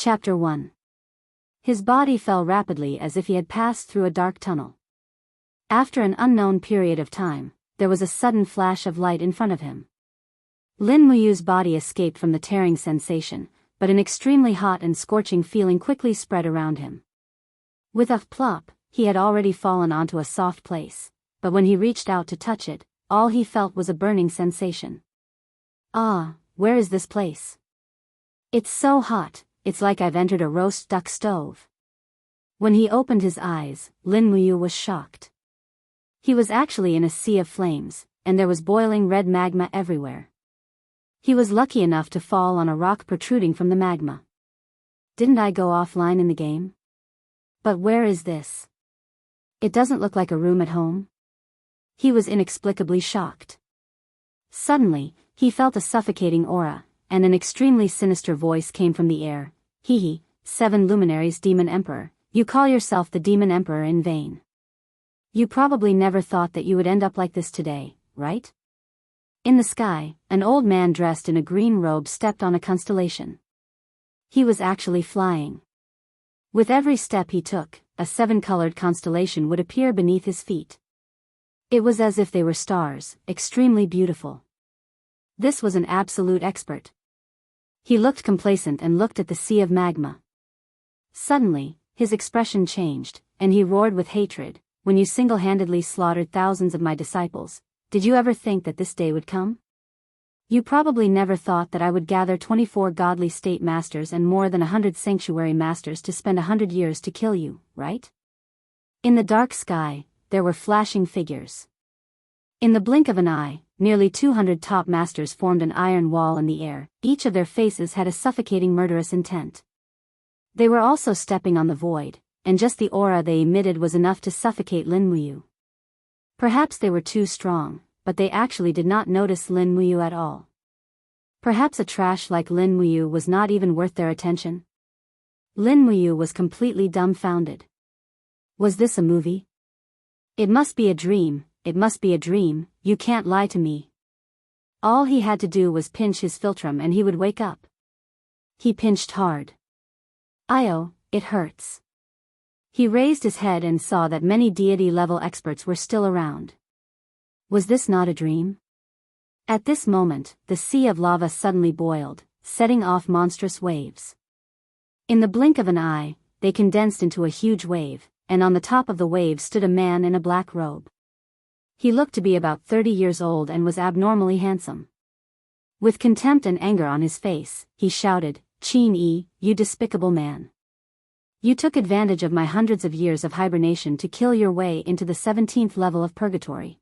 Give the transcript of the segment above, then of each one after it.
Chapter 1. His body fell rapidly as if he had passed through a dark tunnel. After an unknown period of time, there was a sudden flash of light in front of him. Lin Muyu's body escaped from the tearing sensation, but an extremely hot and scorching feeling quickly spread around him. With a plop, he had already fallen onto a soft place, but when he reached out to touch it, all he felt was a burning sensation. Ah, where is this place? It's so hot, it's like I've entered a roast duck stove. When he opened his eyes, Lin Muyu was shocked. He was actually in a sea of flames, and there was boiling red magma everywhere. He was lucky enough to fall on a rock protruding from the magma. Didn't I go offline in the game? But where is this? It doesn't look like a room at home. He was inexplicably shocked. Suddenly, he felt a suffocating aura, and an extremely sinister voice came from the air. Hee, 7 luminaries Demon Emperor, you call yourself the Demon Emperor in vain. You probably never thought that you would end up like this today, right? In the sky, an old man dressed in a green robe stepped on a constellation. He was actually flying. With every step he took, a 7-colored constellation would appear beneath his feet. It was as if they were stars, extremely beautiful. This was an absolute expert. He looked complacent and looked at the sea of magma. Suddenly, his expression changed, and he roared with hatred. When you single-handedly slaughtered thousands of my disciples, did you ever think that this day would come? You probably never thought that I would gather 24 godly state masters and more than 100 sanctuary masters to spend 100 years to kill you, right? In the dark sky, there were flashing figures. In the blink of an eye, nearly 200 top masters formed an iron wall in the air. Each of their faces had a suffocating murderous intent. They were also stepping on the void, and just the aura they emitted was enough to suffocate Lin Muyu. Perhaps they were too strong, but they actually did not notice Lin Muyu at all. Perhaps a trash like Lin Muyu was not even worth their attention. Lin Muyu was completely dumbfounded. Was this a movie? It must be a dream, it must be a dream, you can't lie to me. All he had to do was pinch his philtrum and he would wake up. He pinched hard. Io, it hurts. He raised his head and saw that many deity-level experts were still around. Was this not a dream? At this moment, the sea of lava suddenly boiled, setting off monstrous waves. In the blink of an eye, they condensed into a huge wave, and on the top of the wave stood a man in a black robe. He looked to be about 30 years old and was abnormally handsome. With contempt and anger on his face, he shouted, "Qin Yi, you despicable man. You took advantage of my hundreds of years of hibernation to kill your way into the 17th level of purgatory.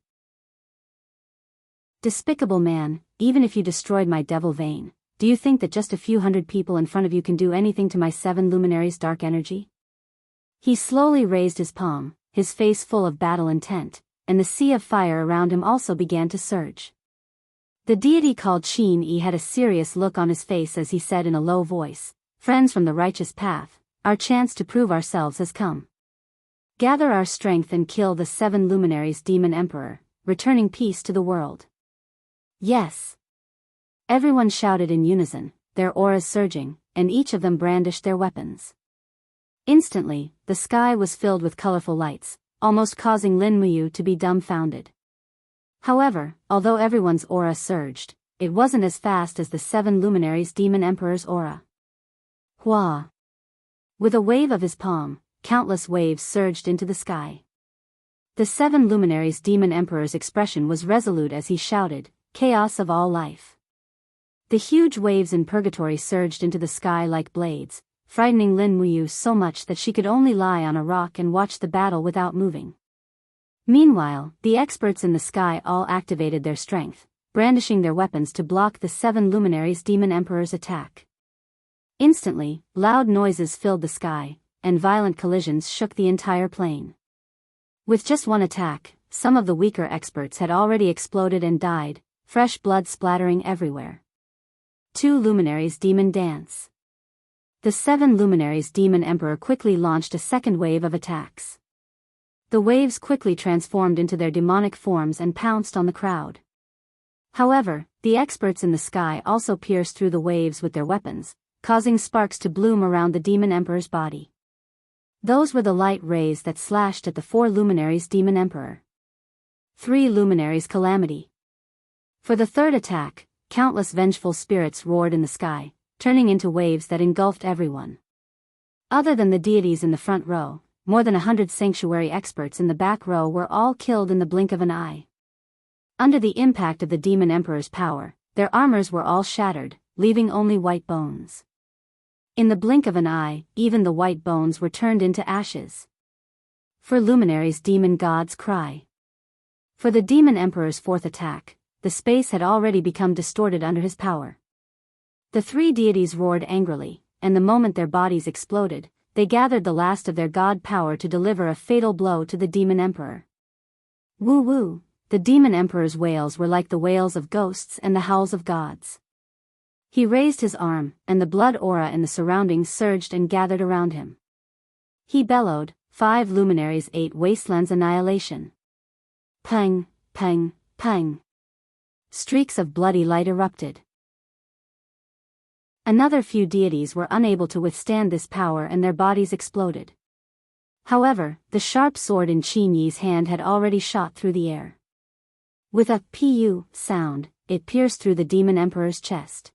Despicable man, even if you destroyed my devil vein, do you think that just a few hundred people in front of you can do anything to my 7 luminaries' dark energy?" He slowly raised his palm, his face full of battle intent, and the sea of fire around him also began to surge. The deity called Qin Yi had a serious look on his face as he said in a low voice, "Friends from the righteous path, our chance to prove ourselves has come. Gather our strength and kill the 7 luminaries Demon Emperor, returning peace to the world." Yes. Everyone shouted in unison, their auras surging, and each of them brandished their weapons. Instantly, the sky was filled with colorful lights, almost causing Lin Muyu to be dumbfounded. However, although everyone's aura surged, it wasn't as fast as the 7 luminaries Demon Emperor's aura. Hua! With a wave of his palm, countless waves surged into the sky. The 7 luminaries Demon Emperor's expression was resolute as he shouted, "Chaos of all life." The huge waves in purgatory surged into the sky like blades, frightening Lin Muyu so much that she could only lie on a rock and watch the battle without moving. Meanwhile, the experts in the sky all activated their strength, brandishing their weapons to block the 7 luminaries Demon Emperor's attack. Instantly, loud noises filled the sky, and violent collisions shook the entire plane. With just one attack, some of the weaker experts had already exploded and died, fresh blood splattering everywhere. 2 luminaries demon dance. The 7 luminaries Demon Emperor quickly launched a second wave of attacks. The waves quickly transformed into their demonic forms and pounced on the crowd. However, the experts in the sky also pierced through the waves with their weapons, causing sparks to bloom around the demon emperor's body. Those were the light rays that slashed at the 4 luminaries demon emperor. 3 luminaries calamity. For the third attack, countless vengeful spirits roared in the sky, turning into waves that engulfed everyone. Other than the deities in the front row, more than 100 sanctuary experts in the back row were all killed in the blink of an eye. Under the impact of the demon emperor's power, their armors were all shattered, leaving only white bones. In the blink of an eye, even the white bones were turned into ashes. For luminaries' demon god's cry. For the demon emperor's fourth attack, the space had already become distorted under his power. The 3 deities roared angrily, and the moment their bodies exploded, they gathered the last of their god power to deliver a fatal blow to the demon emperor. Woo woo, the demon emperor's wails were like the wails of ghosts and the howls of gods. He raised his arm, and the blood aura in the surroundings surged and gathered around him. He bellowed, 5 luminaries 8 wastelands annihilation. Pang, pang, pang. Streaks of bloody light erupted. Another few deities were unable to withstand this power and their bodies exploded. However, the sharp sword in Qin Yi's hand had already shot through the air. With a pu sound, it pierced through the demon emperor's chest.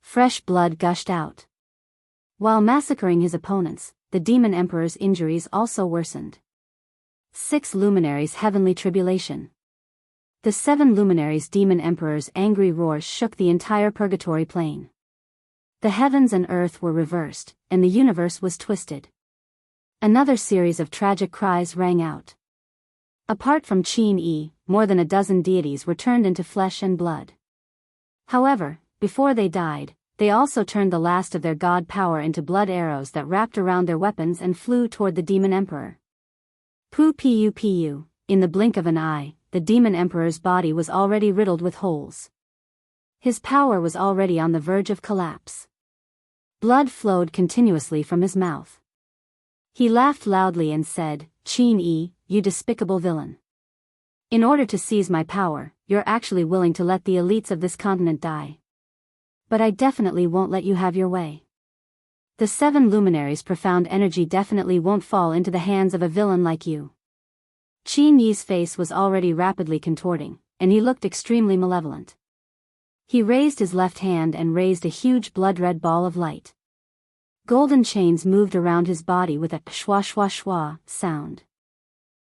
Fresh blood gushed out. While massacring his opponents, the demon emperor's injuries also worsened. 6 luminaries heavenly tribulation. The 7 luminaries demon emperor's angry roars shook the entire purgatory plane. The heavens and earth were reversed, and the universe was twisted. Another series of tragic cries rang out. Apart from Qin Yi, more than a dozen deities were turned into flesh and blood. However, before they died, they also turned the last of their god power into blood arrows that wrapped around their weapons and flew toward the demon emperor. Pu, in the blink of an eye, the demon emperor's body was already riddled with holes. His power was already on the verge of collapse. Blood flowed continuously from his mouth. He laughed loudly and said, Qin Yi, you despicable villain. In order to seize my power, you're actually willing to let the elites of this continent die. But I definitely won't let you have your way. The 7 luminaries' profound energy definitely won't fall into the hands of a villain like you. Qin Yi's face was already rapidly contorting, and he looked extremely malevolent. He raised his left hand and raised a huge blood-red ball of light. Golden chains moved around his body with a shwa shwa shwa sound.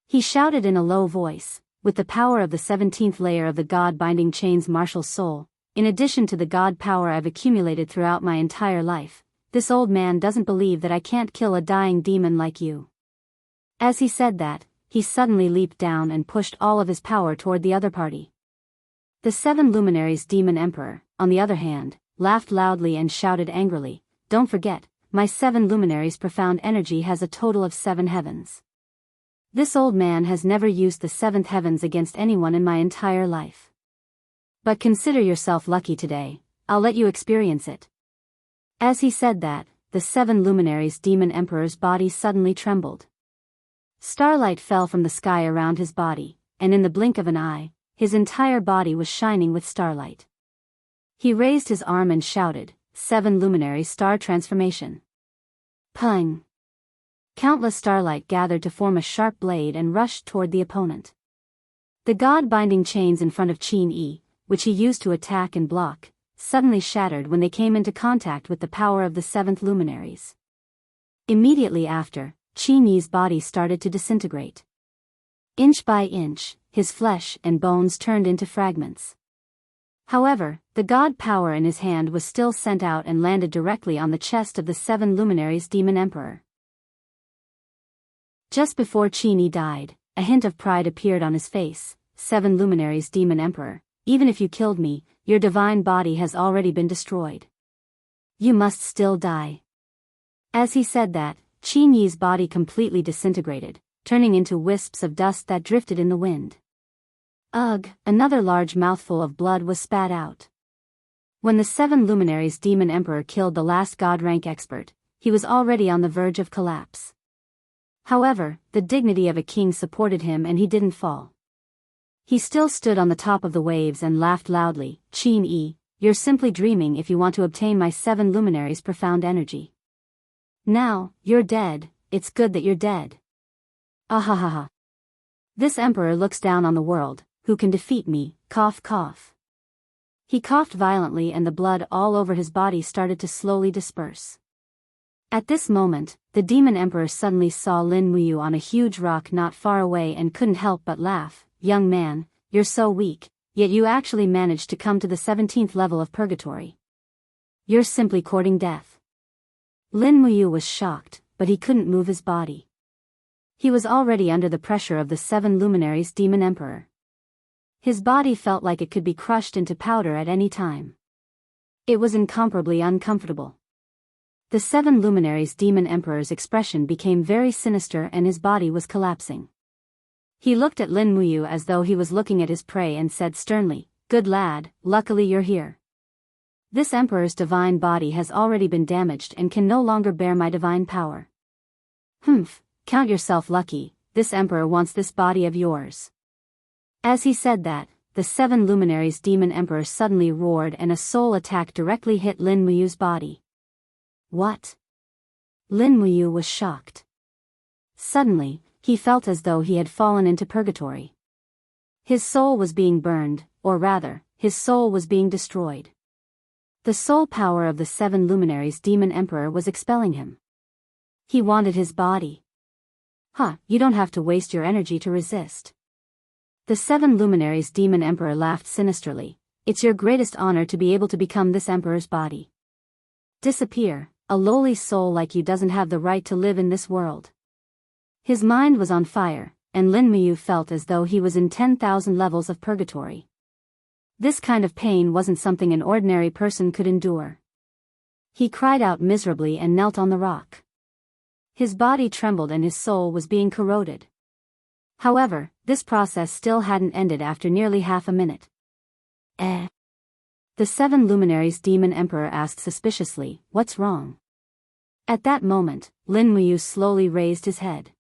He shouted in a low voice, with the power of the 17th layer of the God-binding chains martial soul, in addition to the God power I've accumulated throughout my entire life, this old man doesn't believe that I can't kill a dying demon like you. As he said that, he suddenly leaped down and pushed all of his power toward the other party. The 7 luminaries demon emperor, on the other hand, laughed loudly and shouted angrily, don't forget, my 7 luminaries' profound energy has a total of 7 heavens. This old man has never used the 7th heavens against anyone in my entire life. But consider yourself lucky today, I'll let you experience it. As he said that, the 7 luminaries demon emperor's body suddenly trembled. Starlight fell from the sky around his body, and in the blink of an eye, his entire body was shining with starlight. He raised his arm and shouted, 7 luminary star transformation. Pung! Countless starlight gathered to form a sharp blade and rushed toward the opponent. The god-binding chains in front of Qin Yi, which he used to attack and block, suddenly shattered when they came into contact with the power of the 7th luminaries. Immediately after, Qin Yi's body started to disintegrate. Inch by inch, his flesh and bones turned into fragments. However, the god power in his hand was still sent out and landed directly on the chest of the 7 luminaries demon emperor. Just before Qin Yi died, a hint of pride appeared on his face. 7 luminaries demon emperor, even if you killed me, your divine body has already been destroyed. You must still die. As he said that, Qin Yi's body completely disintegrated, turning into wisps of dust that drifted in the wind. Ugh, another large mouthful of blood was spat out. When the 7 luminaries demon emperor killed the last god rank expert, he was already on the verge of collapse. However, the dignity of a king supported him and he didn't fall. He still stood on the top of the waves and laughed loudly, Qin Yi, you're simply dreaming if you want to obtain my 7 luminaries' profound energy. Now, you're dead, it's good that you're dead. Ahahaha. This emperor looks down on the world, who can defeat me, cough cough. He coughed violently and the blood all over his body started to slowly disperse. At this moment, the demon emperor suddenly saw Lin Muyu on a huge rock not far away and couldn't help but laugh. Young man, you're so weak, yet you actually managed to come to the 17th level of purgatory. You're simply courting death. Lin Muyu was shocked, but he couldn't move his body. He was already under the pressure of the 7 luminaries demon emperor. His body felt like it could be crushed into powder at any time. It was incomparably uncomfortable. The 7 luminaries demon emperor's expression became very sinister and his body was collapsing. He looked at Lin Muyu as though he was looking at his prey and said sternly, "Good lad, luckily you're here. This emperor's divine body has already been damaged and can no longer bear my divine power. Humph, count yourself lucky, this emperor wants this body of yours." As he said that, the 7 luminaries demon emperor suddenly roared and a soul attack directly hit Lin Muyu's body. What? Lin Muyu was shocked. Suddenly, he felt as though he had fallen into purgatory. His soul was being burned, or rather, his soul was being destroyed. The soul power of the 7 luminaries demon emperor was expelling him. He wanted his body. You don't have to waste your energy to resist. The 7 luminaries demon emperor laughed sinisterly. It's your greatest honor to be able to become this emperor's body. Disappear, a lowly soul like you doesn't have the right to live in this world. His mind was on fire, and Lin Muyu felt as though he was in 10,000 levels of purgatory. This kind of pain wasn't something an ordinary person could endure. He cried out miserably and knelt on the rock. His body trembled and his soul was being corroded. However, this process still hadn't ended after nearly half a minute. The 7 luminaries demon emperor asked suspiciously, "What's wrong?" At that moment, Lin Muyu slowly raised his head.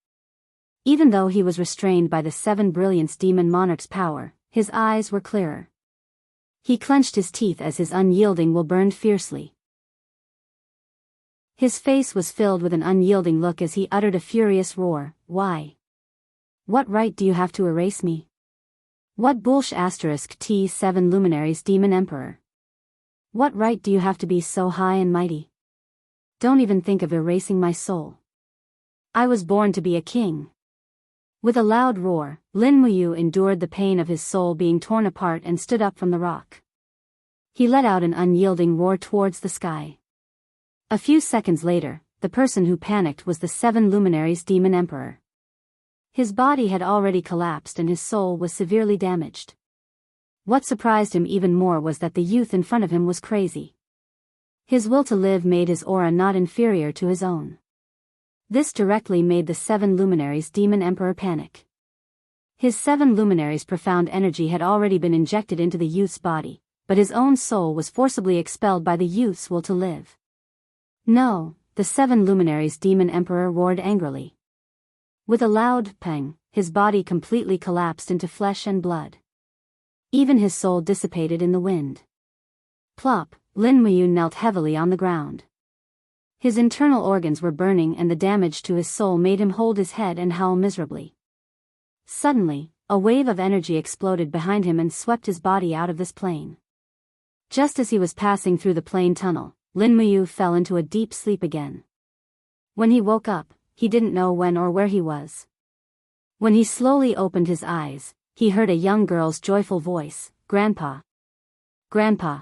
Even though he was restrained by the 7 brilliance demon monarch's power, his eyes were clearer. He clenched his teeth as his unyielding will burned fiercely. His face was filled with an unyielding look as he uttered a furious roar. "Why? What right do you have to erase me? What bullsh asterisk T7 luminaries demon emperor? What right do you have to be so high and mighty? Don't even think of erasing my soul. I was born to be a king." With a loud roar, Lin Muyu endured the pain of his soul being torn apart and stood up from the rock. He let out an unyielding roar towards the sky. A few seconds later, the person who panicked was the 7 luminaries demon emperor. His body had already collapsed and his soul was severely damaged. What surprised him even more was that the youth in front of him was crazy. His will to live made his aura not inferior to his own. This directly made the 7 luminaries demon emperor panic. His 7 luminaries' profound energy had already been injected into the youth's body, but his own soul was forcibly expelled by the youth's will to live. "No," the 7 luminaries demon emperor roared angrily. With a loud pang, his body completely collapsed into flesh and blood. Even his soul dissipated in the wind. Plop, Lin Muyu knelt heavily on the ground. His internal organs were burning and the damage to his soul made him hold his head and howl miserably. Suddenly, a wave of energy exploded behind him and swept his body out of this plane. Just as he was passing through the plane tunnel, Lin Muyu fell into a deep sleep again. When he woke up, he didn't know when or where he was. When he slowly opened his eyes, he heard a young girl's joyful voice, "Grandpa! Grandpa!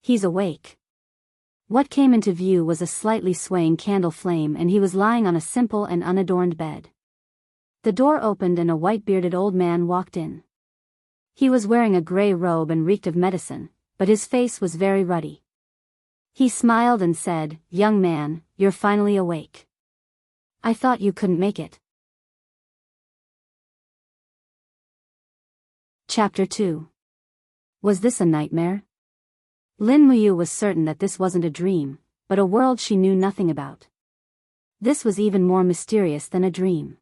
He's awake!" What came into view was a slightly swaying candle flame and he was lying on a simple and unadorned bed. The door opened and a white-bearded old man walked in. He was wearing a gray robe and reeked of medicine, but his face was very ruddy. He smiled and said, "Young man, you're finally awake. I thought you couldn't make it." Chapter 2. Was this a nightmare? Lin Muyu was certain that this wasn't a dream, but a world she knew nothing about. This was even more mysterious than a dream.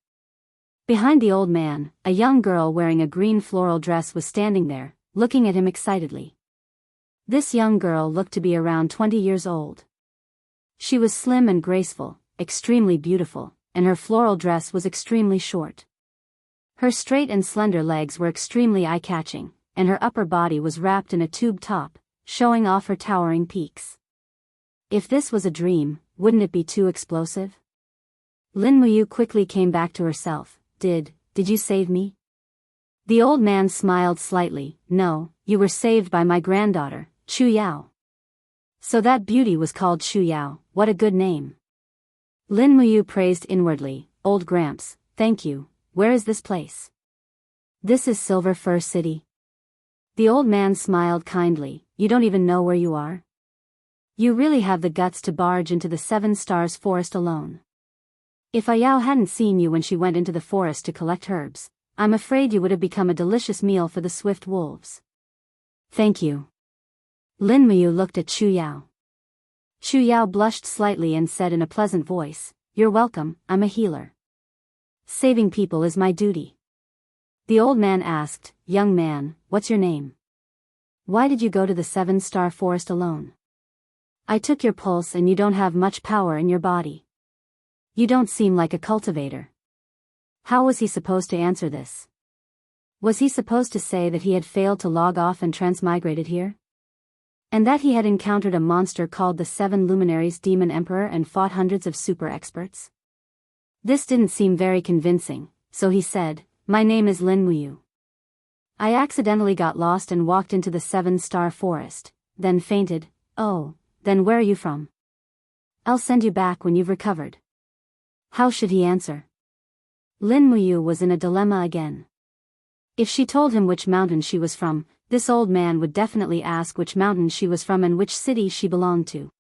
Behind the old man, a young girl wearing a green floral dress was standing there, looking at him excitedly. This young girl looked to be around 20 years old. She was slim and graceful, extremely beautiful, and her floral dress was extremely short. Her straight and slender legs were extremely eye-catching, and her upper body was wrapped in a tube top, showing off her towering peaks. If this was a dream, wouldn't it be too explosive? Lin Muyu quickly came back to herself. Did you save me? The old man smiled slightly. No, you were saved by my granddaughter, Chu Yao. So that beauty was called Chu Yao, what a good name. Lin Muyu praised inwardly. Old Gramps, thank you. Where is this place? This is Silver Fir City. The old man smiled kindly. You don't even know where you are? You really have the guts to barge into the Seven Stars forest alone. If Ayao hadn't seen you when she went into the forest to collect herbs, I'm afraid you would have become a delicious meal for the swift wolves. Thank you. Lin Muyu looked at Chu Yao. Chu Yao blushed slightly and said in a pleasant voice, You're welcome, I'm a healer. Saving people is my duty. The old man asked, Young man, what's your name? Why did you go to the Seven-Star Forest alone? I took your pulse and you don't have much power in your body. You don't seem like a cultivator. How was he supposed to answer this? Was he supposed to say that he had failed to log off and transmigrated here? And that he had encountered a monster called the Seven Luminaries Demon Emperor and fought hundreds of super experts? This didn't seem very convincing, so he said, My name is Lin Muyu. I accidentally got lost and walked into the Seven-Star Forest, then fainted. Oh, then where are you from? I'll send you back when you've recovered. How should he answer? Lin Muyu was in a dilemma again. If she told him which mountain she was from, this old man would definitely ask which mountain she was from and which city she belonged to.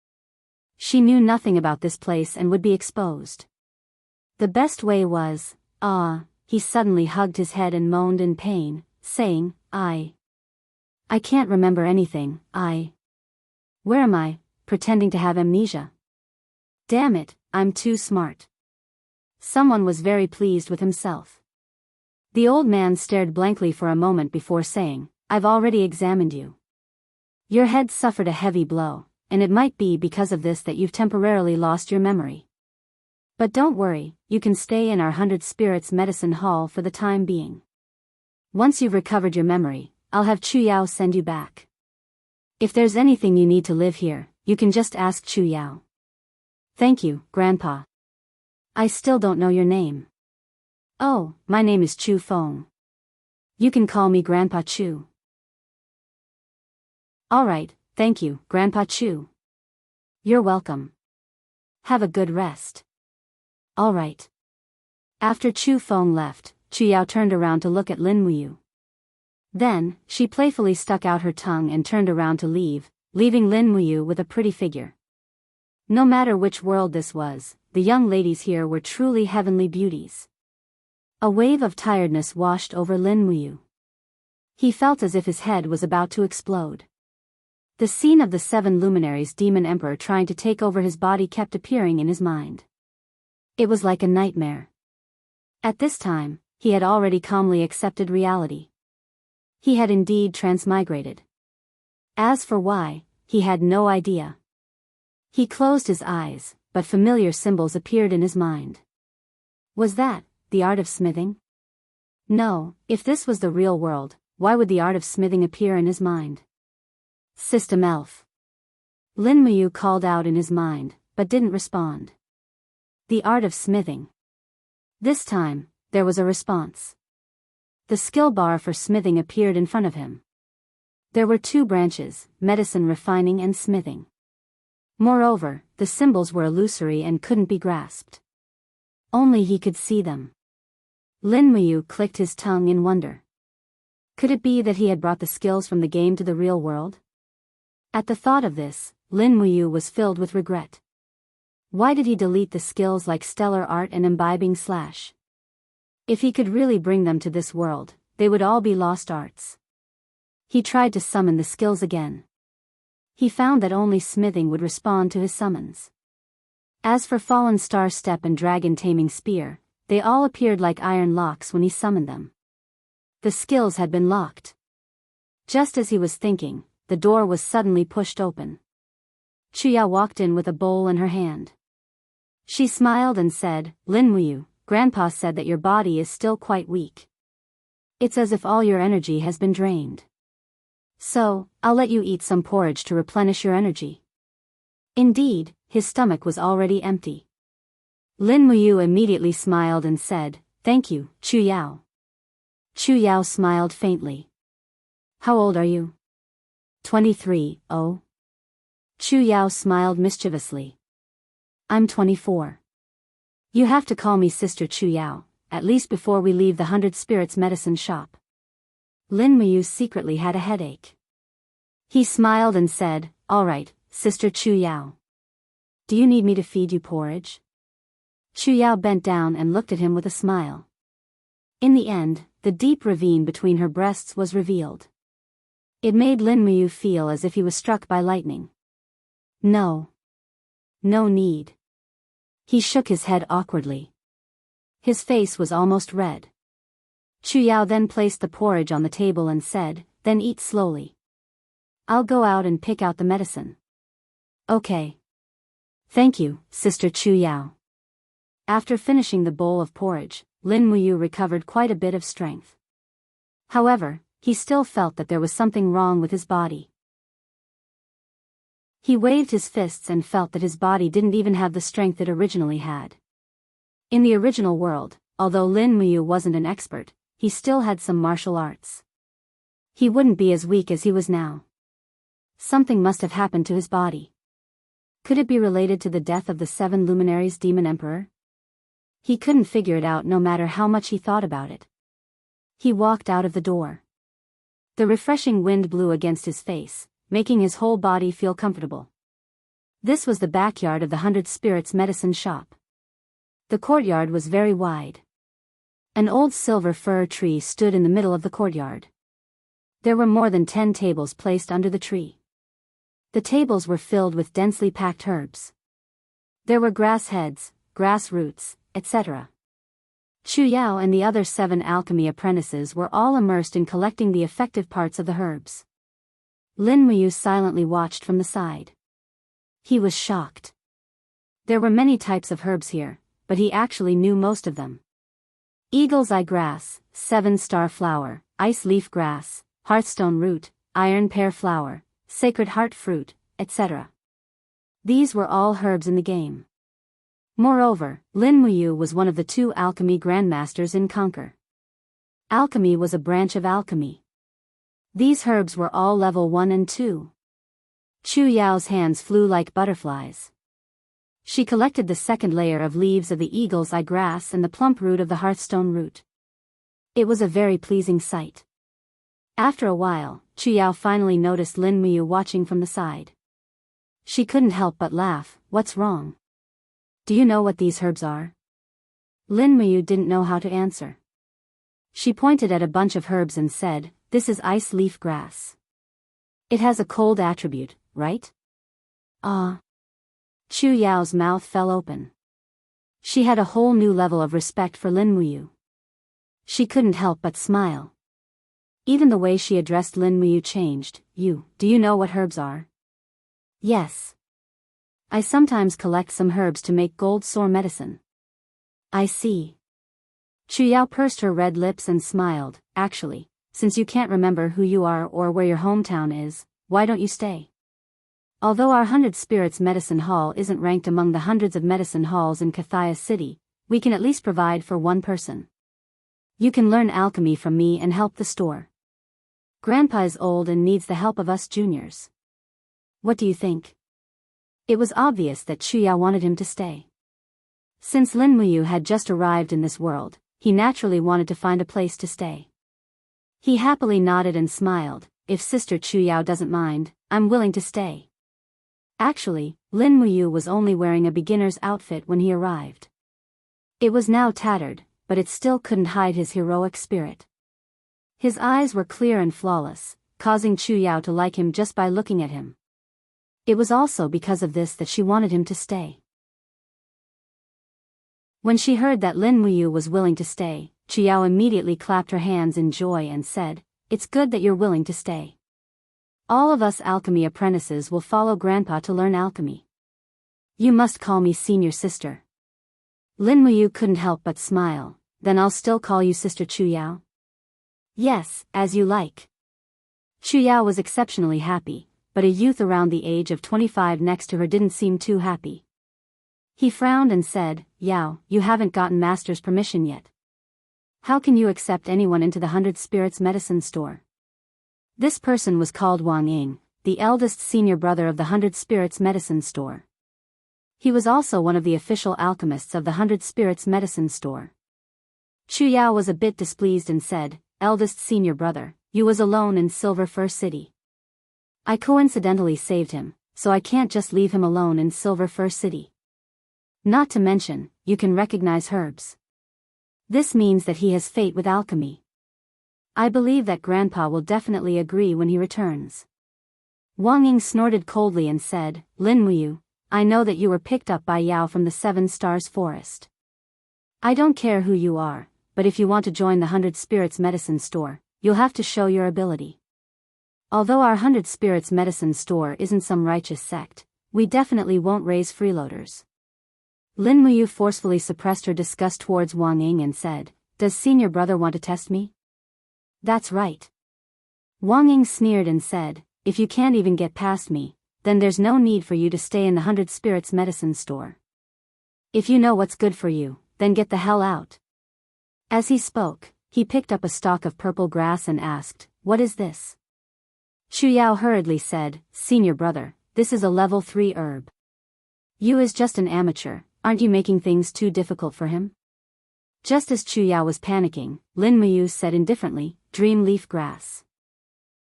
She knew nothing about this place and would be exposed. The best way was, he suddenly hugged his head and moaned in pain, saying, I can't remember anything, Where am I, pretending to have amnesia? Damn it, I'm too smart. Someone was very pleased with himself. The old man stared blankly for a moment before saying, I've already examined you. Your head suffered a heavy blow, and it might be because of this that you've temporarily lost your memory. But don't worry, you can stay in our 100 Spirits Medicine Hall for the time being. Once you've recovered your memory, I'll have Chu Yao send you back. If there's anything you need to live here, you can just ask Chu Yao. Thank you, Grandpa. I still don't know your name. Oh, my name is Chu Feng. You can call me Grandpa Chu. Alright, thank you, Grandpa Chu. You're welcome. Have a good rest. Alright. After Chu Feng left, Chu Yao turned around to look at Lin Muyu. Then, she playfully stuck out her tongue and turned around to leave, leaving Lin Muyu with a pretty figure. No matter which world this was, the young ladies here were truly heavenly beauties. A wave of tiredness washed over Lin Muyu. He felt as if his head was about to explode. The scene of the Seven Luminaries Demon Emperor trying to take over his body kept appearing in his mind. It was like a nightmare. At this time, he had already calmly accepted reality. He had indeed transmigrated. As for why, he had no idea. He closed his eyes, but familiar symbols appeared in his mind. Was that the art of smithing? No, if this was the real world, why would the art of smithing appear in his mind? System Elf. Lin Muyu called out in his mind, but didn't respond. The art of smithing. This time, there was a response. The skill bar for smithing appeared in front of him. There were two branches, medicine refining and smithing. Moreover, the symbols were illusory and couldn't be grasped. Only he could see them. Lin Muyu clicked his tongue in wonder. Could it be that he had brought the skills from the game to the real world? At the thought of this, Lin Muyu was filled with regret. Why did he delete the skills like stellar art and imbibing slash? If he could really bring them to this world, they would all be lost arts. He tried to summon the skills again. He found that only smithing would respond to his summons. As for Fallen Star Step and Dragon Taming Spear, they all appeared like iron locks when he summoned them. The skills had been locked. Just as he was thinking, the door was suddenly pushed open. Chuyao walked in with a bowl in her hand. She smiled and said, "Lin Muyu, Grandpa said that your body is still quite weak. It's as if all your energy has been drained. So, I'll let you eat some porridge to replenish your energy." Indeed, his stomach was already empty. Lin Muyu immediately smiled and said, "Thank you, Chuyao." Chuyao smiled faintly. "How old are you?" 23, oh. Chuyao smiled mischievously. "I'm 24. You have to call me Sister Chuyao, at least before we leave the 100 Spirits medicine shop." Lin Muyu secretly had a headache. He smiled and said, "All right, Sister Chuyao. Do you need me to feed you porridge?" Chuyao bent down and looked at him with a smile. In the end, the deep ravine between her breasts was revealed. It made Lin Muyu feel as if he was struck by lightning. No. No need. He shook his head awkwardly. His face was almost red. Chuyao then placed the porridge on the table and said, "Then eat slowly. I'll go out and pick out the medicine." "Okay. Thank you, Sister Chuyao." After finishing the bowl of porridge, Lin Muyu recovered quite a bit of strength. However, he still felt that there was something wrong with his body. He waved his fists and felt that his body didn't even have the strength it originally had. In the original world, although Lin Muyu wasn't an expert, he still had some martial arts. He wouldn't be as weak as he was now. Something must have happened to his body. Could it be related to the death of the 7 luminaries demon emperor? He couldn't figure it out no matter how much he thought about it. He walked out of the door. The refreshing wind blew against his face, making his whole body feel comfortable. This was the backyard of the 100 Spirits medicine shop. The courtyard was very wide. An old silver fir tree stood in the middle of the courtyard. There were more than 10 tables placed under the tree. The tables were filled with densely packed herbs. There were grass heads, grass roots, etc. Chuyao and the other 7 alchemy apprentices were all immersed in collecting the effective parts of the herbs. Lin Muyu silently watched from the side. He was shocked. There were many types of herbs here, but he actually knew most of them. Eagle's eye grass, 7-star flower, ice leaf grass, hearthstone root, iron pear flower, sacred heart fruit, etc. These were all herbs in the game. Moreover, Lin Muyu was one of the 2 alchemy grandmasters in Conquer. Alchemy was a branch of alchemy. These herbs were all level 1 and 2. Chuyao's hands flew like butterflies. She collected the second layer of leaves of the eagle's eye grass and the plump root of the hearthstone root. It was a very pleasing sight. After a while, Chuyao finally noticed Lin Muyu watching from the side. She couldn't help but laugh. "What's wrong? Do you know what these herbs are?" Lin Muyu didn't know how to answer. She pointed at a bunch of herbs and said, "This is ice leaf grass. It has a cold attribute, right?" "Ah." Chuyao's mouth fell open. She had a whole new level of respect for Lin Muyu. She couldn't help but smile. Even the way she addressed Lin Muyu changed. Do you know what herbs are?" "Yes. I sometimes collect some herbs to make gold sore medicine." "I see." Chuyao pursed her red lips and smiled. "Actually, since you can't remember who you are or where your hometown is, why don't you stay? Although our 100 Spirits medicine hall isn't ranked among the hundreds of medicine halls in Kathia City, we can at least provide for one person. You can learn alchemy from me and help the store. Grandpa is old and needs the help of us juniors. What do you think?" It was obvious that Chuyao wanted him to stay. Since Lin Muyu had just arrived in this world, he naturally wanted to find a place to stay. He happily nodded and smiled. "If Sister Chuyao doesn't mind, I'm willing to stay." Actually, Lin Muyu was only wearing a beginner's outfit when he arrived. It was now tattered, but it still couldn't hide his heroic spirit. His eyes were clear and flawless, causing Chuyao to like him just by looking at him. It was also because of this that she wanted him to stay. When she heard that Lin Muyu was willing to stay, Chuyao immediately clapped her hands in joy and said, "It's good that you're willing to stay. All of us alchemy apprentices will follow Grandpa to learn alchemy. You must call me senior sister. Lin Muyu couldn't help but smile. Then I'll still call you Sister Chu Yao? Yes, as you like. Chu Yao was exceptionally happy, but a youth around the age of 25 next to her didn't seem too happy. He frowned and said, Yao, you haven't gotten Master's permission yet. How can you accept anyone into the 100 Spirits medicine store? This person was called Wang Ying, the eldest senior brother of the 100 Spirits medicine store. He was also one of the official alchemists of the 100 Spirits medicine store. Chu Yao was a bit displeased and said, eldest senior brother, you was alone in Silver Fir City. I coincidentally saved him, so I can't just leave him alone in Silver Fir City. Not to mention, you can recognize herbs. This means that he has fate with alchemy. I believe that Grandpa will definitely agree when he returns. Wang Ying snorted coldly and said, Lin Muyu, I know that you were picked up by Yao from the 7 Stars Forest. I don't care who you are, but if you want to join the 100 Spirits medicine store, you'll have to show your ability. Although our 100 Spirits medicine store isn't some righteous sect, we definitely won't raise freeloaders. Lin Muyu forcefully suppressed her disgust towards Wang Ying and said, does senior brother want to test me? That's right. Wang Ying sneered and said, if you can't even get past me, then there's no need for you to stay in the 100 Spirits medicine store. If you know what's good for you, then get the hell out. As he spoke, he picked up a stalk of purple grass and asked, what is this? Chu Yao hurriedly said, senior brother, this is a level 3 herb. You is just an amateur, aren't you making things too difficult for him? Just as Chu Yao was panicking, Lin Muyu said indifferently, dream leaf grass.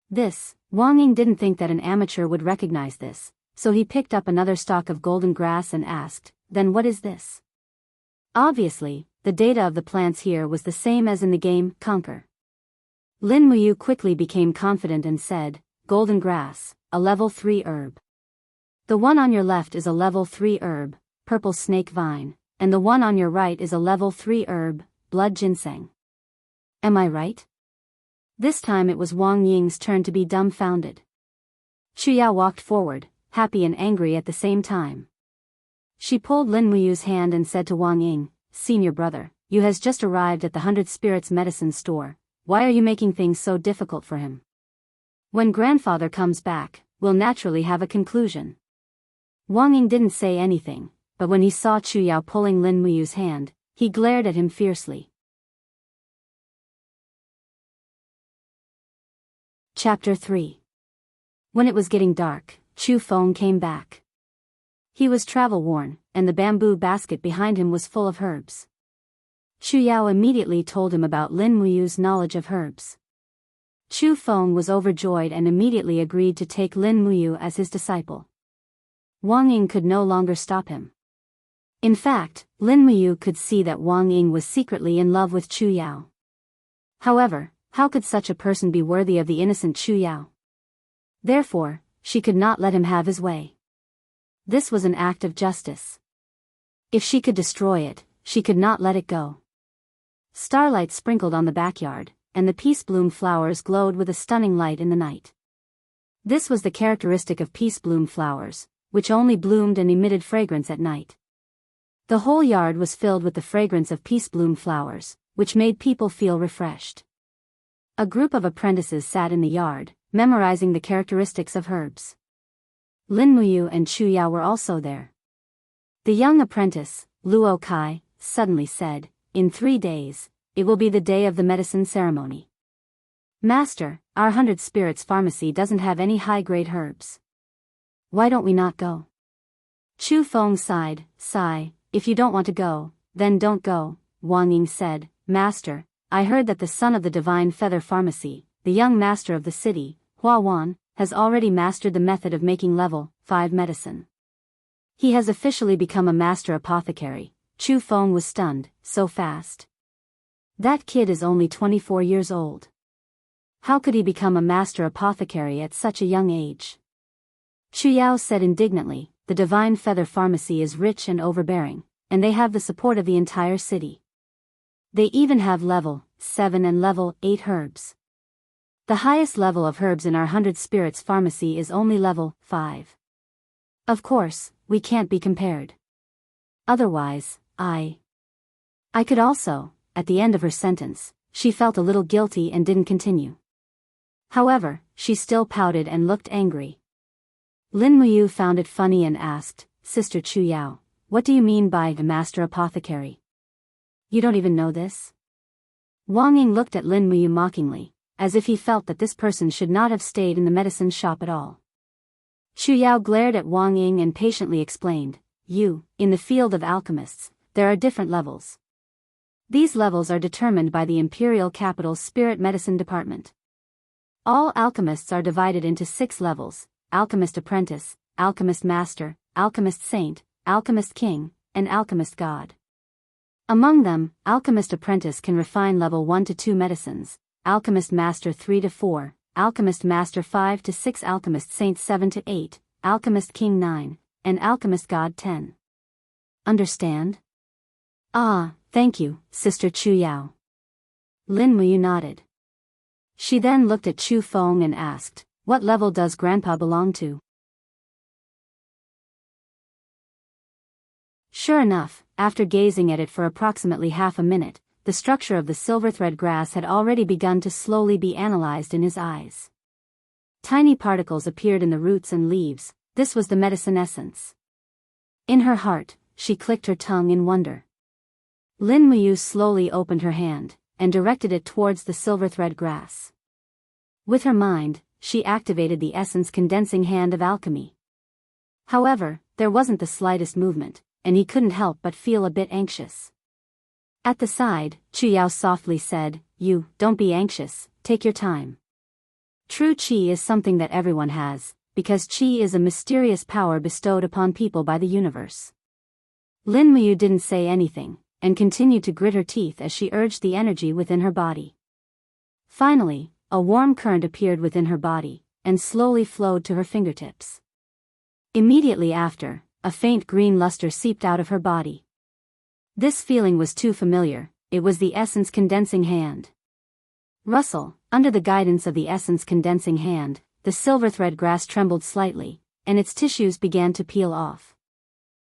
This, Wang Ying didn't think that an amateur would recognize this, so he picked up another stalk of golden grass and asked, then what is this? Obviously, the data of the plants here was the same as in the game, Conquer. Lin Muyu quickly became confident and said, golden grass, a level 3 herb. The one on your left is a level 3 herb, purple snake vine, and the one on your right is a level 3 herb, blood ginseng. Am I right? This time it was Wang Ying's turn to be dumbfounded. Chu Yao walked forward, happy and angry at the same time. She pulled Lin Muyu's hand and said to Wang Ying, senior brother, you has just arrived at the 100 Spirits medicine store, why are you making things so difficult for him? When grandfather comes back, we'll naturally have a conclusion. Wang Ying didn't say anything, but when he saw Chu Yao pulling Lin Muyu's hand, he glared at him fiercely. Chapter 3. When it was getting dark, Chu Feng came back. He was travel-worn, and the bamboo basket behind him was full of herbs. Chu Yao immediately told him about Lin Muyu's knowledge of herbs. Chu Feng was overjoyed and immediately agreed to take Lin Muyu as his disciple. Wang Ying could no longer stop him. In fact, Lin Muyu could see that Wang Ying was secretly in love with Chu Yao. However, how could such a person be worthy of the innocent Chu Yao? Therefore, she could not let him have his way. This was an act of justice. If she could destroy it, she could not let it go. Starlight sprinkled on the backyard, and the peace bloom flowers glowed with a stunning light in the night. This was the characteristic of peace bloom flowers, which only bloomed and emitted fragrance at night. The whole yard was filled with the fragrance of peace bloom flowers, which made people feel refreshed. A group of apprentices sat in the yard, memorizing the characteristics of herbs. Lin Muyu and Chu Yao were also there. The young apprentice, Luo Kai, suddenly said, in 3 days, it will be the day of the medicine ceremony. Master, our 100 Spirits pharmacy doesn't have any high-grade herbs. Why don't we not go? Chu Feng sighed, if you don't want to go, then don't go. Wang Ying said, Master, I heard that the son of the Divine Feather Pharmacy, the young master of the city, Hua Wan, has already mastered the method of making level 5 medicine. He has officially become a master apothecary. Chu Feng was stunned, so fast. That kid is only 24 years old. How could he become a master apothecary at such a young age? Chu Yao said indignantly, the Divine Feather Pharmacy is rich and overbearing, and they have the support of the entire city. They even have level 7 and level 8 herbs. The highest level of herbs in our 100 spirits pharmacy is only level 5. Of course, we can't be compared. Otherwise, I could also. At the end of her sentence, she felt a little guilty and didn't continue. However, she still pouted and looked angry. Lin Muyu found it funny and asked, Sister Chu Yao, what do you mean by the master apothecary? You don't even know this? Wang Ying looked at Lin Muyu mockingly, as if he felt that this person should not have stayed in the medicine shop at all. Chu Yao glared at Wang Ying and patiently explained, in the field of alchemists, there are different levels. These levels are determined by the Imperial Capital's Spirit Medicine Department. All alchemists are divided into 6 levels: Alchemist Apprentice, Alchemist Master, Alchemist Saint, Alchemist King, and Alchemist God. Among them, Alchemist Apprentice can refine level 1 to 2 medicines, Alchemist Master 3 to 4, Alchemist Master 5 to 6, Alchemist Saint 7 to 8, Alchemist King 9, and Alchemist God 10. Understand? Ah, thank you, Sister Chu Yao. Lin Muyu nodded. She then looked at Chu Feng and asked, what level does Grandpa belong to? Sure enough, after gazing at it for approximately half a minute, the structure of the silver thread grass had already begun to slowly be analyzed in his eyes. Tiny particles appeared in the roots and leaves. This was the medicine essence. In her heart, she clicked her tongue in wonder. Lin Muyu slowly opened her hand, and directed it towards the silver thread grass. With her mind, she activated the essence condensing hand of alchemy. However, there wasn't the slightest movement, and he couldn't help but feel a bit anxious. At the side, Chu Yao softly said, don't be anxious, take your time. True qi is something that everyone has, because qi is a mysterious power bestowed upon people by the universe. Lin Muyu didn't say anything, and continued to grit her teeth as she urged the energy within her body. Finally, a warm current appeared within her body, and slowly flowed to her fingertips. Immediately after, a faint green luster seeped out of her body. This feeling was too familiar. It was the essence condensing hand. Rustle, under the guidance of the essence condensing hand, the silver thread grass trembled slightly, and its tissues began to peel off.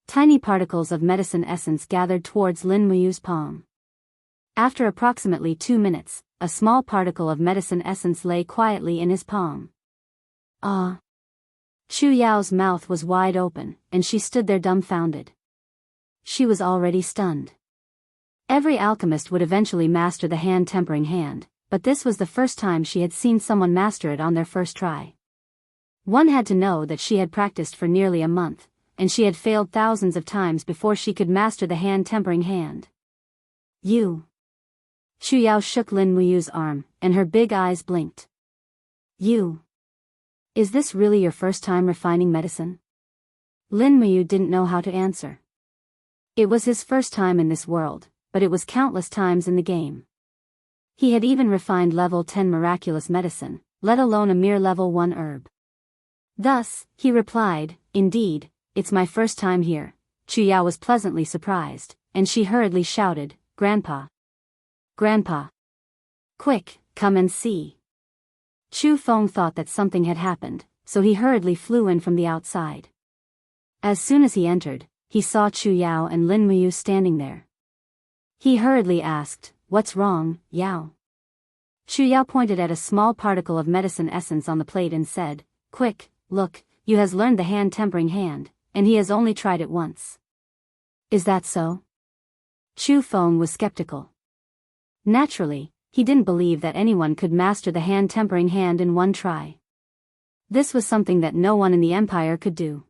Tiny particles of medicine essence gathered towards Lin Muyu's palm. After approximately 2 minutes, a small particle of medicine essence lay quietly in his palm. Ah! Chu Yao's mouth was wide open, and she stood there dumbfounded. She was already stunned. Every alchemist would eventually master the hand-tempering hand, but this was the first time she had seen someone master it on their first try. One had to know that she had practiced for nearly a month, and she had failed thousands of times before she could master the hand-tempering hand. You. Chu Yao shook Lin Muyu's arm, and her big eyes blinked. You. Is this really your first time refining medicine? Lin Muyu didn't know how to answer. It was his first time in this world, but it was countless times in the game. He had even refined level 10 miraculous medicine, let alone a mere level 1 herb. Thus, he replied, indeed, it's my first time here. Chu Yao was pleasantly surprised, and she hurriedly shouted, Grandpa! Grandpa! Quick, come and see! Chu Feng thought that something had happened, so he hurriedly flew in from the outside. As soon as he entered, he saw Chu Yao and Lin Muyu standing there. He hurriedly asked, What's wrong, Yao? Chu Yao pointed at a small particle of medicine essence on the plate and said, Quick, look, you has learned the hand-tempering hand, and he has only tried it once. Is that so? Chu Feng was skeptical. Naturally, he didn't believe that anyone could master the hand-tempering hand in 1 try. This was something that no one in the empire could do.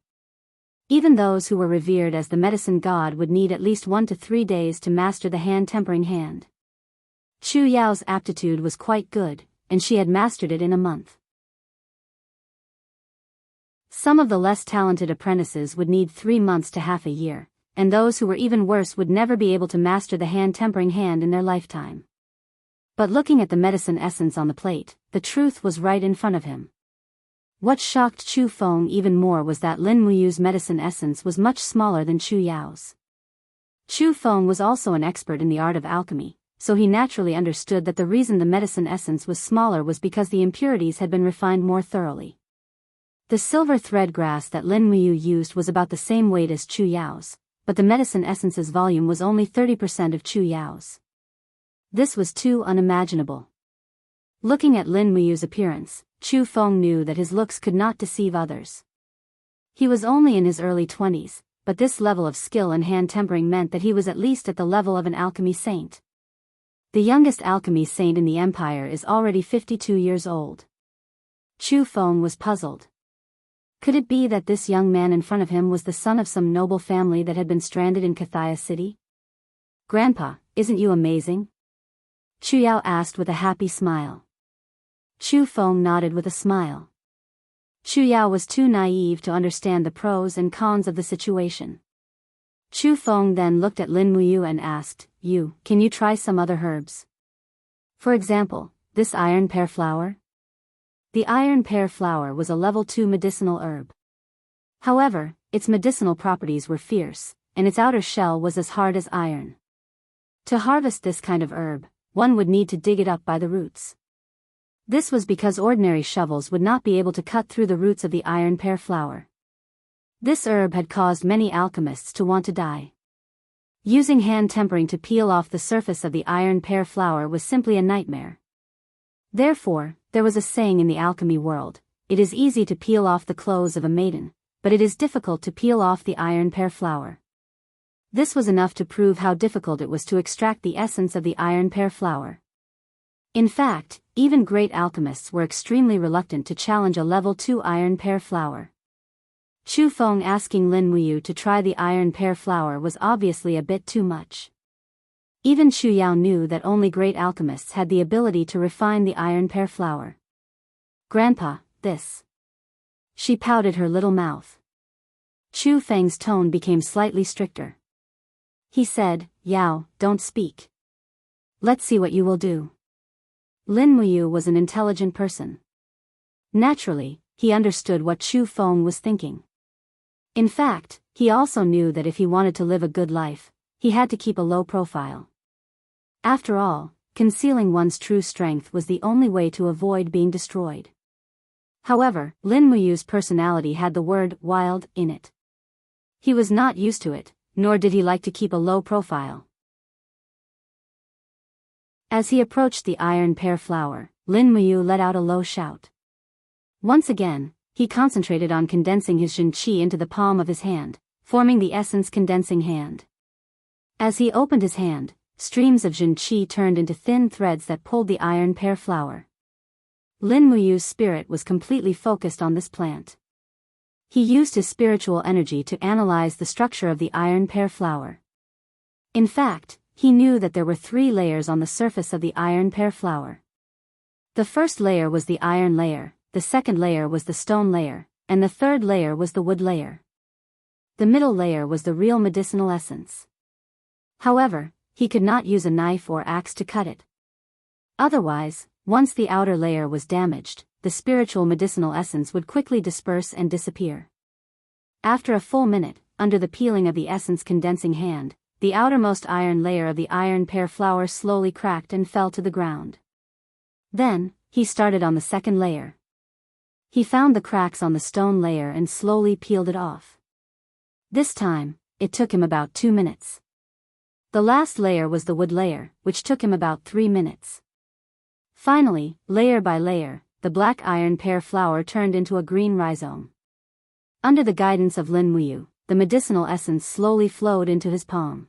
Even those who were revered as the medicine god would need at least 1 to 3 days to master the hand-tempering hand. Chu Yao's aptitude was quite good, and she had mastered it in a month. Some of the less talented apprentices would need 3 months to half a year, and those who were even worse would never be able to master the hand-tempering hand in their lifetime. But looking at the medicine essence on the plate, the truth was right in front of him. What shocked Chu Feng even more was that Lin Muyu's medicine essence was much smaller than Chu Yao's. Chu Feng was also an expert in the art of alchemy, so he naturally understood that the reason the medicine essence was smaller was because the impurities had been refined more thoroughly. The silver thread grass that Lin Muyu used was about the same weight as Chu Yao's, but the medicine essence's volume was only 30% of Chu Yao's. This was too unimaginable. Looking at Lin Muyu's appearance, Chu Feng knew that his looks could not deceive others. He was only in his early 20s, but this level of skill and hand tempering meant that he was at least at the level of an alchemy saint. The youngest alchemy saint in the empire is already 52 years old. Chu Feng was puzzled. Could it be that this young man in front of him was the son of some noble family that had been stranded in Kathia City? "Grandpa, isn't you amazing?" Chu Yao asked with a happy smile. Chu Feng nodded with a smile. Chu Yao was too naive to understand the pros and cons of the situation. Chu Feng then looked at Lin Muyu and asked, Can you try some other herbs? For example, this iron pear flower?" The iron pear flower was a level 2 medicinal herb. However, its medicinal properties were fierce, and its outer shell was as hard as iron. To harvest this kind of herb, one would need to dig it up by the roots. This was because ordinary shovels would not be able to cut through the roots of the iron pear flower. This herb had caused many alchemists to want to die. Using hand tempering to peel off the surface of the iron pear flower was simply a nightmare. Therefore, there was a saying in the alchemy world: it is easy to peel off the clothes of a maiden, but it is difficult to peel off the iron pear flower. This was enough to prove how difficult it was to extract the essence of the iron pear flower. In fact, even great alchemists were extremely reluctant to challenge a level 2 iron pear flower. Chu Feng asking Lin Muyu to try the iron pear flower was obviously a bit too much. Even Chu Yao knew that only great alchemists had the ability to refine the iron pear flower. "Grandpa, this..." She pouted her little mouth. Chu Feng's tone became slightly stricter. He said, "Yao, don't speak. Let's see what you will do." Lin Muyu was an intelligent person. Naturally, he understood what Chu Feng was thinking. In fact, he also knew that if he wanted to live a good life, he had to keep a low profile. After all, concealing one's true strength was the only way to avoid being destroyed. However, Lin Muyu's personality had the word "wild" in it. He was not used to it, nor did he like to keep a low profile. As he approached the iron pear flower, Lin Muyu let out a low shout. Once again, he concentrated on condensing his Jin Qi into the palm of his hand, forming the essence condensing hand. As he opened his hand, streams of Jin Qi turned into thin threads that pulled the iron pear flower. Lin Muyu's spirit was completely focused on this plant. He used his spiritual energy to analyze the structure of the iron pear flower. In fact, he knew that there were 3 layers on the surface of the iron pear flower. The first layer was the iron layer, the second layer was the stone layer, and the third layer was the wood layer. The middle layer was the real medicinal essence. However, he could not use a knife or axe to cut it. Otherwise, once the outer layer was damaged, the spiritual medicinal essence would quickly disperse and disappear. After a full minute, under the peeling of the essence condensing hand, the outermost iron layer of the iron pear flower slowly cracked and fell to the ground. Then, he started on the second layer. He found the cracks on the stone layer and slowly peeled it off. This time, it took him about 2 minutes. The last layer was the wood layer, which took him about 3 minutes. Finally, layer by layer, the black iron pear flower turned into a green rhizome. Under the guidance of Lin Muyu, the medicinal essence slowly flowed into his palm.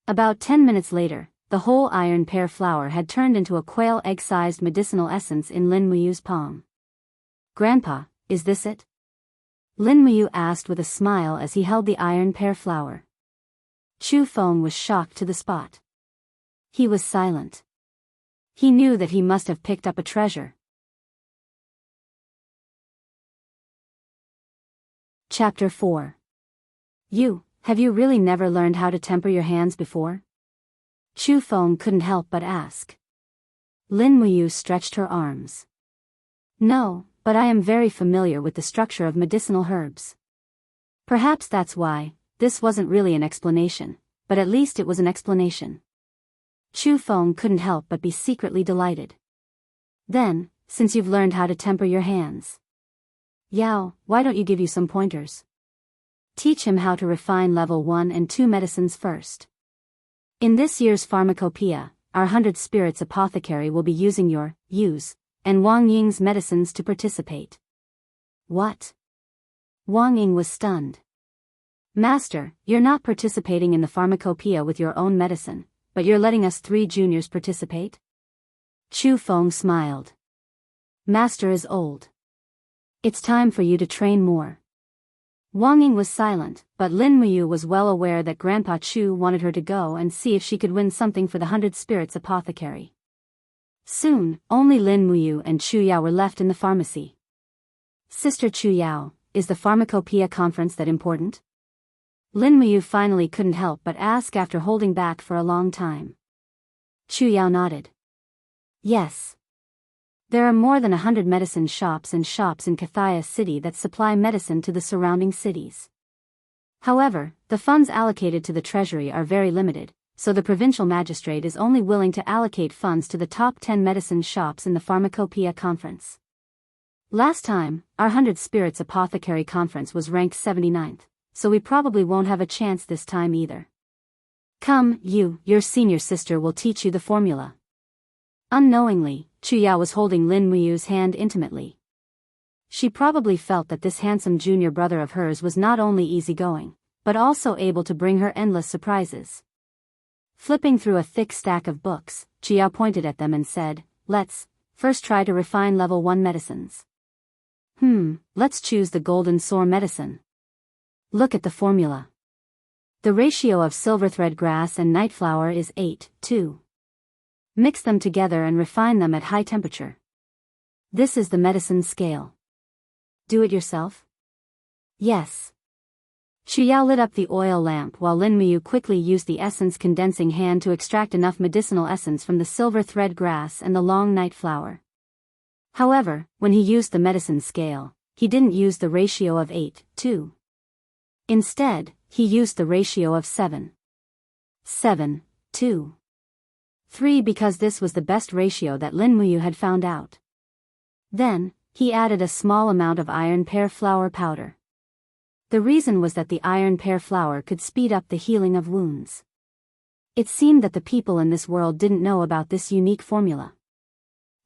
About 10 minutes later, the whole iron pear flower had turned into a quail egg-sized medicinal essence in Lin Muyu's palm. "Grandpa, is this it?" Lin Muyu asked with a smile as he held the iron pear flower. Chu Feng was shocked to the spot. He was silent. He knew that he must have picked up a treasure. Chapter 4. Have you really never learned how to temper your hands before? Chu Feng couldn't help but ask. Lin Muyu stretched her arms. "No, but I am very familiar with the structure of medicinal herbs." Perhaps that's why. This wasn't really an explanation, but at least it was an explanation. Chu Feng couldn't help but be secretly delighted. Then, since you've learned how to temper your hands, Yao, why don't you give you some pointers? Teach him how to refine level 1 and 2 medicines first. In this year's pharmacopoeia, our 100 spirits apothecary will be using your, and Wang Ying's medicines to participate. What? Wang Ying was stunned. Master, you're not participating in the pharmacopoeia with your own medicine, but you're letting us 3 juniors participate? Chu Feng smiled. Master is old. It's time for you to train more. Wang Ying was silent, but Lin Muyu was well aware that Grandpa Chu wanted her to go and see if she could win something for the 100 spirits apothecary. Soon, only Lin Muyu and Chu Yao were left in the pharmacy. Sister Chu Yao, is the pharmacopoeia conference that important? Lin Muyu finally couldn't help but ask after holding back for a long time. Chu Yao nodded. Yes. There are more than 100 medicine shops in Kathaya City that supply medicine to the surrounding cities. However, the funds allocated to the treasury are very limited, so the provincial magistrate is only willing to allocate funds to the top 10 medicine shops in the pharmacopoeia conference. Last time, our 100 spirits apothecary conference was ranked 79th, so we probably won't have a chance this time either. Come, your senior sister will teach you the formula. Unknowingly, Chu Yao was holding Lin Muyu's hand intimately. She probably felt that this handsome junior brother of hers was not only easygoing, but also able to bring her endless surprises. Flipping through a thick stack of books, Chu Yao pointed at them and said, let's first try to refine level 1 medicines. Let's choose the golden sword medicine. Look at the formula. The ratio of silverthread grass and nightflower is 8:2. Mix them together and refine them at high temperature. This is the medicine scale. Do it yourself? Yes. Xu Yao lit up the oil lamp while Lin Muyu quickly used the essence condensing hand to extract enough medicinal essence from the silver thread grass and the long night flower. However, when he used the medicine scale, he didn't use the ratio of 8:2. Instead, he used the ratio of 7:2. 3 because this was the best ratio that Lin Muyu had found out. Then, he added a small amount of iron pear flower powder. The reason was that the iron pear flower could speed up the healing of wounds. It seemed that the people in this world didn't know about this unique formula.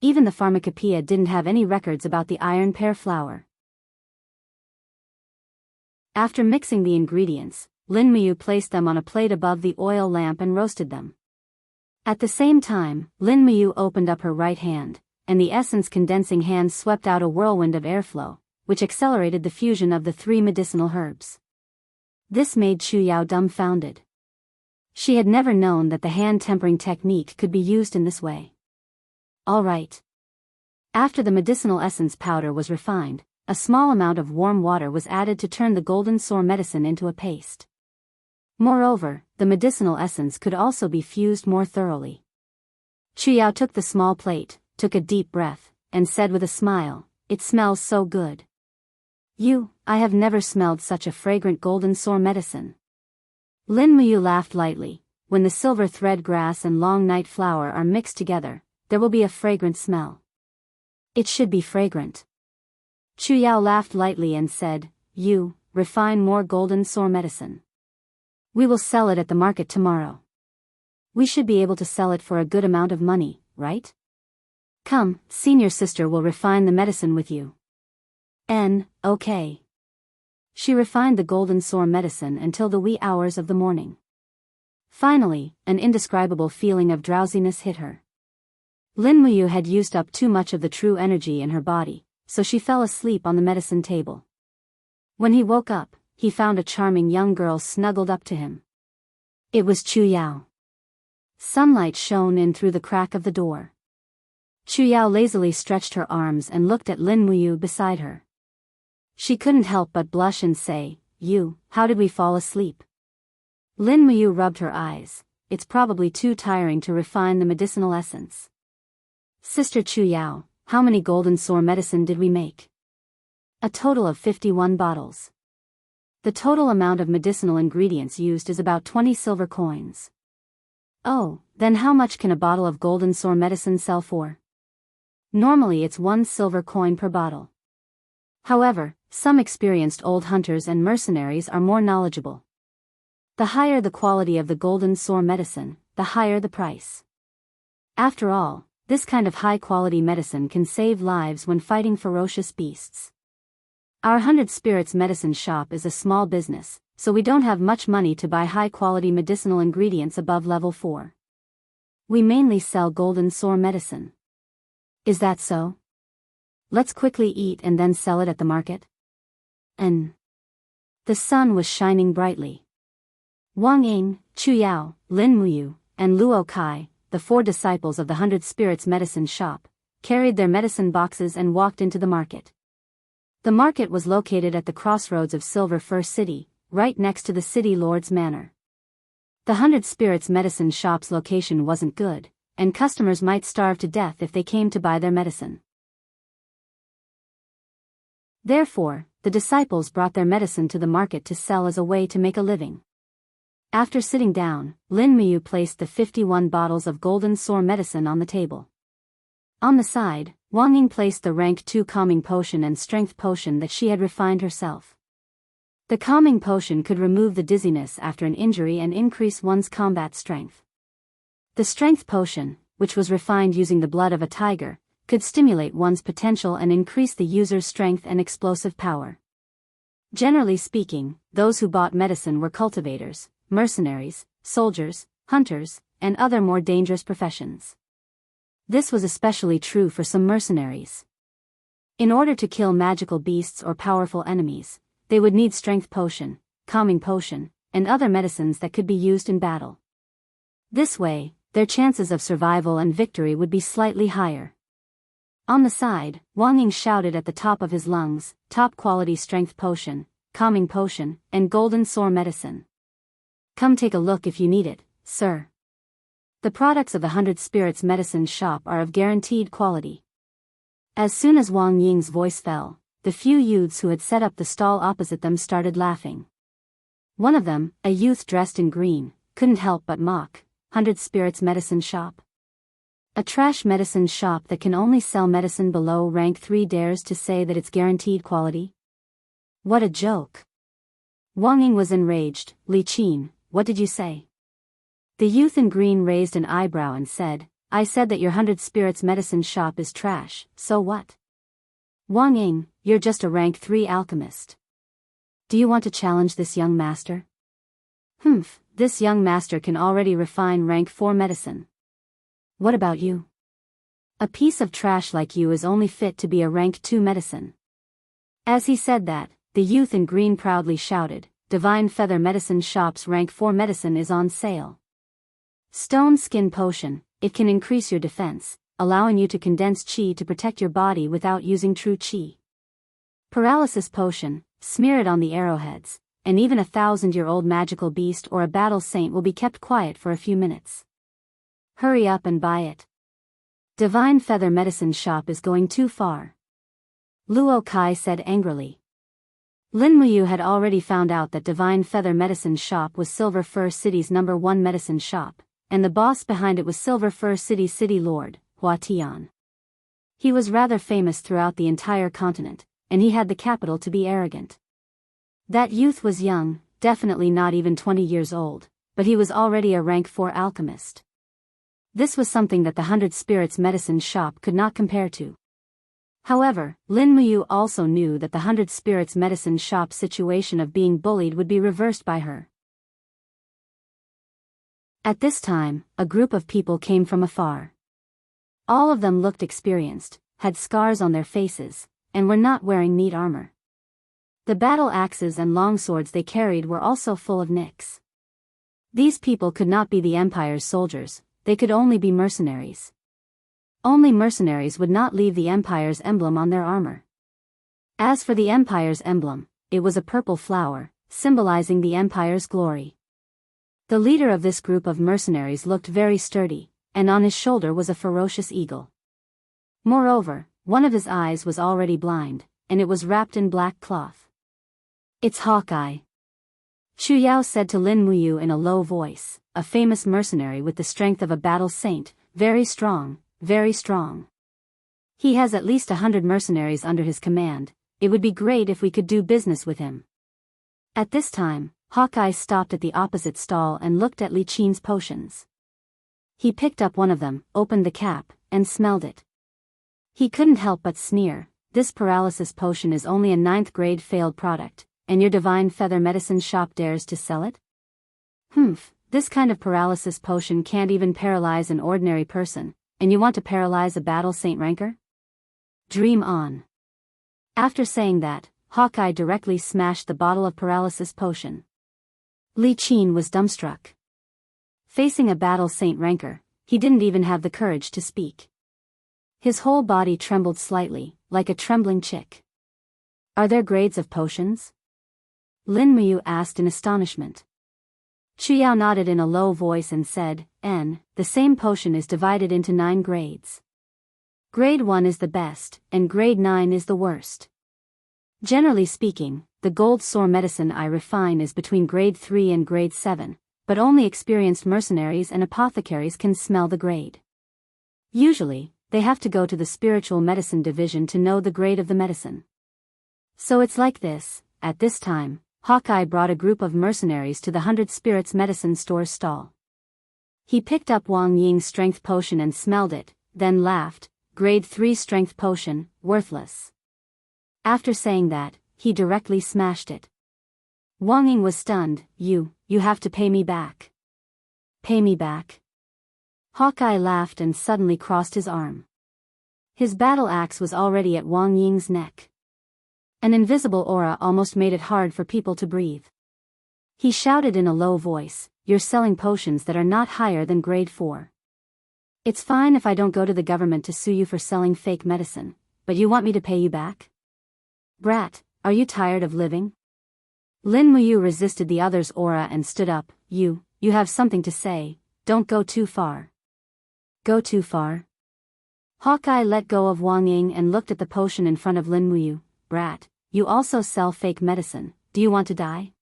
Even the pharmacopoeia didn't have any records about the iron pear flower. After mixing the ingredients, Lin Muyu placed them on a plate above the oil lamp and roasted them. At the same time, Lin Muyu opened up her right hand, and the essence condensing hand swept out a whirlwind of airflow, which accelerated the fusion of the 3 medicinal herbs. This made Chu Yao dumbfounded. She had never known that the hand tempering technique could be used in this way. All right. After the medicinal essence powder was refined, a small amount of warm water was added to turn the golden sword medicine into a paste. Moreover, the medicinal essence could also be fused more thoroughly. Chu Yao took the small plate, took a deep breath, and said with a smile, "It smells so good. I have never smelled such a fragrant golden sword medicine." Lin Muyu laughed lightly. When the silver thread grass and long night flower are mixed together, there will be a fragrant smell. It should be fragrant. Chu Yao laughed lightly and said, refine more golden sword medicine. We will sell it at the market tomorrow. We should be able to sell it for a good amount of money, right? Come, senior sister will refine the medicine with you. Okay. She refined the golden sword medicine until the wee hours of the morning. Finally, an indescribable feeling of drowsiness hit her. Lin Muyu had used up too much of the true energy in her body, so she fell asleep on the medicine table. When he woke up, he found a charming young girl snuggled up to him. It was Chu Yao. Sunlight shone in through the crack of the door. Chu Yao lazily stretched her arms and looked at Lin Muyu beside her. She couldn't help but blush and say, how did we fall asleep? Lin Muyu rubbed her eyes. It's probably too tiring to refine the medicinal essence. Sister Chu Yao, how many golden sword medicine did we make? A total of 51 bottles. The total amount of medicinal ingredients used is about 20 silver coins. Oh, then how much can a bottle of golden sore medicine sell for? Normally it's 1 silver coin per bottle. However, some experienced old hunters and mercenaries are more knowledgeable. The higher the quality of the golden sore medicine, the higher the price. After all, this kind of high-quality medicine can save lives when fighting ferocious beasts. Our 100 Spirits medicine shop is a small business, so we don't have much money to buy high-quality medicinal ingredients above level 4. We mainly sell golden sore medicine. Is that so? Let's quickly eat and then sell it at the market. The sun was shining brightly. Wang Ying, Chu Yao, Lin Muyu, and Luo Kai, the 4 disciples of the 100 Spirits medicine shop, carried their medicine boxes and walked into the market. The market was located at the crossroads of Silver Fir City, right next to the city lord's manor. The 100 Spirits medicine shop's location wasn't good, and customers might starve to death if they came to buy their medicine. Therefore, the disciples brought their medicine to the market to sell as a way to make a living. After sitting down, Lin Miyu placed the 51 bottles of golden sore medicine on the table. On the side, Wang Ying placed the rank 2 calming potion and strength potion that she had refined herself. The calming potion could remove the dizziness after an injury and increase one's combat strength. The strength potion, which was refined using the blood of a tiger, could stimulate one's potential and increase the user's strength and explosive power. Generally speaking, those who bought medicine were cultivators, mercenaries, soldiers, hunters, and other more dangerous professions. This was especially true for some mercenaries. In order to kill magical beasts or powerful enemies, they would need strength potion, calming potion, and other medicines that could be used in battle. This way, their chances of survival and victory would be slightly higher. On the side, Wang Ying shouted at the top of his lungs, top-quality strength potion, calming potion, and golden sore medicine. Come take a look if you need it, sir. The products of the 100 Spirits medicine shop are of guaranteed quality. As soon as Wang Ying's voice fell, the few youths who had set up the stall opposite them started laughing. One of them, a youth dressed in green, couldn't help but mock, 100 Spirits medicine shop. A trash medicine shop that can only sell medicine below rank 3 dares to say that it's guaranteed quality? What a joke. Wang Ying was enraged. Li Qin, what did you say? The youth in green raised an eyebrow and said, I said that your 100 Spirits medicine shop is trash, so what? Wang Ying, you're just a rank 3 alchemist. Do you want to challenge this young master? Humph, this young master can already refine rank 4 medicine. What about you? A piece of trash like you is only fit to be a rank 2 medicine. As he said that, the youth in green proudly shouted, Divine Feather Medicine Shop's rank 4 medicine is on sale. Stone Skin Potion, it can increase your defense, allowing you to condense chi to protect your body without using true chi. Paralysis Potion, smear it on the arrowheads, and even a 1,000-year-old magical beast or a battle saint will be kept quiet for a few minutes. Hurry up and buy it. Divine Feather Medicine Shop is going too far. Luo Kai said angrily. Lin Muyu had already found out that Divine Feather Medicine Shop was Silver Fir City's #1 medicine shop, and the boss behind it was Silver Fir City's city lord, Hua Tian. He was rather famous throughout the entire continent, and he had the capital to be arrogant. That youth was young, definitely not even 20 years old, but he was already a rank 4 alchemist. This was something that the 100 Spirits medicine shop could not compare to. However, Lin Muyu also knew that the 100 Spirits medicine shop's situation of being bullied would be reversed by her. At this time, a group of people came from afar. All of them looked experienced, had scars on their faces, and were not wearing neat armor. The battle axes and longswords they carried were also full of nicks. These people could not be the Empire's soldiers, they could only be mercenaries. Only mercenaries would not leave the Empire's emblem on their armor. As for the Empire's emblem, it was a purple flower, symbolizing the Empire's glory. The leader of this group of mercenaries looked very sturdy, and on his shoulder was a ferocious eagle. Moreover, one of his eyes was already blind, and it was wrapped in black cloth. It's Hawkeye. Chu Yao said to Lin Muyu in a low voice, a famous mercenary with the strength of a battle saint, very strong, very strong. He has at least 100 mercenaries under his command. It would be great if we could do business with him. At this time, Hawkeye stopped at the opposite stall and looked at Li Qin's potions. He picked up one of them, opened the cap, and smelled it. He couldn't help but sneer. This paralysis potion is only a 9th grade failed product, and your divine feather medicine shop dares to sell it? Humph, this kind of paralysis potion can't even paralyze an ordinary person, and you want to paralyze a battle saint ranker? Dream on. After saying that, Hawkeye directly smashed the bottle of paralysis potion. Li Qin was dumbstruck. Facing a battle saint ranker, he didn't even have the courage to speak. His whole body trembled slightly, like a trembling chick. Are there grades of potions? Lin Muyu asked in astonishment. Chu Yao nodded in a low voice and said, the same potion is divided into 9 grades. Grade 1 is the best, and grade 9 is the worst. Generally speaking, the gold sore medicine I refine is between grade 3 and grade 7, but only experienced mercenaries and apothecaries can smell the grade. Usually, they have to go to the spiritual medicine division to know the grade of the medicine. So it's like this. At this time, Hawkeye brought a group of mercenaries to the 100 Spirits Medicine Store's stall. He picked up Wang Ying's strength potion and smelled it, then laughed. Grade 3 strength potion, worthless. After saying that, he directly smashed it. Wang Ying was stunned. You have to pay me back. Pay me back? Hawkeye laughed and suddenly crossed his arm. His battle axe was already at Wang Ying's neck. An invisible aura almost made it hard for people to breathe. He shouted in a low voice, "You're selling potions that are not higher than grade 4. It's fine if I don't go to the government to sue you for selling fake medicine, but you want me to pay you back? Brat, are you tired of living?" Lin Muyu resisted the other's aura and stood up. You have something to say, don't go too far. Go too far? Hawkeye let go of Wang Ying and looked at the potion in front of Lin Muyu. Brat, you also sell fake medicine, do you want to die?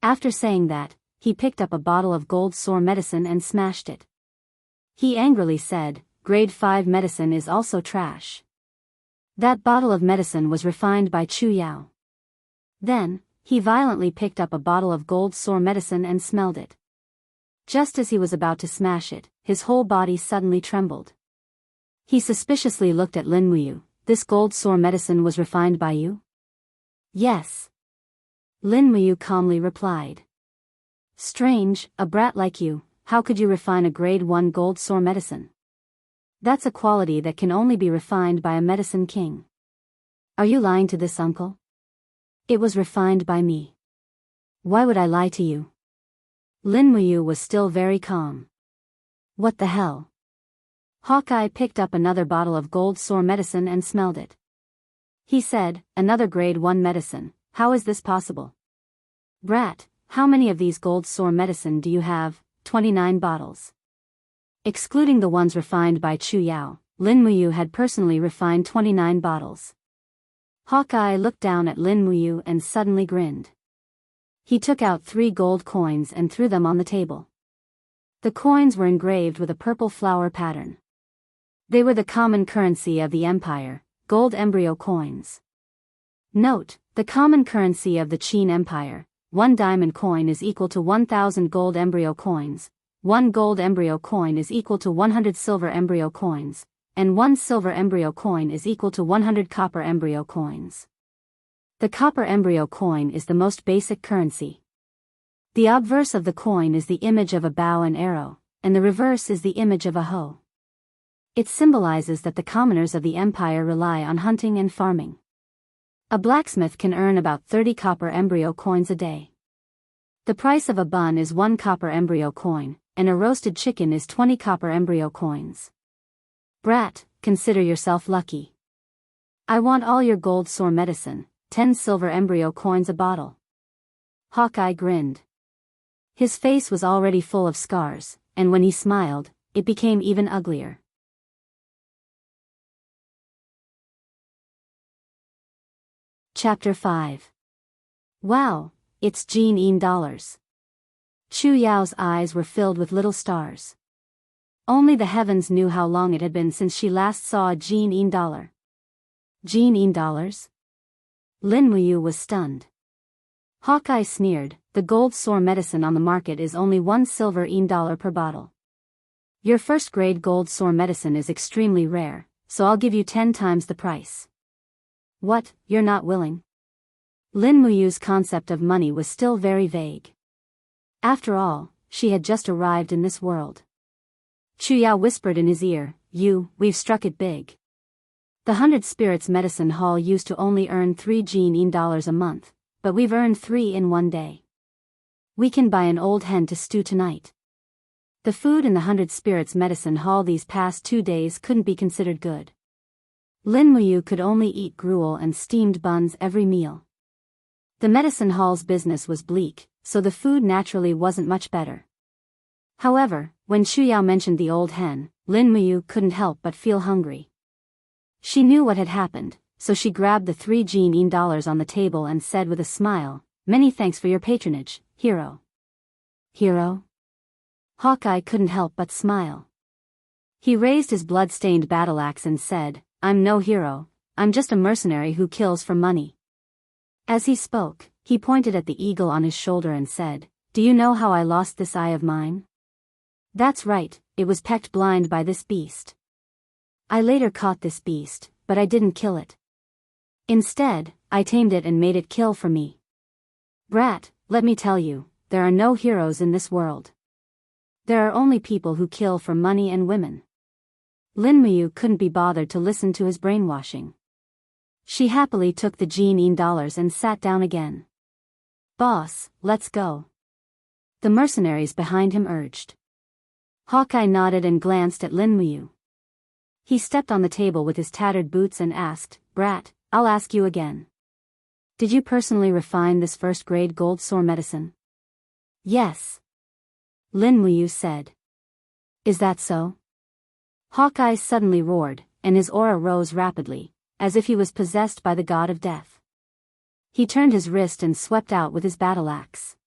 After saying that, he picked up a bottle of gold sore medicine and smashed it. He angrily said, grade 5 medicine is also trash. That bottle of medicine was refined by Chu Yao. Then, he violently picked up a bottle of gold sore medicine and smelled it. Just as he was about to smash it, his whole body suddenly trembled. He suspiciously looked at Lin Muyu. This gold sore medicine was refined by you? Yes. Lin Muyu calmly replied. Strange, a brat like you, how could you refine a grade 1 gold sore medicine? That's a quality that can only be refined by a medicine king. Are you lying to this uncle? It was refined by me. Why would I lie to you? Lin Muyu was still very calm. What the hell? Hawkeye picked up another bottle of gold sore medicine and smelled it. He said, another grade 1 medicine, how is this possible? Brat, how many of these gold sore medicine do you have? 29 bottles. Excluding the ones refined by Chu Yao, Lin Muyu had personally refined 29 bottles. Hawkeye looked down at Lin Muyu and suddenly grinned. He took out 3 gold coins and threw them on the table. The coins were engraved with a purple flower pattern. They were the common currency of the empire, gold embryo coins. Note, the common currency of the Qin Empire, 1 diamond coin is equal to 1,000 gold embryo coins, 1 gold embryo coin is equal to 100 silver embryo coins, and 1 silver embryo coin is equal to 100 copper embryo coins. The copper embryo coin is the most basic currency. The obverse of the coin is the image of a bow and arrow, and the reverse is the image of a hoe. It symbolizes that the commoners of the empire rely on hunting and farming. A blacksmith can earn about 30 copper embryo coins a day. The price of a bun is 1 copper embryo coin, and a roasted chicken is 20 copper embryo coins. Brat, consider yourself lucky. I want all your gold sore medicine, 10 silver embryo coins a bottle. Hawkeye grinned. His face was already full of scars, and when he smiled, it became even uglier. Chapter 5. Wow, it's Jin dollars. Chu Yao's eyes were filled with little stars. Only the heavens knew how long it had been since she last saw a Jin dollar. Jin dollars? Lin Muyu was stunned. Hawkeye sneered, the gold sore medicine on the market is only 1 silver dollar per bottle. Your first-grade gold sore medicine is extremely rare, so I'll give you 10 times the price. What, you're not willing? Lin Muyu's concept of money was still very vague. After all, she had just arrived in this world. Chu Yao whispered in his ear, we've struck it big. The 100 Spirits Medicine Hall used to only earn 3 Jin dollars a month, but we've earned 3 in one day. We can buy an old hen to stew tonight. The food in the 100 Spirits Medicine Hall these past 2 days couldn't be considered good. Lin Muyu could only eat gruel and steamed buns every meal. The medicine hall's business was bleak, so the food naturally wasn't much better. However, when Chu Yao mentioned the old hen, Lin Muyu couldn't help but feel hungry. She knew what had happened, so she grabbed the 3 Jin dollars on the table and said with a smile, "Many thanks for your patronage, hero." Hero? Hawkeye couldn't help but smile. He raised his blood-stained battle axe and said, "I'm no hero, I'm just a mercenary who kills for money." As he spoke, he pointed at the eagle on his shoulder and said, "Do you know how I lost this eye of mine? That's right, it was pecked blind by this beast. I later caught this beast, but I didn't kill it. Instead, I tamed it and made it kill for me. Brat, let me tell you, there are no heroes in this world. There are only people who kill for money and women." Lin Muyu couldn't be bothered to listen to his brainwashing. She happily took the Jin dollars and sat down again. "Boss, let's go," the mercenaries behind him urged. Hawkeye nodded and glanced at Lin Muyu. He stepped on the table with his tattered boots and asked, "Brat, I'll ask you again. Did you personally refine this first-grade gold sore medicine?" "Yes," Lin Muyu said. "Is that so?" Hawkeye suddenly roared, and his aura rose rapidly, as if he was possessed by the god of death. He turned his wrist and swept out with his battle axe.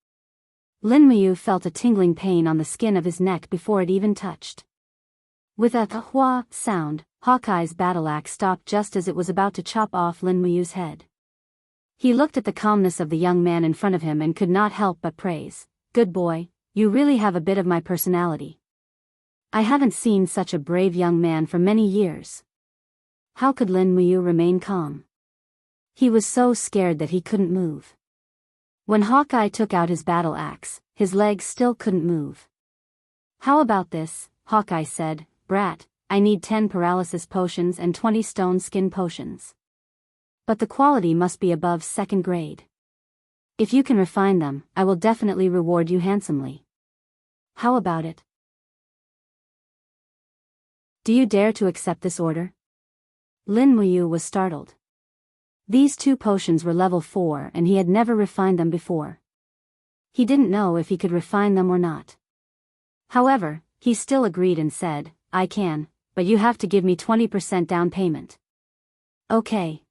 Lin Muyu felt a tingling pain on the skin of his neck before it even touched. With a "hua" sound, Hawkeye's battle axe stopped just as it was about to chop off Lin Muyu's head. He looked at the calmness of the young man in front of him and could not help but praise, "Good boy, you really have a bit of my personality. I haven't seen such a brave young man for many years." How could Lin Muyu remain calm? He was so scared that he couldn't move. When Hawkeye took out his battle axe, his legs still couldn't move. "How about this?" Hawkeye said, "Brat, I need 10 paralysis potions and 20 stone skin potions. But the quality must be above 2nd grade. If you can refine them, I will definitely reward you handsomely. How about it? Do you dare to accept this order?" Lin Muyu was startled. These 2 potions were level 4 and he had never refined them before. He didn't know if he could refine them or not. However, he still agreed and said, "I can, but you have to give me 20% down payment." "Okay."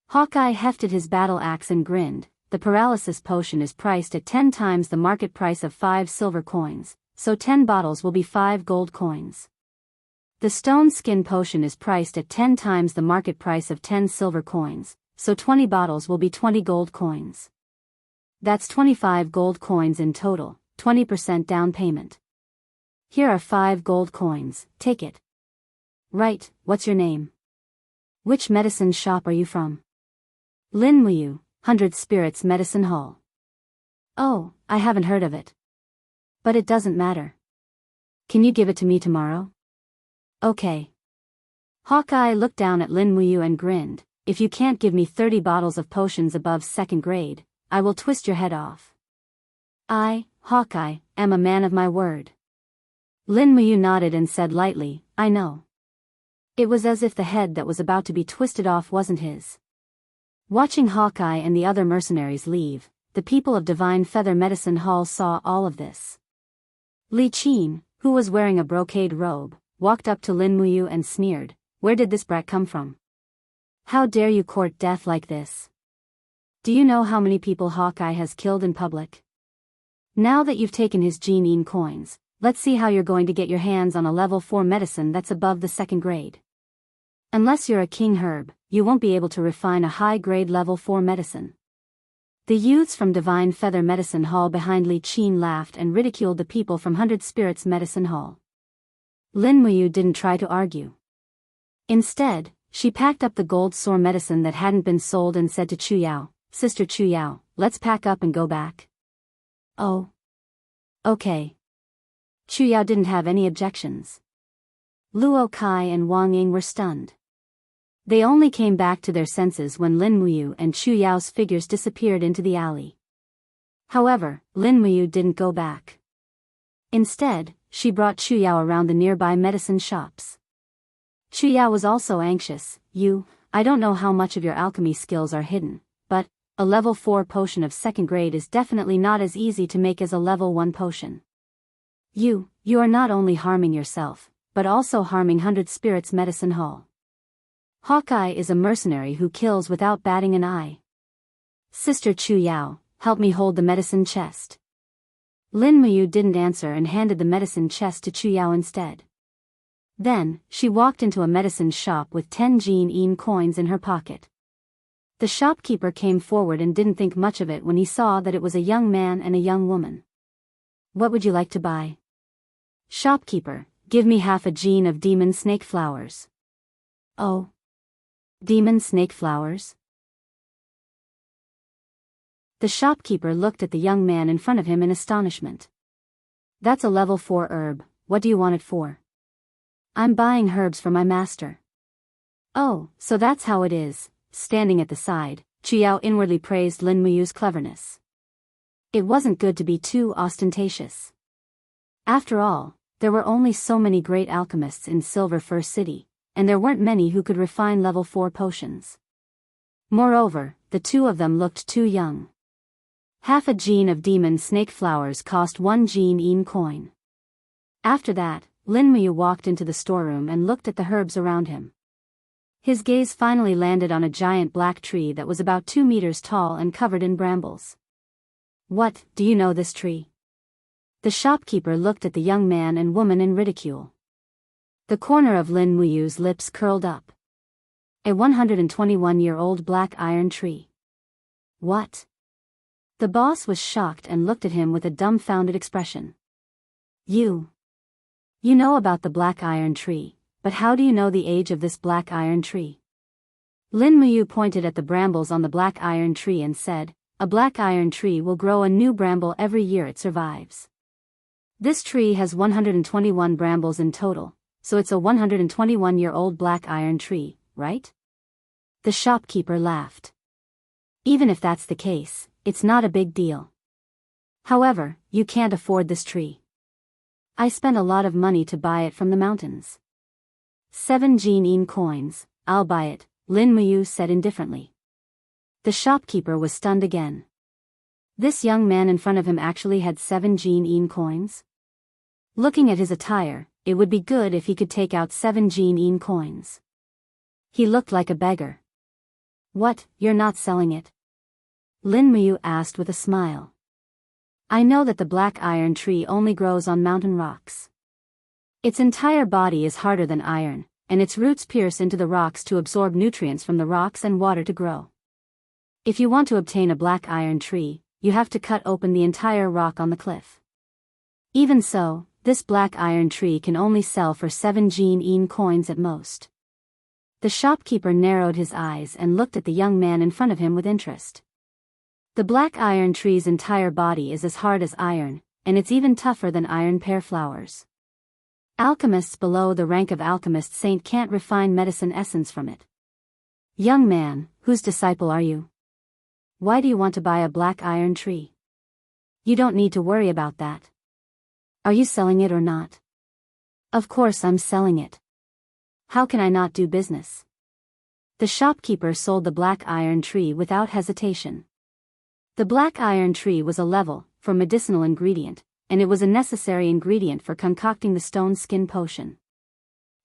Hawkeye hefted his battle axe and grinned. The paralysis potion is priced at 10 times the market price of 5 silver coins, so 10 bottles will be 5 gold coins. The stone skin potion is priced at 10 times the market price of 10 silver coins, so 20 bottles will be 20 gold coins. That's 25 gold coins in total, 20% down payment. Here are 5 gold coins, take it. Right, what's your name? Which medicine shop are you from? Lin Muyu, 100 Spirits Medicine Hall. Oh, I haven't heard of it. But it doesn't matter. Can you give it to me tomorrow? Okay. Hawkeye looked down at Lin Muyu and grinned, "If you can't give me 30 bottles of potions above 2nd grade, I will twist your head off." "I, Hawkeye, am a man of my word." Lin Muyu nodded and said lightly, "I know." It was as if the head that was about to be twisted off wasn't his. Watching Hawkeye and the other mercenaries leave, the people of Divine Feather Medicine Hall saw all of this. Li Qin, who was wearing a brocade robe, walked up to Lin Muyu and sneered, "Where did this brat come from? How dare you court death like this? Do you know how many people Hawkeye has killed in public? Now that you've taken his gene coins, let's see how you're going to get your hands on a level 4 medicine that's above the 2nd grade. Unless you're a king herb, you won't be able to refine a high-grade level 4 medicine. The youths from Divine Feather Medicine Hall behind Li Qin laughed and ridiculed the people from 100 Spirits Medicine Hall. Lin Muyu didn't try to argue. Instead, she packed up the gold sore medicine that hadn't been sold and said to Chu Yao, "Sister Chu Yao, let's pack up and go back." "Oh. Okay." Chu Yao didn't have any objections. Luo Kai and Wang Ying were stunned. They only came back to their senses when Lin Muyu and Chu Yao's figures disappeared into the alley. However, Lin Muyu didn't go back. Instead, she brought Chu Yao around the nearby medicine shops. Chu Yao was also anxious. I don't know how much of your alchemy skills are hidden, but a level 4 potion of 2nd grade is definitely not as easy to make as a level 1 potion. You are not only harming yourself, but also harming 100 Spirits Medicine Hall. Hawkeye is a mercenary who kills without batting an eye. Sister Chu Yao, help me hold the medicine chest. Lin Muyu didn't answer and handed the medicine chest to Chu Yao instead. Then, she walked into a medicine shop with 10 gene coins in her pocket. The shopkeeper came forward and didn't think much of it when he saw that it was a young man and a young woman. "What would you like to buy?" "Shopkeeper, give me half a gene of demon snake flowers." "Oh. Demon snake flowers?" The shopkeeper looked at the young man in front of him in astonishment. "That's a level 4 herb, what do you want it for?" "I'm buying herbs for my master." "Oh, so that's how it is." Standing at the side, Chu Yao inwardly praised Lin Muyu's cleverness. It wasn't good to be too ostentatious. After all, there were only so many great alchemists in Silver Fir City, and there weren't many who could refine level 4 potions. Moreover, the two of them looked too young. Half a gene of demon snake flowers cost 1 gene coin. After that, Lin Muyu walked into the storeroom and looked at the herbs around him. His gaze finally landed on a giant black tree that was about 2 meters tall and covered in brambles. "What, do you know this tree?" The shopkeeper looked at the young man and woman in ridicule. The corner of Lin Muyu's lips curled up. A 121-year-old black iron tree. What? The boss was shocked and looked at him with a dumbfounded expression. You know about the black iron tree, but how do you know the age of this black iron tree?" Lin Muyu pointed at the brambles on the black iron tree and said, "A black iron tree will grow a new bramble every year it survives. This tree has 121 brambles in total, so it's a 121-year-old black iron tree, right?" The shopkeeper laughed. "Even if that's the case, it's not a big deal. However, you can't afford this tree. I spent a lot of money to buy it from the mountains. 7 gene coins, I'll buy it," Lin Muyu said indifferently. The shopkeeper was stunned again. This young man in front of him actually had 7 gene coins? Looking at his attire, it would be good if he could take out 7 gene coins. He looked like a beggar. "What, you're not selling it?" Lin Muyu asked with a smile. "I know that the black iron tree only grows on mountain rocks. Its entire body is harder than iron, and its roots pierce into the rocks to absorb nutrients from the rocks and water to grow. If you want to obtain a black iron tree, you have to cut open the entire rock on the cliff. Even so, this black iron tree can only sell for 7 gene coins at most." The shopkeeper narrowed his eyes and looked at the young man in front of him with interest. The black iron tree's entire body is as hard as iron, and it's even tougher than iron pear flowers. Alchemists below the rank of alchemist saint can't refine medicine essence from it. "Young man, whose disciple are you? Why do you want to buy a black iron tree? You don't need to worry about that. Are you selling it or not?" "Of course I'm selling it. How can I not do business?" The shopkeeper sold the black iron tree without hesitation. The black iron tree was a level 4 medicinal ingredient, and it was a necessary ingredient for concocting the stone skin potion.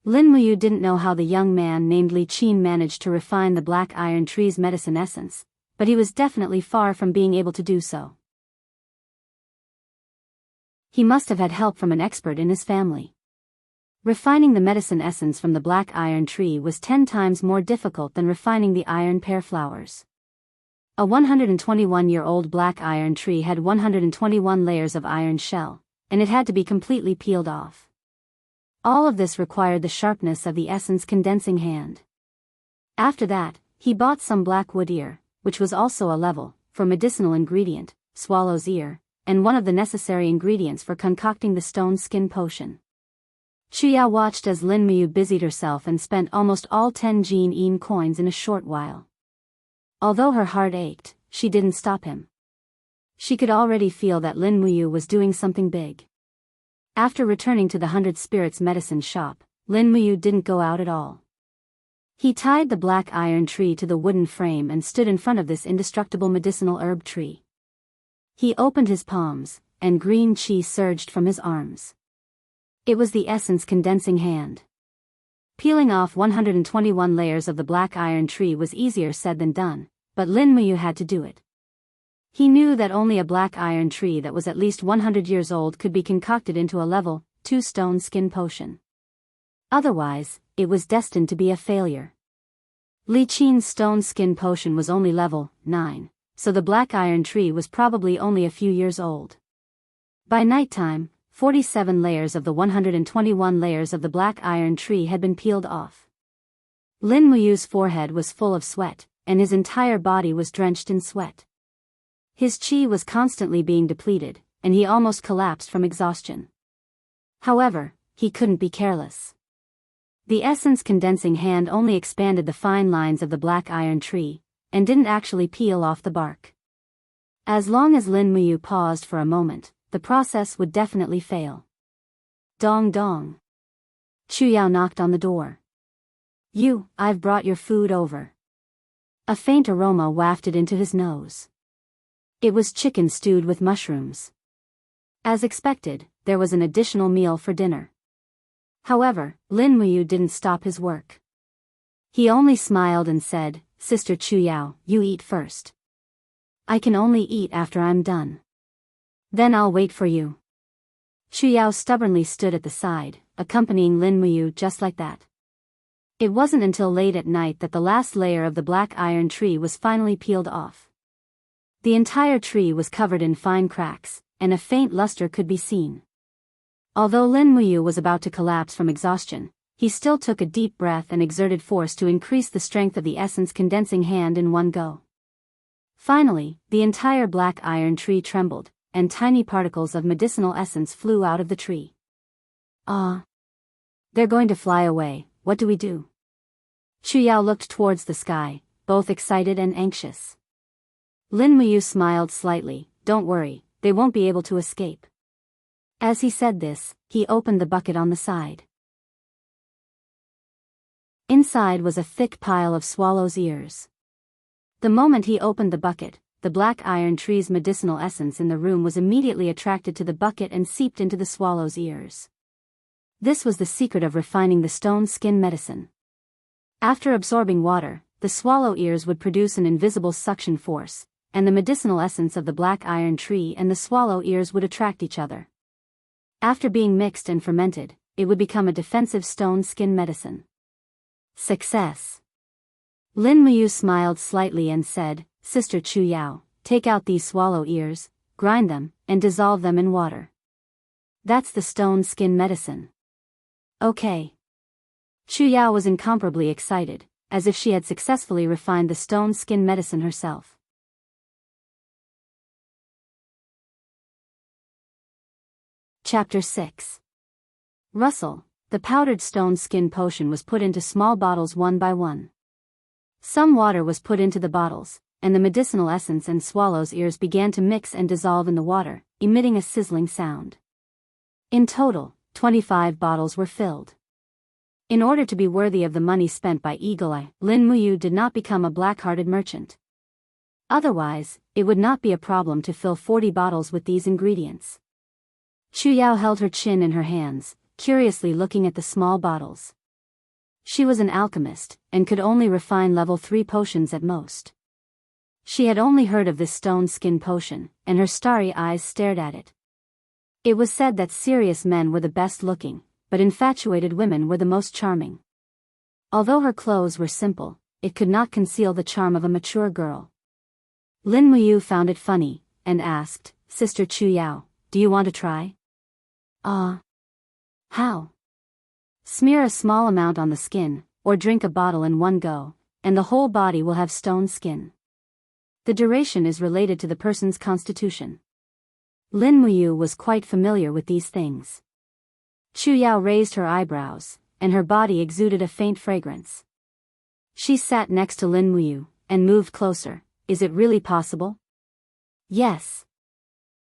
Lin Muyu didn't know how the young man named Li Qin managed to refine the black iron tree's medicine essence, but he was definitely far from being able to do so. He must have had help from an expert in his family. Refining the medicine essence from the black iron tree was 10 times more difficult than refining the iron pear flowers. A 121-year-old black iron tree had 121 layers of iron shell, and it had to be completely peeled off. All of this required the sharpness of the essence condensing hand. After that, he bought some black wood ear, which was also a level, for medicinal ingredient, swallow's ear, and one of the necessary ingredients for concocting the stone skin potion. Chuyao watched as Lin Muyu busied herself and spent almost all 10 Jin coins in a short while. Although her heart ached, she didn't stop him. She could already feel that Lin Muyu was doing something big. After returning to the 100 Spirits medicine shop, Lin Muyu didn't go out at all. He tied the black iron tree to the wooden frame and stood in front of this indestructible medicinal herb tree. He opened his palms, and green qi surged from his arms. It was the essence condensing hand. Peeling off 121 layers of the black iron tree was easier said than done, but Lin Muyu had to do it. He knew that only a black iron tree that was at least 100 years old could be concocted into a level 2 stone skin potion. Otherwise, it was destined to be a failure. Li Qin's stone skin potion was only level 9, so the black iron tree was probably only a few years old. By nighttime, 47 layers of the 121 layers of the black iron tree had been peeled off. Lin Muyu's forehead was full of sweat, and his entire body was drenched in sweat. His qi was constantly being depleted, and he almost collapsed from exhaustion. However, he couldn't be careless. The essence condensing hand only expanded the fine lines of the black iron tree, and didn't actually peel off the bark. As long as Lin Muyu paused for a moment, the process would definitely fail. Dong. Chuyao knocked on the door. I've brought your food over. A faint aroma wafted into his nose. It was chicken stewed with mushrooms. As expected, there was an additional meal for dinner. However, Lin Muyu didn't stop his work. He only smiled and said, "Sister Chuyao, you eat first. I can only eat after I'm done. Then I'll wait for you." Chuyao stubbornly stood at the side, accompanying Lin Muyu just like that. It wasn't until late at night that the last layer of the black iron tree was finally peeled off. The entire tree was covered in fine cracks, and a faint luster could be seen. Although Lin Muyu was about to collapse from exhaustion, he still took a deep breath and exerted force to increase the strength of the essence condensing hand in one go. Finally, the entire black iron tree trembled, and tiny particles of medicinal essence flew out of the tree. They're going to fly away, what do we do? Chuyao looked towards the sky, both excited and anxious. Lin Muyu smiled slightly, "Don't worry, they won't be able to escape." As he said this, he opened the bucket on the side. Inside was a thick pile of swallow's ears. The moment he opened the bucket, the black iron tree's medicinal essence in the room was immediately attracted to the bucket and seeped into the swallow's ears. This was the secret of refining the stone skin medicine. After absorbing water, the swallow ears would produce an invisible suction force, and the medicinal essence of the black iron tree and the swallow ears would attract each other. After being mixed and fermented, it would become a defensive stone skin medicine. Success! Lin Muyu smiled slightly and said, "Sister Chuyao, take out these swallow ears, grind them, and dissolve them in water. That's the stone skin medicine." Okay. Chuyao was incomparably excited, as if she had successfully refined the stone skin medicine herself. Chapter 6. Rustle. The powdered stone skin potion was put into small bottles one by one. Some water was put into the bottles, and the medicinal essence and swallow's ears began to mix and dissolve in the water, emitting a sizzling sound. In total, 25 bottles were filled. In order to be worthy of the money spent by Eagle Eye, Lin Muyu did not become a black-hearted merchant. Otherwise, it would not be a problem to fill 40 bottles with these ingredients. Chuyao held her chin in her hands, curiously looking at the small bottles. She was an alchemist, and could only refine level 3 potions at most. She had only heard of this stone skin potion, and her starry eyes stared at it. It was said that serious men were the best looking, but infatuated women were the most charming. Although her clothes were simple, it could not conceal the charm of a mature girl. Lin Muyu found it funny, and asked, "Sister Chu Yao, do you want to try?" How? Smear a small amount on the skin, or drink a bottle in one go, and the whole body will have stone skin. The duration is related to the person's constitution. Lin Muyu was quite familiar with these things. Chu Yao raised her eyebrows, and her body exuded a faint fragrance. She sat next to Lin Muyu, and moved closer. "Is it really possible?" "Yes."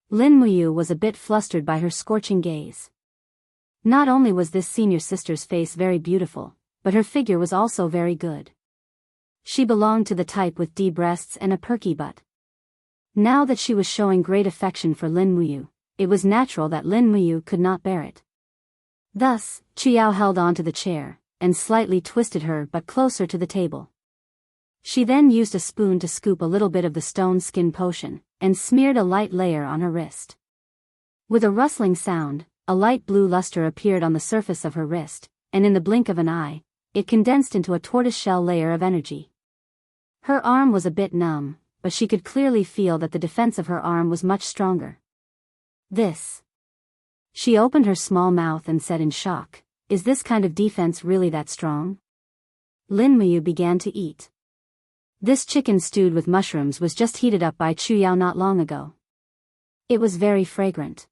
Lin Muyu was a bit flustered by her scorching gaze. Not only was this senior sister's face very beautiful, but her figure was also very good. She belonged to the type with D breasts and a perky butt. Now that she was showing great affection for Lin Muyu, it was natural that Lin Muyu could not bear it. Thus, Chu Yao held on to the chair, and slightly twisted her but closer to the table. She then used a spoon to scoop a little bit of the stone skin potion, and smeared a light layer on her wrist. With a rustling sound, a light blue luster appeared on the surface of her wrist, and in the blink of an eye, it condensed into a tortoiseshell layer of energy. Her arm was a bit numb, but she could clearly feel that the defense of her arm was much stronger. "This." She opened her small mouth and said in shock, "Is this kind of defense really that strong?" Lin Muyu began to eat. This chicken stewed with mushrooms was just heated up by Chu Yao not long ago. It was very fragrant.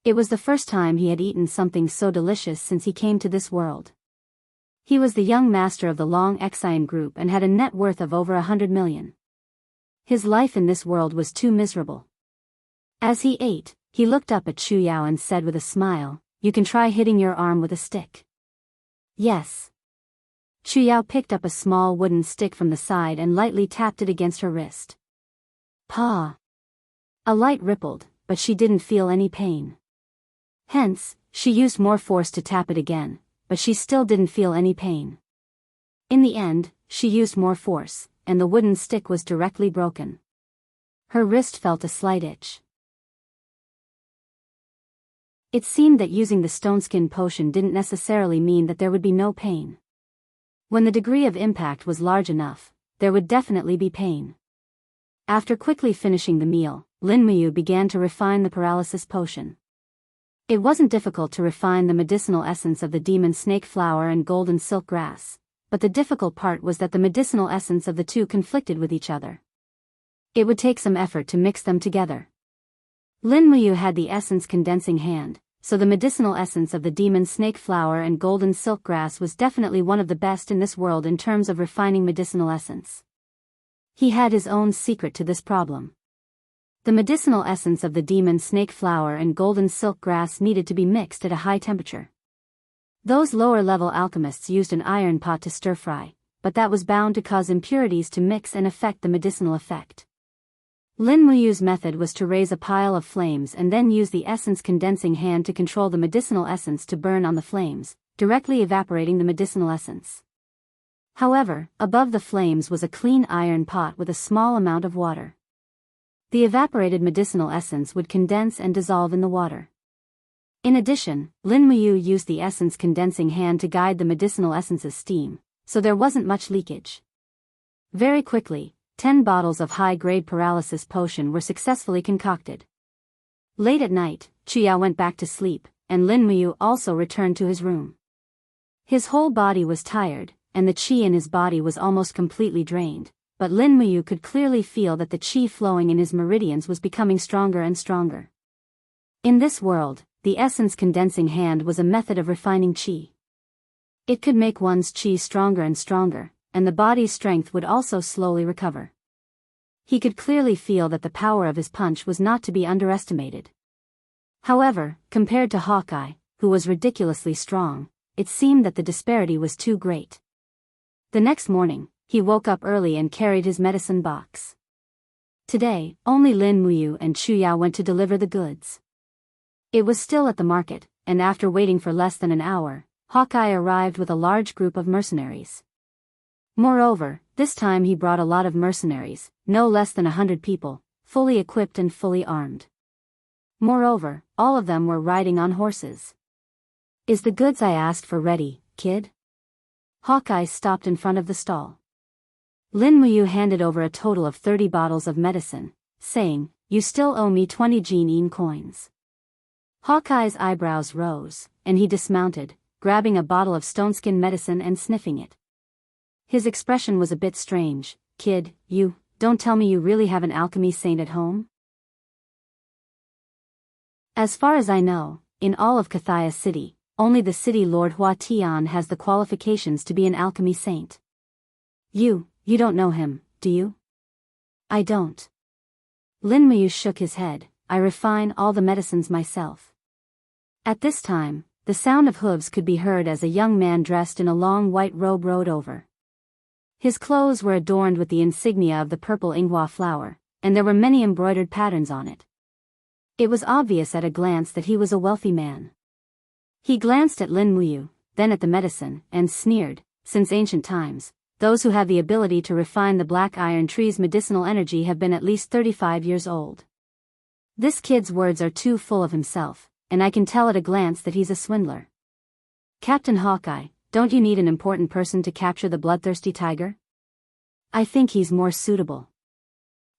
It was the first time he had eaten something so delicious since he came to this world. He was the young master of the Long Exine group and had a net worth of over 100 million. His life in this world was too miserable. As he ate, he looked up at Chu Yao and said with a smile, "You can try hitting your arm with a stick." "Yes." Chu Yao picked up a small wooden stick from the side and lightly tapped it against her wrist. "Pa!" A light rippled, but she didn't feel any pain. Hence, she used more force to tap it again, but she still didn't feel any pain. In the end, she used more force, and the wooden stick was directly broken. Her wrist felt a slight itch. It seemed that using the stone skin potion didn't necessarily mean that there would be no pain. When the degree of impact was large enough, there would definitely be pain. After quickly finishing the meal, Lin Muyu began to refine the paralysis potion. It wasn't difficult to refine the medicinal essence of the demon snake flower and golden silk grass, but the difficult part was that the medicinal essence of the two conflicted with each other. It would take some effort to mix them together. Lin Muyu had the essence condensing hand, so the medicinal essence of the demon snake flower and golden silk grass was definitely one of the best in this world in terms of refining medicinal essence. He had his own secret to this problem. The medicinal essence of the demon snake flower and golden silk grass needed to be mixed at a high temperature. Those lower-level alchemists used an iron pot to stir-fry, but that was bound to cause impurities to mix and affect the medicinal effect. Lin Muyu's method was to raise a pile of flames and then use the essence condensing hand to control the medicinal essence to burn on the flames, directly evaporating the medicinal essence. However, above the flames was a clean iron pot with a small amount of water. The evaporated medicinal essence would condense and dissolve in the water. In addition, Lin Muyu used the essence condensing hand to guide the medicinal essence's steam, so there wasn't much leakage. Very quickly, 10 bottles of high-grade paralysis potion were successfully concocted. Late at night, Chu Yao went back to sleep, and Lin Muyu also returned to his room. His whole body was tired, and the qi in his body was almost completely drained, but Lin Muyu could clearly feel that the qi flowing in his meridians was becoming stronger and stronger. In this world, the essence condensing hand was a method of refining qi. It could make one's qi stronger and stronger, and the body's strength would also slowly recover. He could clearly feel that the power of his punch was not to be underestimated. However, compared to Hawkeye, who was ridiculously strong, it seemed that the disparity was too great. The next morning, he woke up early and carried his medicine box. Today, only Lin Muyu and Chu Yao went to deliver the goods. It was still at the market, and after waiting for less than an hour, Hawkeye arrived with a large group of mercenaries. Moreover, this time he brought a lot of mercenaries, no less than 100 people, fully equipped and fully armed. Moreover, all of them were riding on horses. Is the goods I asked for ready, kid? Hawkeye stopped in front of the stall. Lin Muyu handed over a total of 30 bottles of medicine, saying, "You still owe me 20 Jianghu coins." Hawkeye's eyebrows rose, and he dismounted, grabbing a bottle of stoneskin medicine and sniffing it. His expression was a bit strange. "Kid, you don't tell me you really have an alchemy saint at home?" "As far as I know, in all of Cathaya City, only the city lord Hua Tian has the qualifications to be an alchemy saint." You don't know him, do you?" "I don't." Lin Muyu shook his head. "I refine all the medicines myself." At this time, the sound of hooves could be heard as a young man dressed in a long white robe rode over. His clothes were adorned with the insignia of the purple ingwa flower, and there were many embroidered patterns on it. It was obvious at a glance that he was a wealthy man. He glanced at Lin Muyu, then at the medicine, and sneered, "Since ancient times, those who have the ability to refine the black iron tree's medicinal energy have been at least 35 years old. This kid's words are too full of himself, and I can tell at a glance that he's a swindler. Captain Hawkeye, don't you need an important person to capture the bloodthirsty tiger? I think he's more suitable."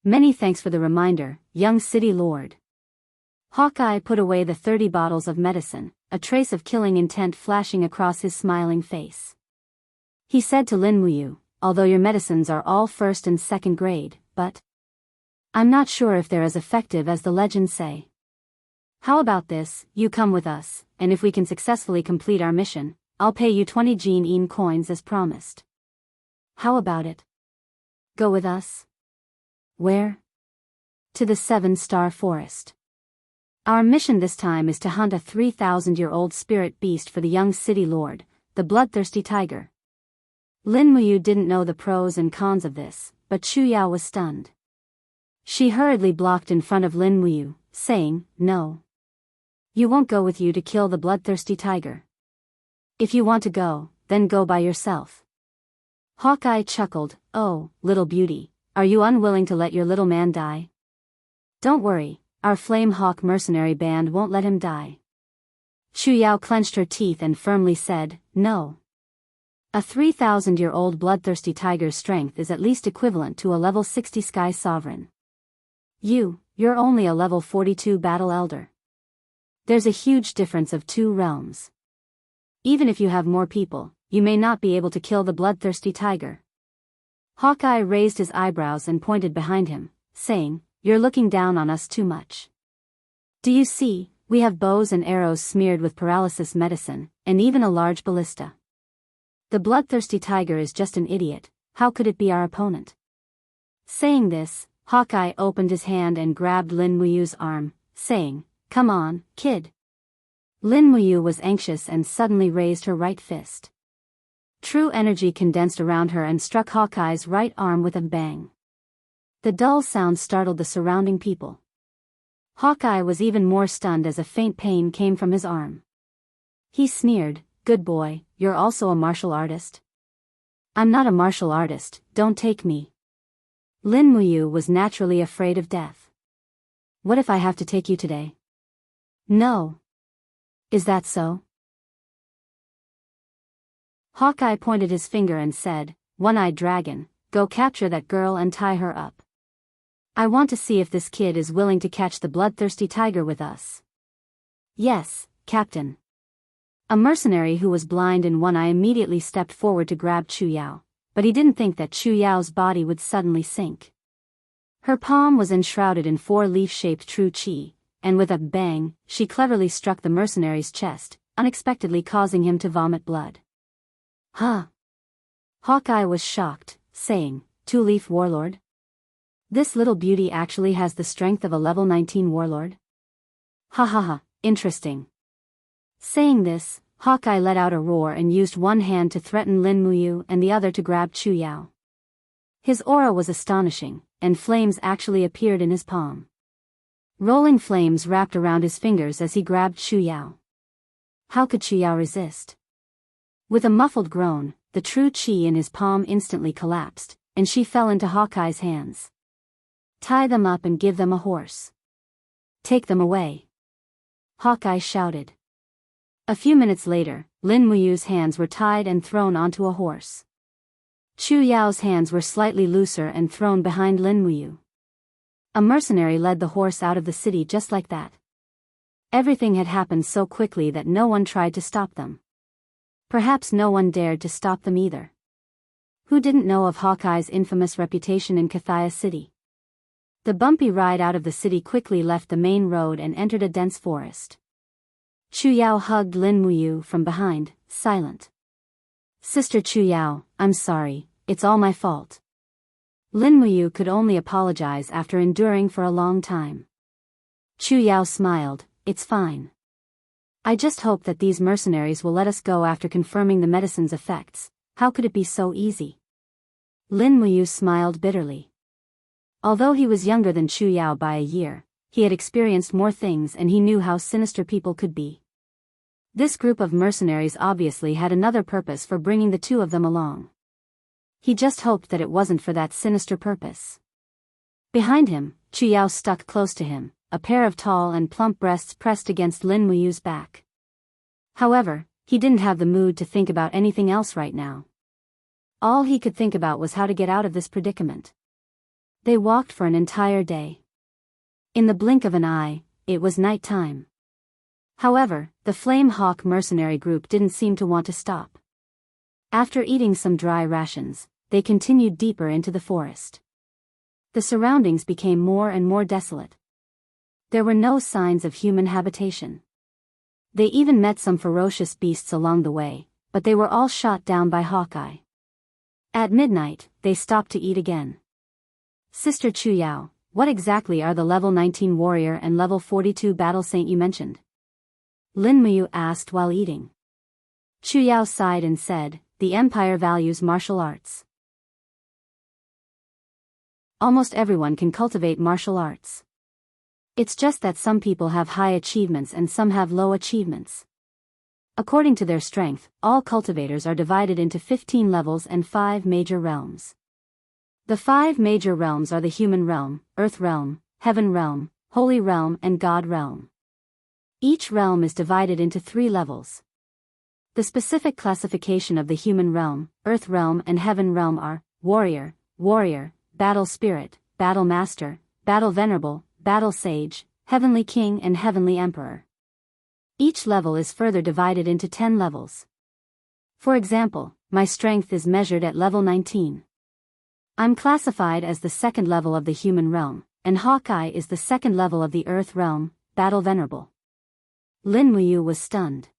"Many thanks for the reminder, young city lord." Hawkeye put away the 30 bottles of medicine, a trace of killing intent flashing across his smiling face. He said to Lin Muyu, "Although your medicines are all first and second grade, but I'm not sure if they're as effective as the legends say. How about this, you come with us, and if we can successfully complete our mission, I'll pay you 20 Jianghu coins as promised." "How about it? Go with us?" "Where?" "To the 7-star forest. Our mission this time is to hunt a 3,000-year-old spirit beast for the young city lord, the bloodthirsty tiger." Lin Muyu didn't know the pros and cons of this, but Chu Yao was stunned. She hurriedly blocked in front of Lin Muyu, saying, "No. You won't go with you to kill the bloodthirsty tiger. If you want to go, then go by yourself." Hawkeye chuckled, "Oh, little beauty, are you unwilling to let your little man die? Don't worry, our Flame Hawk mercenary band won't let him die." Chu Yao clenched her teeth and firmly said, "No. A 3,000-year-old bloodthirsty tiger's strength is at least equivalent to a level 60 sky sovereign. You're only a level 42 battle elder. There's a huge difference of 2 realms. Even if you have more people, you may not be able to kill the bloodthirsty tiger." Hawkeye raised his eyebrows and pointed behind him, saying, "You're looking down on us too much. Do you see, we have bows and arrows smeared with paralysis medicine, and even a large ballista. The bloodthirsty tiger is just an idiot, how could it be our opponent?" Saying this, Hawkeye opened his hand and grabbed Lin Muyu's arm, saying, "Come on, kid." Lin Muyu was anxious and suddenly raised her right fist. True energy condensed around her and struck Hawkeye's right arm with a bang. The dull sound startled the surrounding people. Hawkeye was even more stunned as a faint pain came from his arm. He sneered, "Good boy, you're also a martial artist?" "I'm not a martial artist, don't take me." Lin Muyu was naturally afraid of death. "What if I have to take you today?" "No." "Is that so?" Hawkeye pointed his finger and said, "One-eyed dragon, go capture that girl and tie her up. I want to see if this kid is willing to catch the bloodthirsty tiger with us." "Yes, Captain." A mercenary who was blind in one eye immediately stepped forward to grab Chu Yao, but he didn't think that Chu Yao's body would suddenly sink. Her palm was enshrouded in 4 leaf-shaped true qi, and with a bang, she cleverly struck the mercenary's chest, unexpectedly causing him to vomit blood. "Huh?" Hawkeye was shocked, saying, "Two-leaf warlord? This little beauty actually has the strength of a level 19 warlord? Ha ha ha, interesting." Saying this, Hawkeye let out a roar and used one hand to threaten Lin Muyu and the other to grab Chu Yao. His aura was astonishing, and flames actually appeared in his palm. Rolling flames wrapped around his fingers as he grabbed Chu Yao. How could Chu Yao resist? With a muffled groan, the true chi in his palm instantly collapsed, and she fell into Hawkeye's hands. "Tie them up and give them a horse. Take them away," Hawkeye shouted. A few minutes later, Lin Muyu's hands were tied and thrown onto a horse. Chu Yao's hands were slightly looser and thrown behind Lin Muyu. A mercenary led the horse out of the city just like that. Everything had happened so quickly that no one tried to stop them. Perhaps no one dared to stop them either. Who didn't know of Hawkeye's infamous reputation in Kathia City? The bumpy ride out of the city quickly left the main road and entered a dense forest. Chu Yao hugged Lin Muyu from behind, silent. "Sister Chu Yao, I'm sorry, it's all my fault." Lin Muyu could only apologize after enduring for a long time. Chu Yao smiled, "It's fine. I just hope that these mercenaries will let us go after confirming the medicine's effects. How could it be so easy?" Lin Muyu smiled bitterly. Although he was younger than Chu Yao by a year, he had experienced more things and he knew how sinister people could be. This group of mercenaries obviously had another purpose for bringing the two of them along. He just hoped that it wasn't for that sinister purpose. Behind him, Chu Yao stuck close to him, a pair of tall and plump breasts pressed against Lin Muyu's back. However, he didn't have the mood to think about anything else right now. All he could think about was how to get out of this predicament. They walked for an entire day. In the blink of an eye, it was night time. However, the Flame Hawk mercenary group didn't seem to want to stop. After eating some dry rations, they continued deeper into the forest. The surroundings became more and more desolate. There were no signs of human habitation. They even met some ferocious beasts along the way, but they were all shot down by Hawkeye. At midnight, they stopped to eat again. "Sister Chu Yao, what exactly are the level 19 warrior and level 42 battle saint you mentioned?" Lin Muyu asked while eating. Chu Yao sighed and said, "The Empire values martial arts. Almost everyone can cultivate martial arts. It's just that some people have high achievements and some have low achievements. According to their strength, all cultivators are divided into 15 levels and 5 major realms. The 5 major realms are the human realm, earth realm, heaven realm, holy realm and god realm. Each realm is divided into 3 levels. The specific classification of the human realm, earth realm and heaven realm are warrior, warrior, battle spirit, battle master, battle venerable, battle sage, heavenly king and heavenly emperor. Each level is further divided into 10 levels. For example, my strength is measured at level 19. I'm classified as the 2nd level of the human realm, and Hawkeye is the 2nd level of the earth realm, battle venerable. Lin Muyu was stunned.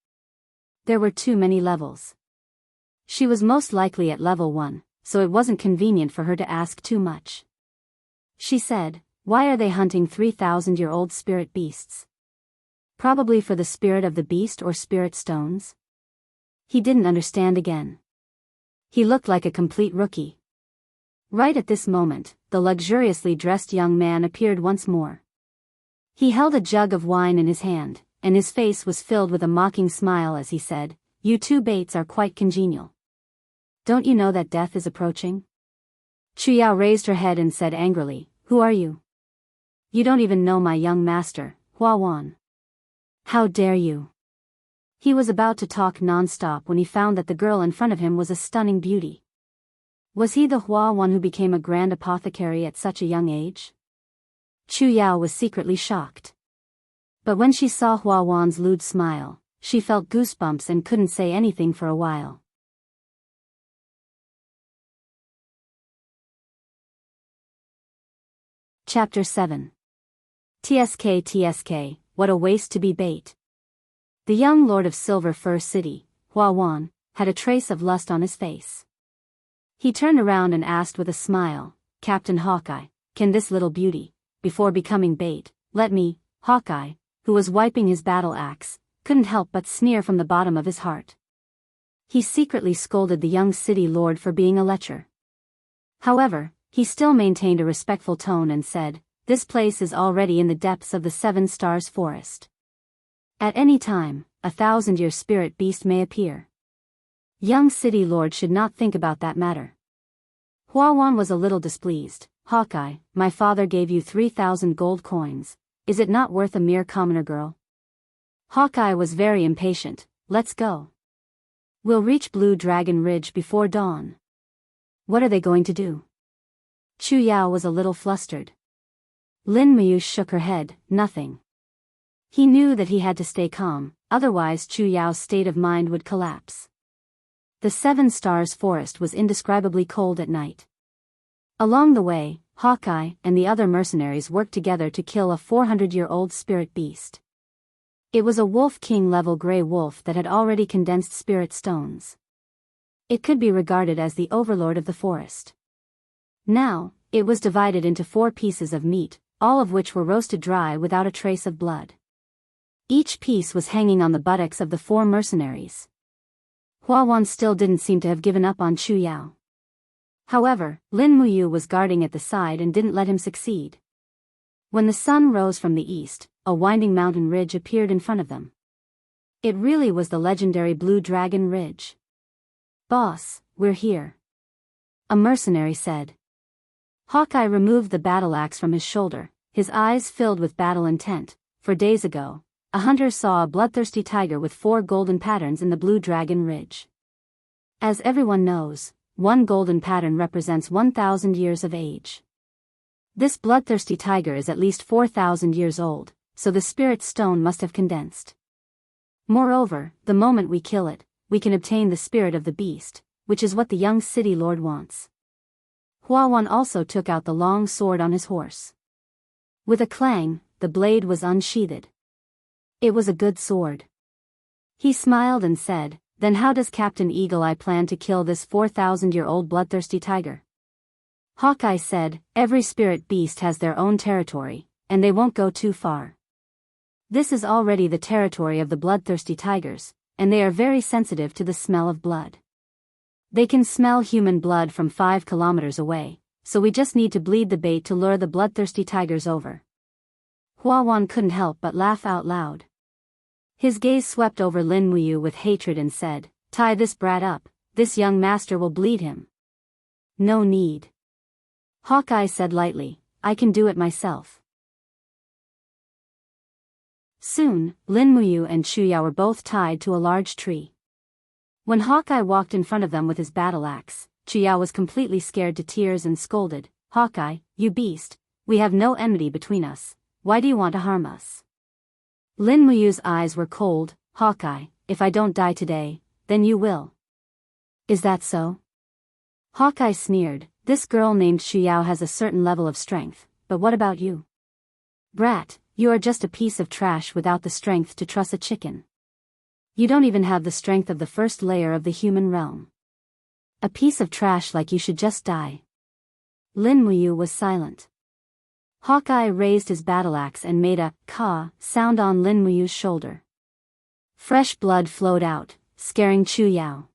There were too many levels. She was most likely at level 1, so it wasn't convenient for her to ask too much. She said, "Why are they hunting 3,000-year-old spirit beasts? Probably for the spirit of the beast or spirit stones?" He didn't understand again. He looked like a complete rookie. Right at this moment, the luxuriously dressed young man appeared once more. He held a jug of wine in his hand, and his face was filled with a mocking smile as he said, "You two Bates are quite congenial. Don't you know that death is approaching?" Chu Yao raised her head and said angrily, "Who are you? You don't even know my young master, Hua Wan. How dare you?" He was about to talk non-stop when he found that the girl in front of him was a stunning beauty. Was he the Hua Wan who became a grand apothecary at such a young age? Chu Yao was secretly shocked. But when she saw Hua Wan's lewd smile, she felt goosebumps and couldn't say anything for a while. Chapter 7. TSK, what a waste to be bait. The young lord of Silver Fir City, Hua Wan, had a trace of lust on his face. He turned around and asked with a smile, "Captain Hawkeye, can this little beauty, before becoming bait, let me?" Hawkeye, who was wiping his battle axe, couldn't help but sneer from the bottom of his heart. He secretly scolded the young city lord for being a lecher. However, he still maintained a respectful tone and said, "This place is already in the depths of the 7 Stars Forest. At any time, a 1,000-year spirit beast may appear. Young city lord should not think about that matter. Hua Wan was a little displeased. Hawkeye, my father gave you 3,000 gold coins. Is it not worth a mere commoner girl? Hawkeye was very impatient. Let's go. We'll reach Blue Dragon Ridge before dawn. What are they going to do? Chu Yao was a little flustered. Lin Muyu shook her head. Nothing. He knew that he had to stay calm, otherwise Chu Yao's state of mind would collapse. The Seven Stars Forest was indescribably cold at night. Along the way, Hawkeye and the other mercenaries worked together to kill a 400-year-old spirit beast. It was a Wolf King level gray wolf that had already condensed spirit stones. It could be regarded as the overlord of the forest. Now, it was divided into 4 pieces of meat, all of which were roasted dry without a trace of blood. Each piece was hanging on the buttocks of the 4 mercenaries. Hua Wan still didn't seem to have given up on Chu Yao. However, Lin Muyu was guarding at the side and didn't let him succeed. When the sun rose from the east, a winding mountain ridge appeared in front of them. It really was the legendary Blue Dragon Ridge. Boss, we're here. A mercenary said. Hawkeye removed the battle axe from his shoulder, his eyes filled with battle intent. For days ago, a hunter saw a bloodthirsty tiger with 4 golden patterns in the Blue Dragon Ridge. As everyone knows, 1 golden pattern represents 1,000 years of age. This bloodthirsty tiger is at least 4,000 years old, so the spirit stone must have condensed. Moreover, the moment we kill it, we can obtain the spirit of the beast, which is what the young city lord wants. Hua Wan also took out the long sword on his horse. With a clang, the blade was unsheathed. It was a good sword. He smiled and said, then how does Captain Eagle Eye plan to kill this 4,000-year-old bloodthirsty tiger? Hawkeye said, every spirit beast has their own territory, and they won't go too far. This is already the territory of the bloodthirsty tigers, and they are very sensitive to the smell of blood. They can smell human blood from 5 kilometers away, so we just need to bleed the bait to lure the bloodthirsty tigers over. Hua Wan couldn't help but laugh out loud. His gaze swept over Lin Muyu with hatred and said, tie this brat up, this young master will bleed him. No need. Hawkeye said lightly, I can do it myself. Soon, Lin Muyu and Chu Yao were both tied to a large tree. When Hawkeye walked in front of them with his battle axe, Chu Yao was completely scared to tears and scolded, Hawkeye, you beast, we have no enmity between us, why do you want to harm us? Lin Muyu's eyes were cold. Hawkeye, if I don't die today, then you will. Is that so? Hawkeye sneered, this girl named Chu Yao has a certain level of strength, but what about you? Brat, you are just a piece of trash without the strength to truss a chicken. You don't even have the strength of the first layer of the human realm. A piece of trash like you should just die. Lin Muyu was silent. Hawkeye raised his battle axe and made a "ka" sound on Lin Muyu's shoulder. Fresh blood flowed out, scaring Chu Yao.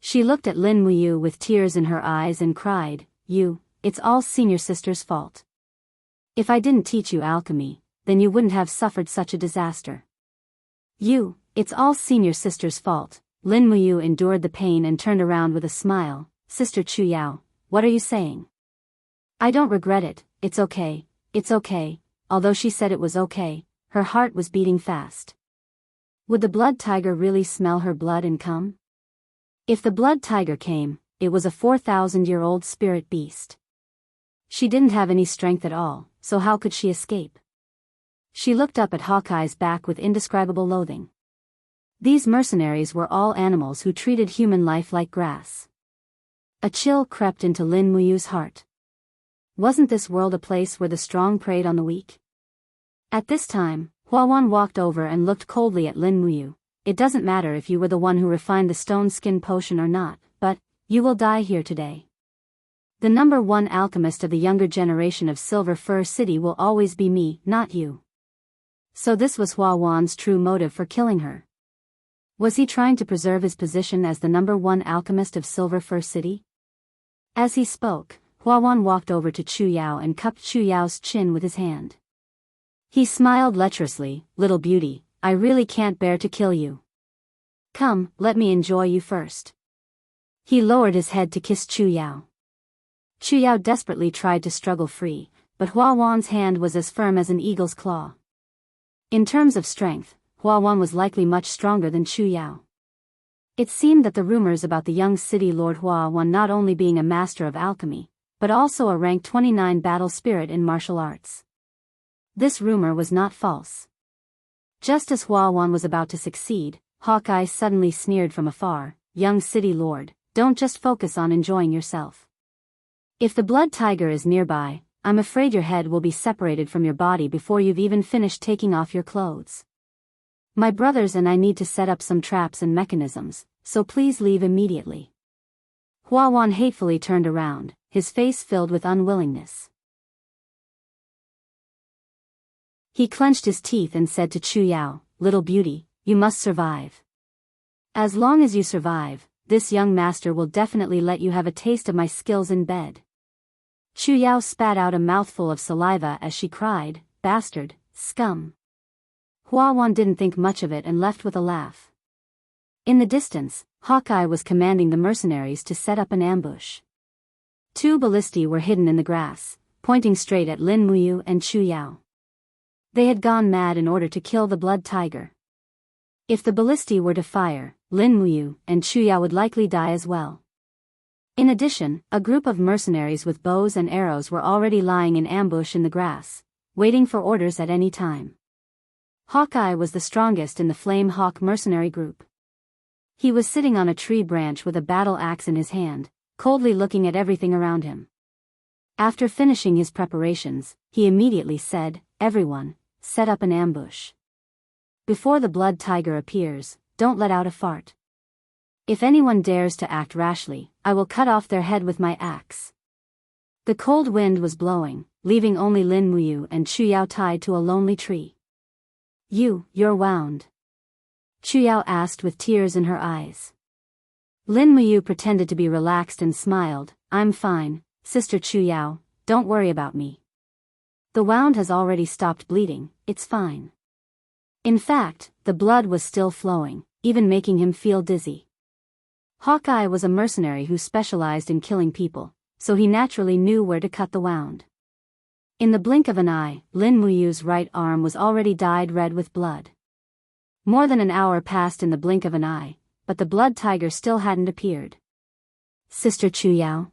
She looked at Lin Muyu with tears in her eyes and cried, it's all senior sister's fault. If I didn't teach you alchemy, then you wouldn't have suffered such a disaster. It's all senior sister's fault. Lin Muyu endured the pain and turned around with a smile. Sister Chu Yao, what are you saying? I don't regret it, it's okay. Although she said it was okay, her heart was beating fast. Would the blood tiger really smell her blood and come? If the blood tiger came, it was a 4,000-year-old spirit beast. She didn't have any strength at all, so how could she escape? She looked up at Hawkeye's back with indescribable loathing. These mercenaries were all animals who treated human life like grass. A chill crept into Lin Muyu's heart. Wasn't this world a place where the strong preyed on the weak? At this time, Hua Wan walked over and looked coldly at Lin Muyu. It doesn't matter if you were the one who refined the stone skin potion or not, but you will die here today. The number 1 alchemist of the younger generation of Silver Fir City will always be me, not you. So this was Hua Wan's true motive for killing her. Was he trying to preserve his position as the number 1 alchemist of Silver Fir City? As he spoke, Hua Wan walked over to Chu Yao and cupped Chu Yao's chin with his hand. He smiled lecherously, little beauty, I really can't bear to kill you. Come, let me enjoy you first. He lowered his head to kiss Chu Yao. Chu Yao desperately tried to struggle free, but Hua Wan's hand was as firm as an eagle's claw. In terms of strength, Hua Wan was likely much stronger than Chu Yao. It seemed that the rumors about the young city lord Hua Wan not only being a master of alchemy, but also a rank 29 battle spirit in martial arts. This rumor was not false. Just as Hua Wan was about to succeed, Hawkeye suddenly sneered from afar, "Young city lord, don't just focus on enjoying yourself. If the blood tiger is nearby, I'm afraid your head will be separated from your body before you've even finished taking off your clothes. My brothers and I need to set up some traps and mechanisms, so please leave immediately." Hua Wan hatefully turned around, his face filled with unwillingness. He clenched his teeth and said to Chu Yao, "Little beauty, you must survive. As long as you survive, this young master will definitely let you have a taste of my skills in bed." Chu Yao spat out a mouthful of saliva as she cried, "Bastard, scum." Hua Wan didn't think much of it and left with a laugh. In the distance, Hawkeye was commanding the mercenaries to set up an ambush. 2 ballistae were hidden in the grass, pointing straight at Lin Muyu and Chu Yao. They had gone mad in order to kill the blood tiger. If the ballistae were to fire, Lin Muyu and Chu Yao would likely die as well. In addition, a group of mercenaries with bows and arrows were already lying in ambush in the grass, waiting for orders at any time. Hawkeye was the strongest in the Flame Hawk mercenary group. He was sitting on a tree branch with a battle axe in his hand, coldly looking at everything around him. After finishing his preparations, he immediately said, "Everyone, set up an ambush. Before the blood tiger appears, don't let out a fart. If anyone dares to act rashly, I will cut off their head with my axe." The cold wind was blowing, leaving only Lin Muyu and Chu Yao tied to a lonely tree. You're wound?" Chu Yao asked with tears in her eyes. Lin Muyu pretended to be relaxed and smiled, "I'm fine, Sister Chu Yao, don't worry about me. The wound has already stopped bleeding, it's fine." In fact, the blood was still flowing, even making him feel dizzy. Hawkeye was a mercenary who specialized in killing people, so he naturally knew where to cut the wound. In the blink of an eye, Lin Muyu's right arm was already dyed red with blood. More than an hour passed in the blink of an eye, but the blood tiger still hadn't appeared. "Sister Chu Yao?"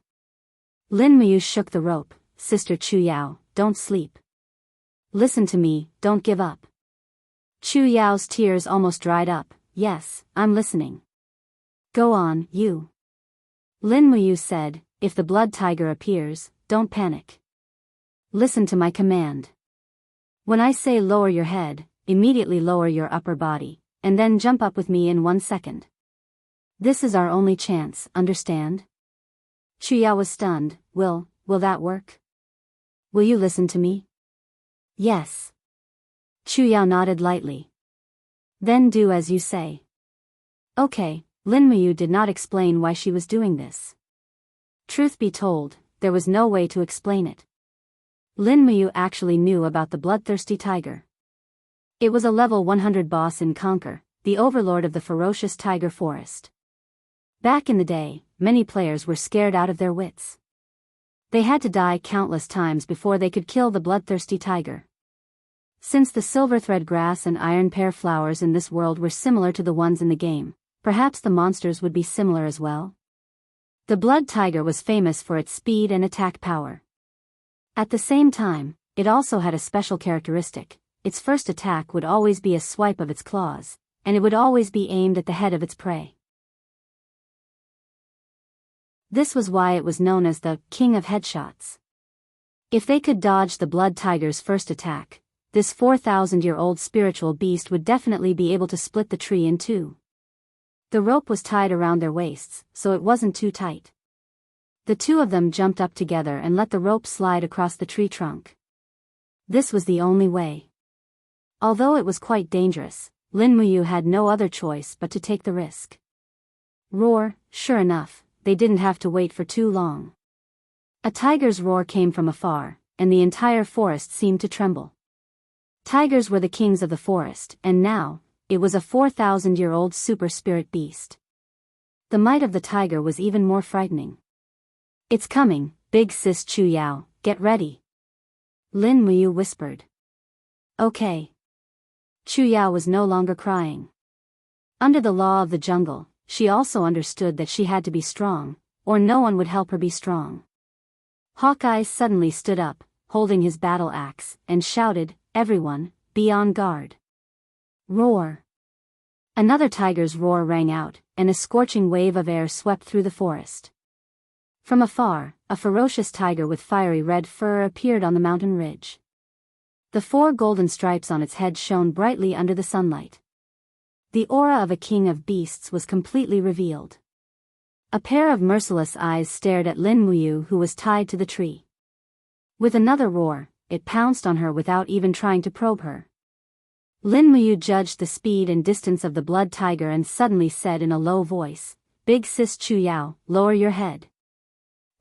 Lin Muyu shook the rope. "Sister Chu Yao, don't sleep. Listen to me, don't give up." Chu Yao's tears almost dried up. "Yes, I'm listening. Go on, you." Lin Muyu said, "If the blood tiger appears, don't panic. Listen to my command. When I say lower your head, immediately lower your upper body, and then jump up with me in 1 second. This is our only chance, understand?" Chu Yao was stunned. Will that work? Will you listen to me?" "Yes." Chu Yao nodded lightly. "Then do as you say." "Okay." Lin Muyu did not explain why she was doing this. Truth be told, there was no way to explain it. Lin Muyu actually knew about the bloodthirsty tiger. It was a level 100 boss in Conquer, the overlord of the ferocious tiger forest. Back in the day, many players were scared out of their wits. They had to die countless times before they could kill the bloodthirsty tiger. Since the silver thread grass and iron pear flowers in this world were similar to the ones in the game, perhaps the monsters would be similar as well. The blood tiger was famous for its speed and attack power. At the same time, it also had a special characteristic. Its first attack would always be a swipe of its claws, and it would always be aimed at the head of its prey. This was why it was known as the King of Headshots. If they could dodge the blood tiger's first attack, this 4,000-year-old spiritual beast would definitely be able to split the tree in two. The rope was tied around their waists, so it wasn't too tight. The two of them jumped up together and let the rope slide across the tree trunk. This was the only way. Although it was quite dangerous, Lin Muyu had no other choice but to take the risk. Roar. Sure enough, they didn't have to wait for too long. A tiger's roar came from afar, and the entire forest seemed to tremble. Tigers were the kings of the forest, and now, it was a 4,000-year-old super spirit beast. The might of the tiger was even more frightening. "It's coming, big sis Chu Yao, get ready," Lin Muyu whispered. "Okay." Chu Yao was no longer crying. Under the law of the jungle, she also understood that she had to be strong, or no one would help her be strong. Hawkeye suddenly stood up, holding his battle axe, and shouted, "Everyone, be on guard." Roar! Another tiger's roar rang out, and a scorching wave of air swept through the forest. From afar, a ferocious tiger with fiery red fur appeared on the mountain ridge. The 4 golden stripes on its head shone brightly under the sunlight. The aura of a king of beasts was completely revealed. A pair of merciless eyes stared at Lin Muyu, who was tied to the tree. With another roar, it pounced on her without even trying to probe her. Lin Muyu judged the speed and distance of the blood tiger and suddenly said in a low voice, "Big sis Chu Yao, lower your head."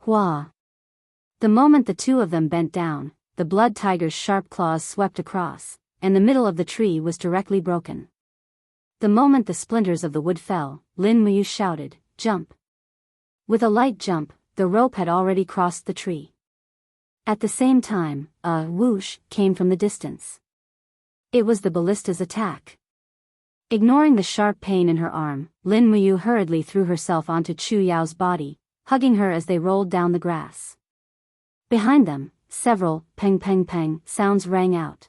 Hua! The moment the two of them bent down, the blood tiger's sharp claws swept across, and the middle of the tree was directly broken. The moment the splinters of the wood fell, Lin Muyu shouted, "Jump!" With a light jump, the rope had already crossed the tree. At the same time, a whoosh came from the distance. It was the ballista's attack. Ignoring the sharp pain in her arm, Lin Muyu hurriedly threw herself onto Chu Yao's body, hugging her as they rolled down the grass. Behind them, several peng peng peng sounds rang out.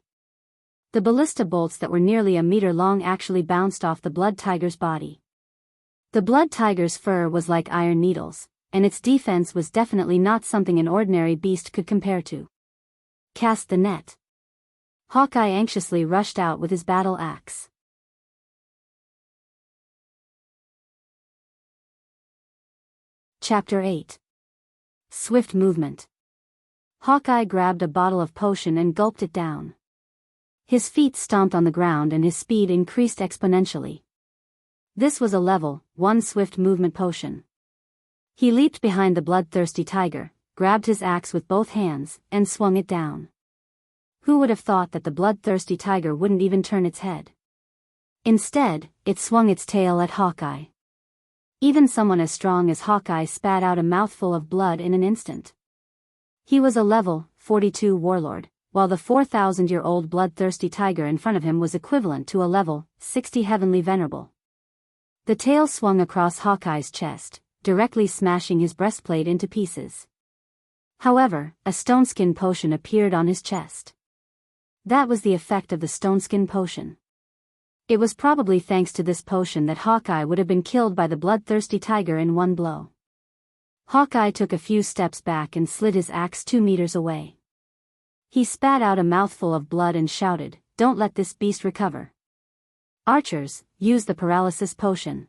The ballista bolts that were nearly a meter long actually bounced off the blood tiger's body. The blood tiger's fur was like iron needles, and its defense was definitely not something an ordinary beast could compare to. "Cast the net." Hawkeye anxiously rushed out with his battle axe. Chapter 8. Swift Movement. Hawkeye grabbed a bottle of potion and gulped it down. His feet stomped on the ground and his speed increased exponentially. This was a level 1 swift movement potion. He leaped behind the bloodthirsty tiger, grabbed his axe with both hands, and swung it down. Who would have thought that the bloodthirsty tiger wouldn't even turn its head? Instead, it swung its tail at Hawkeye. Even someone as strong as Hawkeye spat out a mouthful of blood in an instant. He was a level 42 warlord, while the 4,000-year-old bloodthirsty tiger in front of him was equivalent to a level 60 heavenly venerable. The tail swung across Hawkeye's chest, directly smashing his breastplate into pieces. However, a stoneskin potion appeared on his chest. That was the effect of the stoneskin potion. It was probably thanks to this potion that Hawkeye would have been killed by the bloodthirsty tiger in one blow. Hawkeye took a few steps back and slid his axe 2 meters away. He spat out a mouthful of blood and shouted, "Don't let this beast recover." "Archers, use the paralysis potion."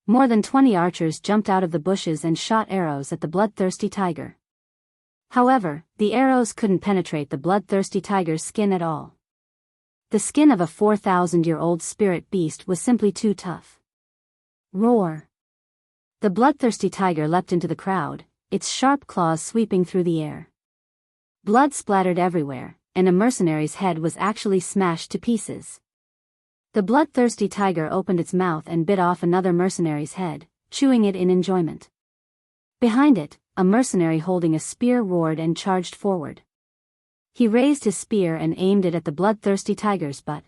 More than 20 archers jumped out of the bushes and shot arrows at the bloodthirsty tiger. However, the arrows couldn't penetrate the bloodthirsty tiger's skin at all. The skin of a 4,000-year-old spirit beast was simply too tough. Roar! The bloodthirsty tiger leapt into the crowd, its sharp claws sweeping through the air. Blood splattered everywhere, and a mercenary's head was actually smashed to pieces. The bloodthirsty tiger opened its mouth and bit off another mercenary's head, chewing it in enjoyment. Behind it, a mercenary holding a spear roared and charged forward. He raised his spear and aimed it at the bloodthirsty tiger's butt.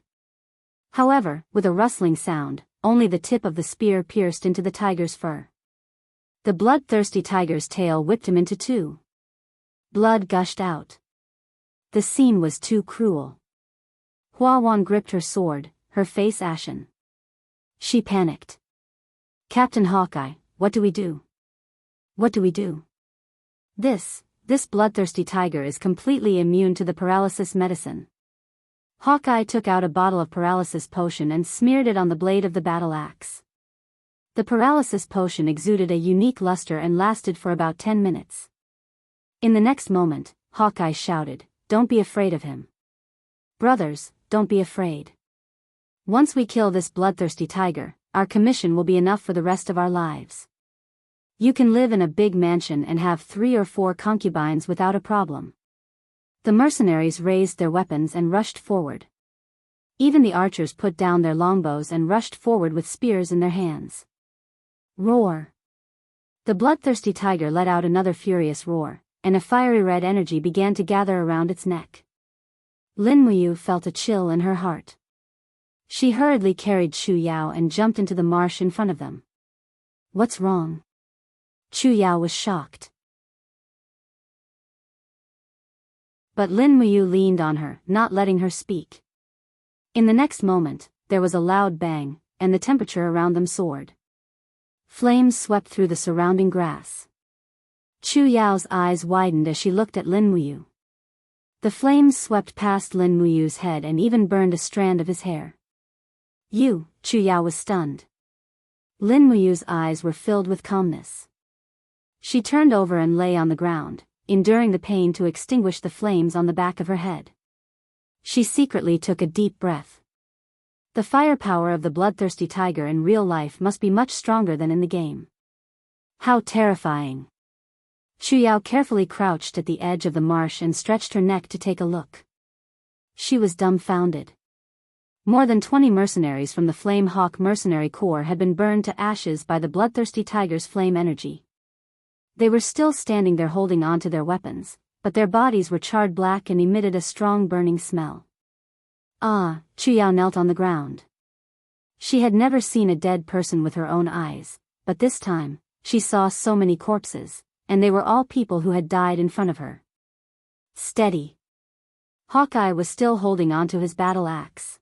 However, with a rustling sound, only the tip of the spear pierced into the tiger's fur. The bloodthirsty tiger's tail whipped him into 2. Blood gushed out. The scene was too cruel. Hua Wan gripped her sword, her face ashen. She panicked. "Captain Hawkeye, what do we do? What do we do? This bloodthirsty tiger is completely immune to the paralysis medicine." Hawkeye took out a bottle of paralysis potion and smeared it on the blade of the battle axe. The paralysis potion exuded a unique luster and lasted for about 10 minutes. In the next moment, Hawkeye shouted, "Don't be afraid of him. Brothers, don't be afraid. Once we kill this bloodthirsty tiger, our commission will be enough for the rest of our lives. You can live in a big mansion and have 3 or 4 concubines without a problem." The mercenaries raised their weapons and rushed forward. Even the archers put down their longbows and rushed forward with spears in their hands. Roar! The bloodthirsty tiger let out another furious roar, and a fiery red energy began to gather around its neck. Lin Muyu felt a chill in her heart. She hurriedly carried Chu Yao and jumped into the marsh in front of them. What's wrong? Chu Yao was shocked. But Lin Muyu leaned on her, not letting her speak. In the next moment, there was a loud bang, and the temperature around them soared. Flames swept through the surrounding grass. Chu Yao's eyes widened as she looked at Lin Muyu. The flames swept past Lin Muyu's head and even burned a strand of his hair. Chu Yao was stunned. Lin Muyu's eyes were filled with calmness. She turned over and lay on the ground, enduring the pain to extinguish the flames on the back of her head. She secretly took a deep breath. The firepower of the bloodthirsty tiger in real life must be much stronger than in the game. How terrifying! Chu Yao carefully crouched at the edge of the marsh and stretched her neck to take a look. She was dumbfounded. More than 20 mercenaries from the Flame Hawk Mercenary Corps had been burned to ashes by the bloodthirsty tiger's flame energy. They were still standing there holding on to their weapons, but their bodies were charred black and emitted a strong burning smell. Chu Yao knelt on the ground. She had never seen a dead person with her own eyes, but this time, she saw so many corpses, and they were all people who had died in front of her. Steady. Hawkeye was still holding onto his battle axe.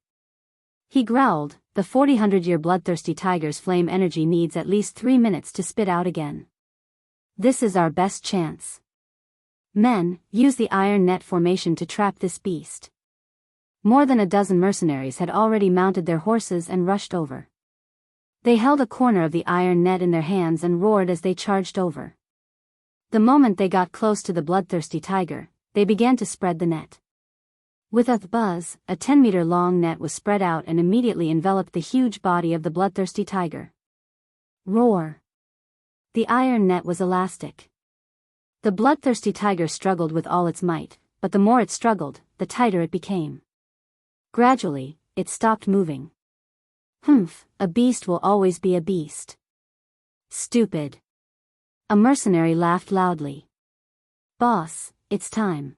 He growled, the 400-year bloodthirsty tiger's flame energy needs at least 3 minutes to spit out again. This is our best chance. Men, use the iron net formation to trap this beast. More than a dozen mercenaries had already mounted their horses and rushed over. They held a corner of the iron net in their hands and roared as they charged over. The moment they got close to the bloodthirsty tiger, they began to spread the net. With a buzz, a 10-meter-long net was spread out and immediately enveloped the huge body of the bloodthirsty tiger. Roar! The iron net was elastic. The bloodthirsty tiger struggled with all its might, but the more it struggled, the tighter it became. Gradually, it stopped moving. A beast will always be a beast. Stupid. A mercenary laughed loudly. Boss, it's time.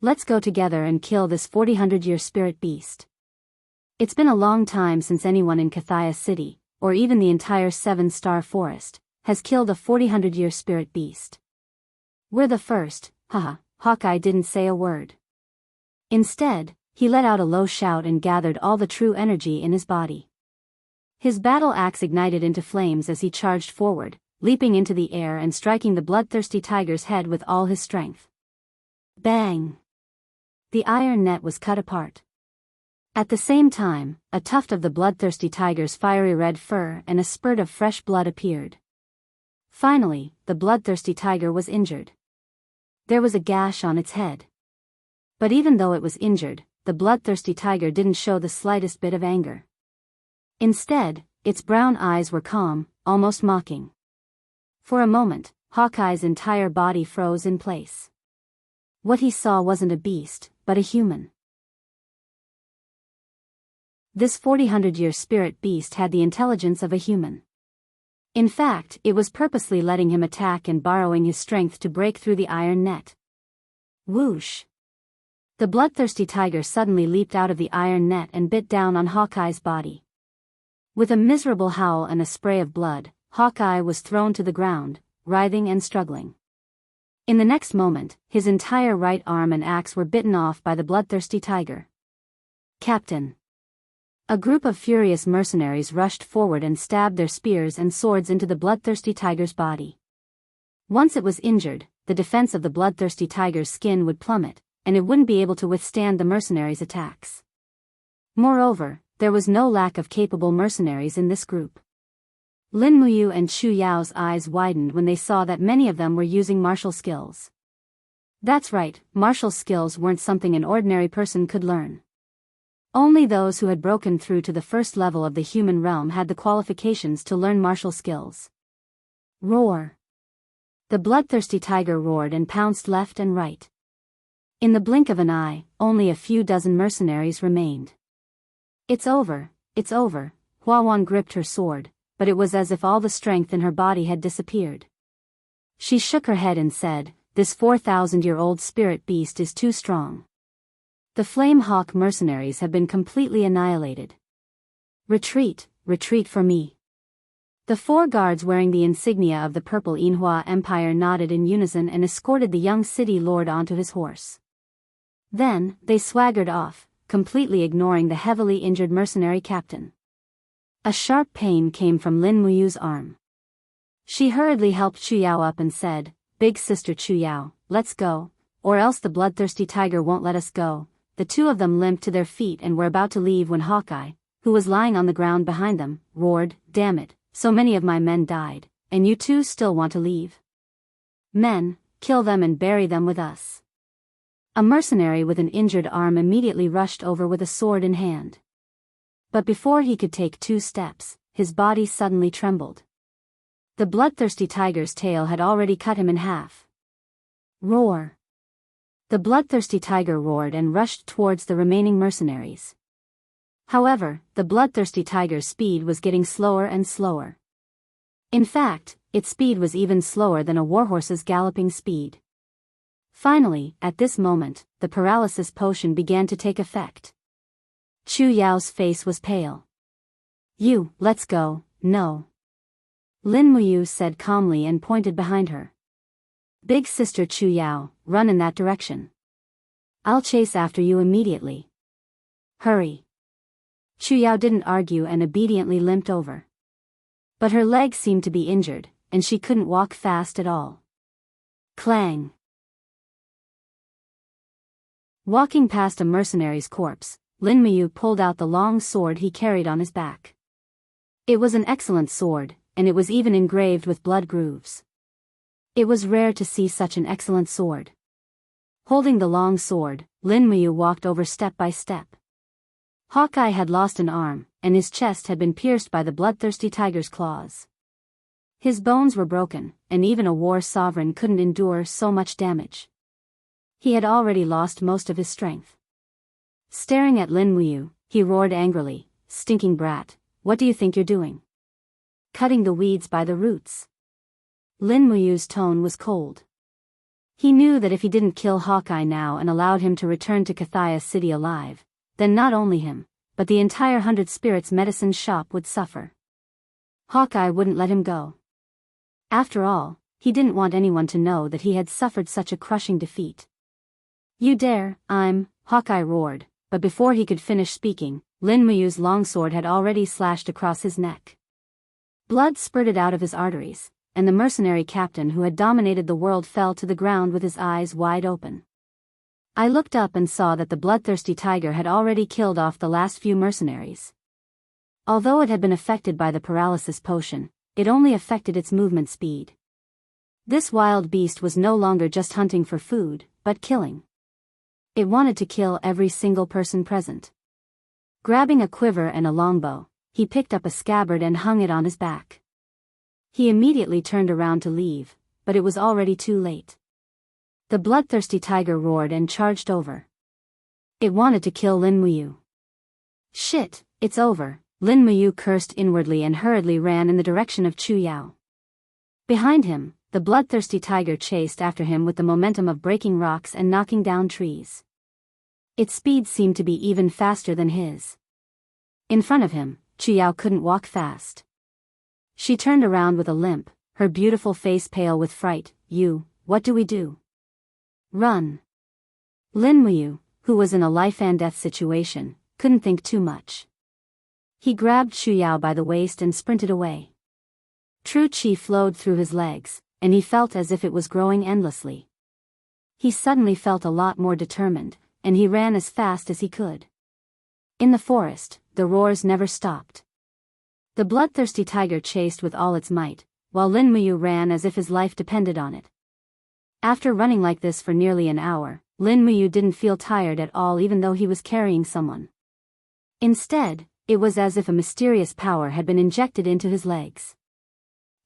Let's go together and kill this 400-year spirit beast. It's been a long time since anyone in Cathaya City, or even the entire 7-star forest, has killed a 400-year spirit beast. We're the first, haha. Hawkeye didn't say a word. Instead, he let out a low shout and gathered all the true energy in his body. His battle axe ignited into flames as he charged forward, leaping into the air and striking the bloodthirsty tiger's head with all his strength. Bang! The iron net was cut apart. At the same time, a tuft of the bloodthirsty tiger's fiery red fur and a spurt of fresh blood appeared. Finally, the bloodthirsty tiger was injured. There was a gash on its head. But even though it was injured, the bloodthirsty tiger didn't show the slightest bit of anger. Instead, its brown eyes were calm, almost mocking. For a moment, Hawkeye's entire body froze in place. What he saw wasn't a beast, but a human. This 400-year spirit beast had the intelligence of a human. In fact, it was purposely letting him attack and borrowing his strength to break through the iron net. Whoosh! The bloodthirsty tiger suddenly leaped out of the iron net and bit down on Hawkeye's body. With a miserable howl and a spray of blood, Hawkeye was thrown to the ground, writhing and struggling. In the next moment, his entire right arm and axe were bitten off by the bloodthirsty tiger. Captain! A group of furious mercenaries rushed forward and stabbed their spears and swords into the bloodthirsty tiger's body. Once it was injured, the defense of the bloodthirsty tiger's skin would plummet, and it wouldn't be able to withstand the mercenaries' attacks. Moreover, there was no lack of capable mercenaries in this group. Lin Muyu and Chu Yao's eyes widened when they saw that many of them were using martial skills. That's right, martial skills weren't something an ordinary person could learn. Only those who had broken through to the first level of the human realm had the qualifications to learn martial skills. Roar! The bloodthirsty tiger roared and pounced left and right. In the blink of an eye, only a few dozen mercenaries remained. It's over, it's over. Huawan gripped her sword, but it was as if all the strength in her body had disappeared. She shook her head and said, "This 4,000-year-old spirit beast is too strong. The Flame Hawk mercenaries have been completely annihilated. Retreat, retreat for me." The 4 guards wearing the insignia of the Purple Yinhua Empire nodded in unison and escorted the young city lord onto his horse. Then, they swaggered off, completely ignoring the heavily injured mercenary captain. A sharp pain came from Lin Muyu's arm. She hurriedly helped Chu Yao up and said, "Big sister Chu Yao, let's go, or else the bloodthirsty tiger won't let us go." The 2 of them limped to their feet and were about to leave when Hawkeye, who was lying on the ground behind them, roared, "Damn it, so many of my men died, and you 2 still want to leave? Men, kill them and bury them with us." A mercenary with an injured arm immediately rushed over with a sword in hand. But before he could take 2 steps, his body suddenly trembled. The bloodthirsty tiger's tail had already cut him in half. Roar! The bloodthirsty tiger roared and rushed towards the remaining mercenaries. However, the bloodthirsty tiger's speed was getting slower and slower. In fact, its speed was even slower than a warhorse's galloping speed. Finally, at this moment, the paralysis potion began to take effect. Chu Yao's face was pale. Let's go." "No." Lin Muyu said calmly and pointed behind her. "Big sister Chu Yao, run in that direction. I'll chase after you immediately. Hurry." Chu Yao didn't argue and obediently limped over. But her legs seemed to be injured, and she couldn't walk fast at all. Clang! Walking past a mercenary's corpse, Lin Muyu pulled out the long sword he carried on his back. It was an excellent sword, and it was even engraved with blood grooves. It was rare to see such an excellent sword. Holding the long sword, Lin Muyu walked over step by step. Hawkeye had lost an arm, and his chest had been pierced by the bloodthirsty tiger's claws. His bones were broken, and even a war sovereign couldn't endure so much damage. He had already lost most of his strength. Staring at Lin Muyu, he roared angrily, "Stinking brat, what do you think you're doing? Cutting the weeds by the roots?" Lin Muyu's tone was cold. He knew that if he didn't kill Hawkeye now and allowed him to return to Cathaya City alive, then not only him, but the entire 100 Spirits medicine shop would suffer. Hawkeye wouldn't let him go. After all, he didn't want anyone to know that he had suffered such a crushing defeat. "You dare, Hawkeye roared, but before he could finish speaking, Lin Muyu's longsword had already slashed across his neck. Blood spurted out of his arteries, and the mercenary captain who had dominated the world fell to the ground with his eyes wide open. I looked up and saw that the bloodthirsty tiger had already killed off the last few mercenaries. Although it had been affected by the paralysis potion, it only affected its movement speed. This wild beast was no longer just hunting for food, but killing. It wanted to kill every single person present. Grabbing a quiver and a longbow, he picked up a scabbard and hung it on his back. He immediately turned around to leave, but it was already too late. The bloodthirsty tiger roared and charged over. It wanted to kill Lin Muyu. "Shit, it's over," Lin Muyu cursed inwardly and hurriedly ran in the direction of Chu Yao. Behind him, the bloodthirsty tiger chased after him with the momentum of breaking rocks and knocking down trees. Its speed seemed to be even faster than his. In front of him, Chu Yao couldn't walk fast. She turned around with a limp, her beautiful face pale with fright. What do we do?" "Run." Lin Muyu, who was in a life-and-death situation, couldn't think too much. He grabbed Chu Yao by the waist and sprinted away. True chi flowed through his legs, and he felt as if it was growing endlessly. He suddenly felt a lot more determined, and he ran as fast as he could. In the forest, the roars never stopped. The bloodthirsty tiger chased with all its might, while Lin Muyu ran as if his life depended on it. After running like this for nearly an hour, Lin Muyu didn't feel tired at all even though he was carrying someone. Instead, it was as if a mysterious power had been injected into his legs.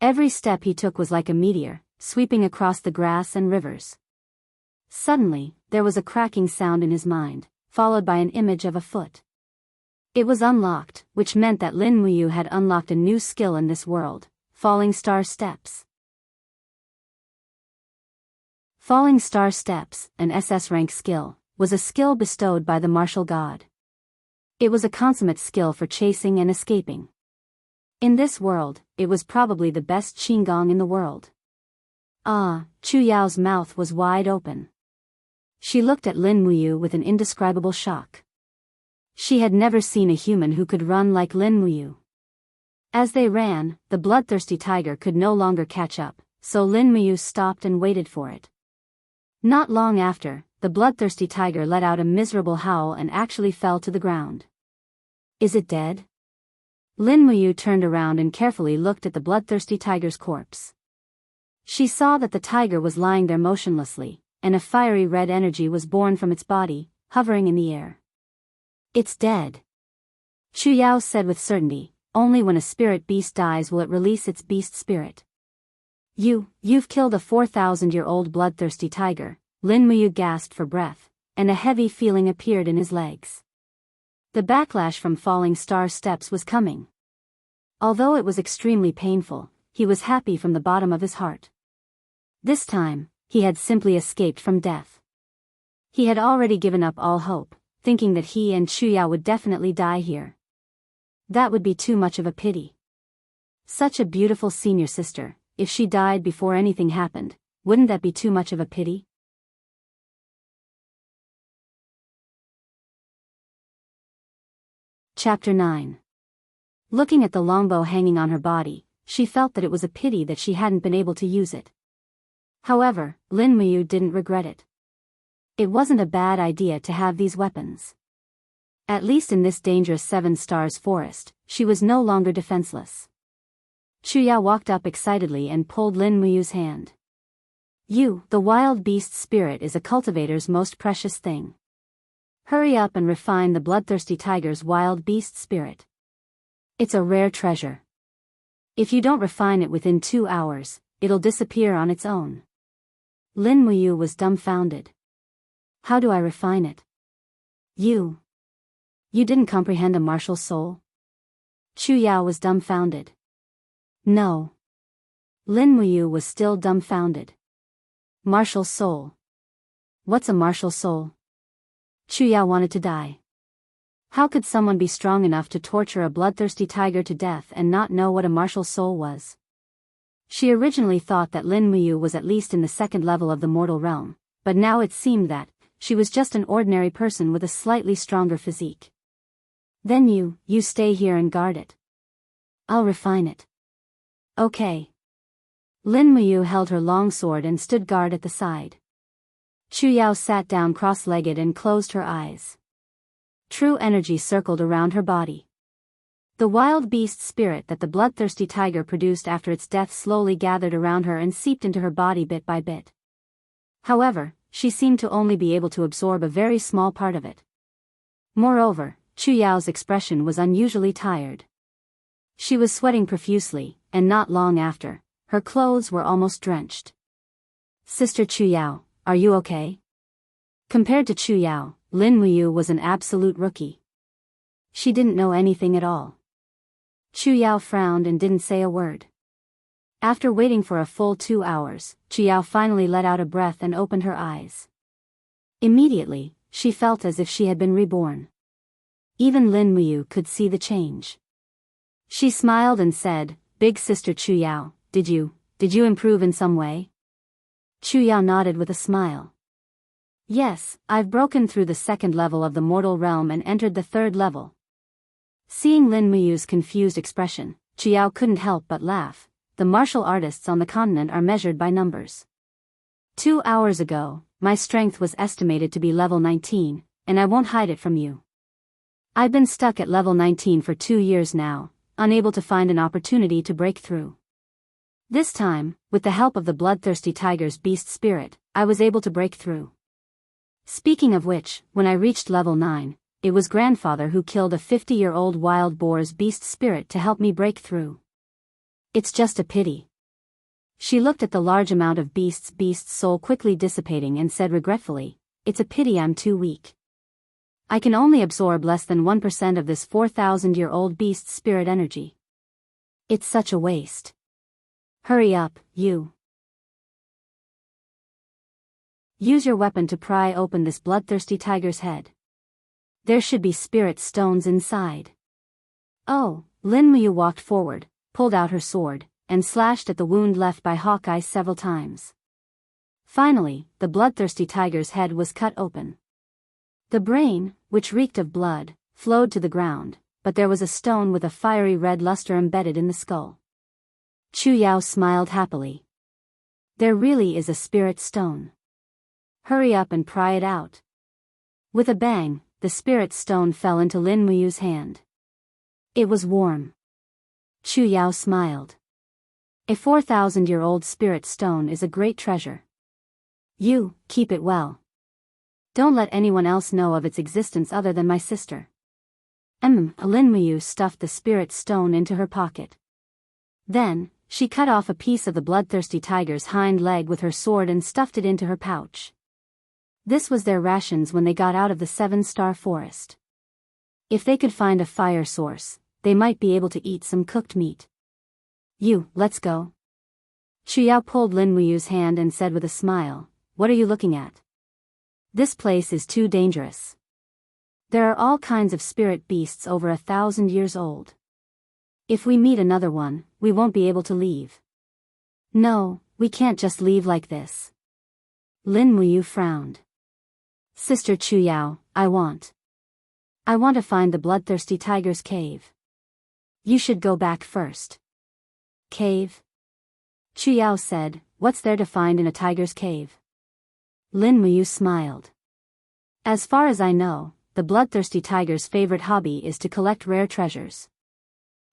Every step he took was like a meteor, sweeping across the grass and rivers. Suddenly, there was a cracking sound in his mind, followed by an image of a foot. It was unlocked, which meant that Lin Muyu had unlocked a new skill in this world, Falling Star Steps. Falling Star Steps, an SS rank skill, was a skill bestowed by the martial god. It was a consummate skill for chasing and escaping. In this world, it was probably the best Qinggong in the world. Chu Yao's mouth was wide open. She looked at Lin Muyu with an indescribable shock. She had never seen a human who could run like Lin Muyu. As they ran, the bloodthirsty tiger could no longer catch up, so Lin Muyu stopped and waited for it. Not long after, the bloodthirsty tiger let out a miserable howl and actually fell to the ground. Is it dead? Lin Muyu turned around and carefully looked at the bloodthirsty tiger's corpse. She saw that the tiger was lying there motionlessly, and a fiery red energy was born from its body, hovering in the air. It's dead. Chu Yao said with certainty, only when a spirit beast dies will it release its beast spirit. You've killed a 4,000-year-old bloodthirsty tiger, Lin Muyu gasped for breath, and a heavy feeling appeared in his legs. The backlash from Falling Star Steps was coming. Although it was extremely painful, he was happy from the bottom of his heart. This time, he had simply escaped from death. He had already given up all hope, thinking that he and Chu Yao would definitely die here. That would be too much of a pity. Such a beautiful senior sister, if she died before anything happened, wouldn't that be too much of a pity? Chapter 9. Looking at the longbow hanging on her body, she felt that it was a pity that she hadn't been able to use it. However, Lin Muyu didn't regret it. It wasn't a bad idea to have these weapons. At least in this dangerous 7 Stars forest, she was no longer defenseless. Chu Yao walked up excitedly and pulled Lin Muyu's hand. The wild beast spirit is a cultivator's most precious thing. Hurry up and refine the bloodthirsty tiger's wild beast spirit. It's a rare treasure. If you don't refine it within 2 hours, it'll disappear on its own. Lin Muyu was dumbfounded. How do I refine it? You didn't comprehend a martial soul? Chu Yao was dumbfounded. No. Lin Muyu was still dumbfounded. Martial soul. What's a martial soul? Chu Yao wanted to die. How could someone be strong enough to torture a bloodthirsty tiger to death and not know what a martial soul was? She originally thought that Lin Muyu was at least in the 2nd level of the mortal realm, but now it seemed that she was just an ordinary person with a slightly stronger physique. Then you stay here and guard it. I'll refine it. Okay. Lin Muyu held her long sword and stood guard at the side. Chu Yao sat down cross-legged and closed her eyes. True energy circled around her body. The wild beast spirit that the bloodthirsty tiger produced after its death slowly gathered around her and seeped into her body bit by bit. However, she seemed to only be able to absorb a very small part of it. Moreover, Chu Yao's expression was unusually tired. She was sweating profusely, and not long after, her clothes were almost drenched. Sister Chu Yao, are you okay? Compared to Chu Yao, Lin Muyu was an absolute rookie. She didn't know anything at all. Chu Yao frowned and didn't say a word. After waiting for a full 2 hours, Chu Yao finally let out a breath and opened her eyes. Immediately, she felt as if she had been reborn. Even Lin Muyu could see the change. She smiled and said, "Big sister Chu Yao, did you improve in some way?" Chu Yao nodded with a smile. "Yes, I've broken through the 2nd level of the mortal realm and entered the 3rd level." Seeing Lin Muyu's confused expression, Chu Yao couldn't help but laugh. The martial artists on the continent are measured by numbers. 2 hours ago, my strength was estimated to be level 19, and I won't hide it from you. I've been stuck at level 19 for 2 years now, unable to find an opportunity to break through. This time, with the help of the bloodthirsty tiger's beast spirit, I was able to break through. Speaking of which, when I reached level 9, it was grandfather who killed a 50-year-old wild boar's beast spirit to help me break through. It's just a pity. She looked at the large amount of beast soul quickly dissipating and said regretfully, "It's a pity I'm too weak." I can only absorb less than 1% of this 4,000-year-old beast's spirit energy. It's such a waste. Hurry up, you. Use your weapon to pry open this bloodthirsty tiger's head. There should be spirit stones inside. Oh, Lin Muyu walked forward, pulled out her sword, and slashed at the wound left by Hawkeye several times. Finally, the bloodthirsty tiger's head was cut open. The brain, which reeked of blood, flowed to the ground, but there was a stone with a fiery red luster embedded in the skull. Chu Yao smiled happily. There really is a spirit stone. Hurry up and pry it out. With a bang, the spirit stone fell into Lin Muyu's hand. It was warm. Chu Yao smiled. A 4,000-year-old spirit stone is a great treasure. You, keep it well. Don't let anyone else know of its existence other than my sister. Lin Muyu stuffed the spirit stone into her pocket. Then, she cut off a piece of the bloodthirsty tiger's hind leg with her sword and stuffed it into her pouch. This was their rations when they got out of the 7-star forest. If they could find a fire source, they might be able to eat some cooked meat. Let's go. Chu Yao pulled Lin Muyu's hand and said with a smile, "What are you looking at? This place is too dangerous. There are all kinds of spirit beasts over 1,000 years old. If we meet another one, we won't be able to leave." "No, we can't just leave like this." Lin Muyu frowned. "Sister Chu Yao, I want to find the bloodthirsty tiger's cave. You should go back first." "Cave?" Chu Yao said, "What's there to find in a tiger's cave?" Lin Muyu smiled. "As far as I know, the bloodthirsty tiger's favorite hobby is to collect rare treasures.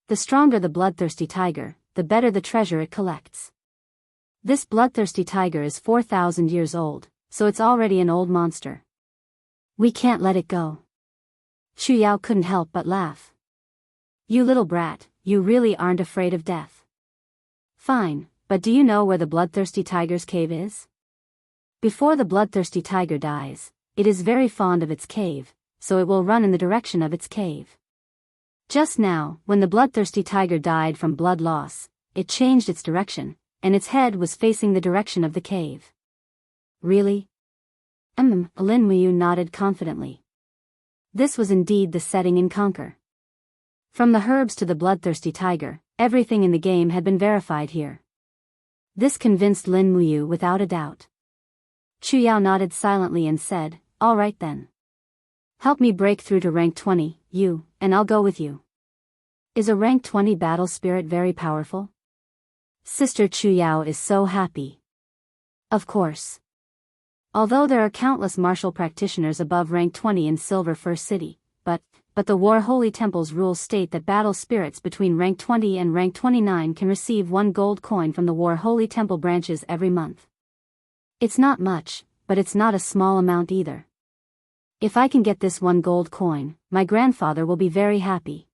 The stronger the bloodthirsty tiger, the better the treasure it collects. This bloodthirsty tiger is 4,000 years old, so it's already an old monster. We can't let it go." Chu Yao couldn't help but laugh. "You little brat, you really aren't afraid of death." "Fine, but do you know where the bloodthirsty tiger's cave is?" "Before the bloodthirsty tiger dies, it is very fond of its cave, so it will run in the direction of its cave. Just now, when the bloodthirsty tiger died from blood loss, it changed its direction, and its head was facing the direction of the cave." "Really?" Lin Muyu nodded confidently. This was indeed the setting in Conquer. From the herbs to the bloodthirsty tiger, everything in the game had been verified here. This convinced Lin Muyu without a doubt. Chu Yao nodded silently and said, "All right then. Help me break through to rank 20, and I'll go with you." "Is a rank 20 battle spirit very powerful?" Sister Chu Yao is so happy. "Of course. Although there are countless martial practitioners above rank 20 in Silver Fir City, but the War Holy Temple's rules state that battle spirits between rank 20 and rank 29 can receive 1 gold coin from the War Holy Temple branches every month. It's not much, but it's not a small amount either. If I can get this 1 gold coin, my grandfather will be very happy."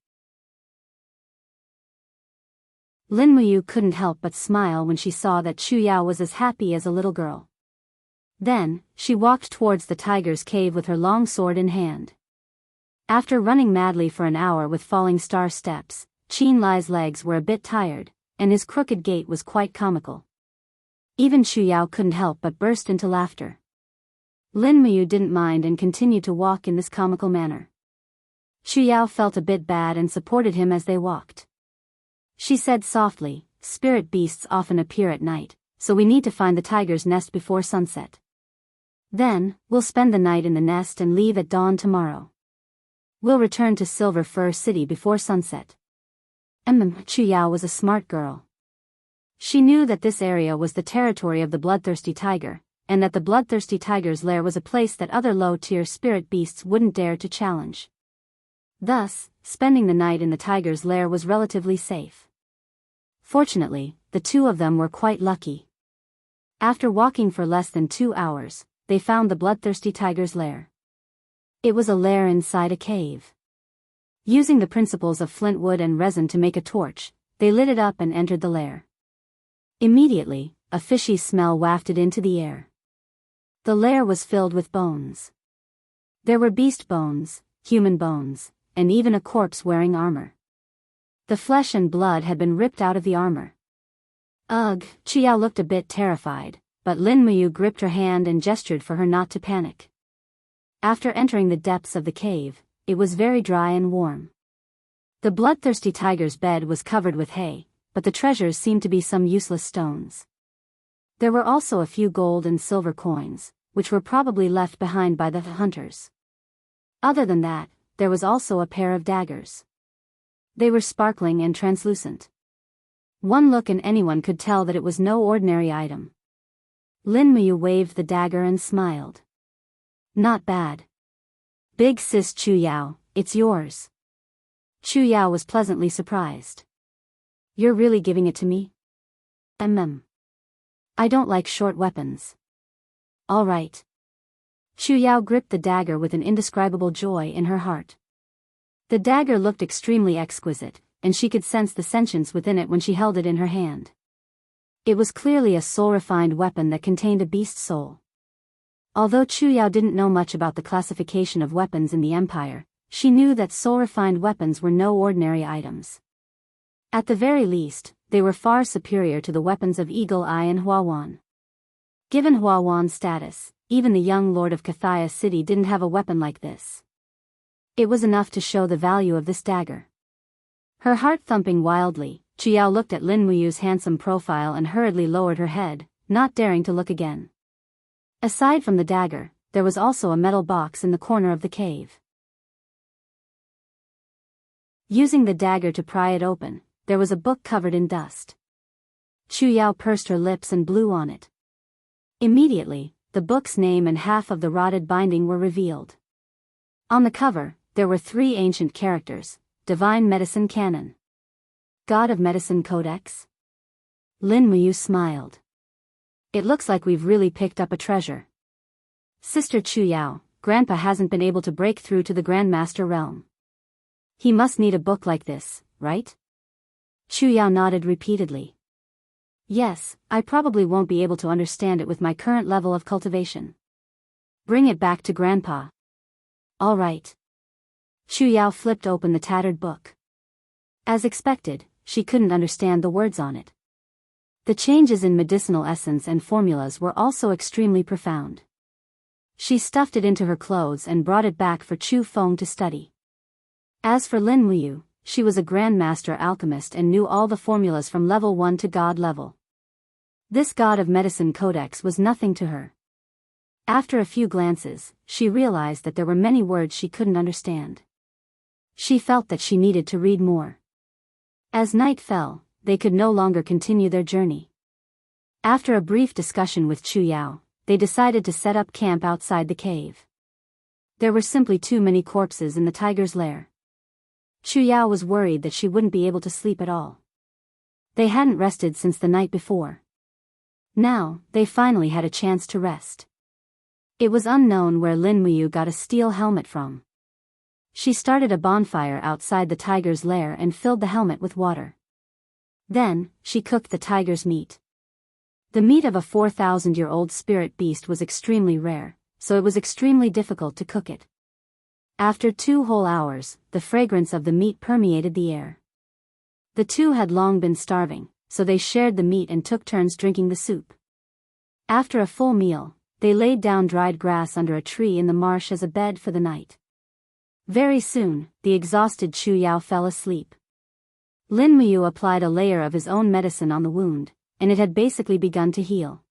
Lin Muyu couldn't help but smile when she saw that Chu Yao was as happy as a little girl. Then, she walked towards the tiger's cave with her long sword in hand. After running madly for an hour with falling star steps, Qin Lai's legs were a bit tired, and his crooked gait was quite comical. Even Chu Yao couldn't help but burst into laughter. Lin Muyu didn't mind and continued to walk in this comical manner. Chu Yao felt a bit bad and supported him as they walked. She said softly, "Spirit beasts often appear at night, so we need to find the tiger's nest before sunset. Then, we'll spend the night in the nest and leave at dawn tomorrow. We'll return to Silver Fir City before sunset." Chu Yao was a smart girl. She knew that this area was the territory of the bloodthirsty tiger, and that the bloodthirsty tiger's lair was a place that other low-tier spirit beasts wouldn't dare to challenge. Thus, spending the night in the tiger's lair was relatively safe. Fortunately, the two of them were quite lucky. After walking for less than 2 hours, they found the bloodthirsty tiger's lair. It was a lair inside a cave. Using the principles of flint wood and resin to make a torch, they lit it up and entered the lair. Immediately, a fishy smell wafted into the air. The lair was filled with bones. There were beast bones, human bones, and even a corpse wearing armor. The flesh and blood had been ripped out of the armor. Ugh, Qiao looked a bit terrified, but Lin Muyu gripped her hand and gestured for her not to panic. After entering the depths of the cave, it was very dry and warm. The bloodthirsty tiger's bed was covered with hay, but the treasures seemed to be some useless stones. There were also a few gold and silver coins, which were probably left behind by the hunters. Other than that, there was also a pair of daggers. They were sparkling and translucent. One look and anyone could tell that it was no ordinary item. Lin Muyu waved the dagger and smiled. Not bad. Big sis Chu Yao, it's yours. Chu Yao was pleasantly surprised. You're really giving it to me? I don't like short weapons. All right. Chu Yao gripped the dagger with an indescribable joy in her heart. The dagger looked extremely exquisite, and she could sense the sentience within it when she held it in her hand. It was clearly a soul-refined weapon that contained a beast soul. Although Chu Yao didn't know much about the classification of weapons in the Empire, she knew that soul-refined weapons were no ordinary items. At the very least, they were far superior to the weapons of Eagle Eye and Huawan. Given Huawan's status, even the young lord of Kathia City didn't have a weapon like this. It was enough to show the value of this dagger. Her heart thumping wildly, Qiao looked at Lin Muyu's handsome profile and hurriedly lowered her head, not daring to look again. Aside from the dagger, there was also a metal box in the corner of the cave. Using the dagger to pry it open, there was a book covered in dust. Chu Yao pursed her lips and blew on it. Immediately, the book's name and half of the rotted binding were revealed. On the cover, there were 3 ancient characters: Divine Medicine Canon, God of Medicine Codex. Lin Muyu smiled. It looks like we've really picked up a treasure. Sister Chu Yao, Grandpa hasn't been able to break through to the Grandmaster realm. He must need a book like this, right? Chu Yao nodded repeatedly. Yes, I probably won't be able to understand it with my current level of cultivation. Bring it back to Grandpa. All right. Chu Yao flipped open the tattered book. As expected, she couldn't understand the words on it. The changes in medicinal essence and formulas were also extremely profound. She stuffed it into her clothes and brought it back for Chu Feng to study. As for Lin Muyu, she was a grandmaster alchemist and knew all the formulas from level 1 to god level. This God of Medicine Codex was nothing to her. After a few glances, she realized that there were many words she couldn't understand. She felt that she needed to read more. As night fell, they could no longer continue their journey. After a brief discussion with Chu Yao, they decided to set up camp outside the cave. There were simply too many corpses in the tiger's lair. Chu Yao was worried that she wouldn't be able to sleep at all. They hadn't rested since the night before. Now, they finally had a chance to rest. It was unknown where Lin Muyu got a steel helmet from. She started a bonfire outside the tiger's lair and filled the helmet with water. Then, she cooked the tiger's meat. The meat of a 4,000-year-old spirit beast was extremely rare, so it was extremely difficult to cook it. After 2 whole hours, the fragrance of the meat permeated the air. The two had long been starving, so they shared the meat and took turns drinking the soup. After a full meal, they laid down dried grass under a tree in the marsh as a bed for the night. Very soon, the exhausted Chu Yao fell asleep. Lin Muyu applied a layer of his own medicine on the wound, and it had basically begun to heal.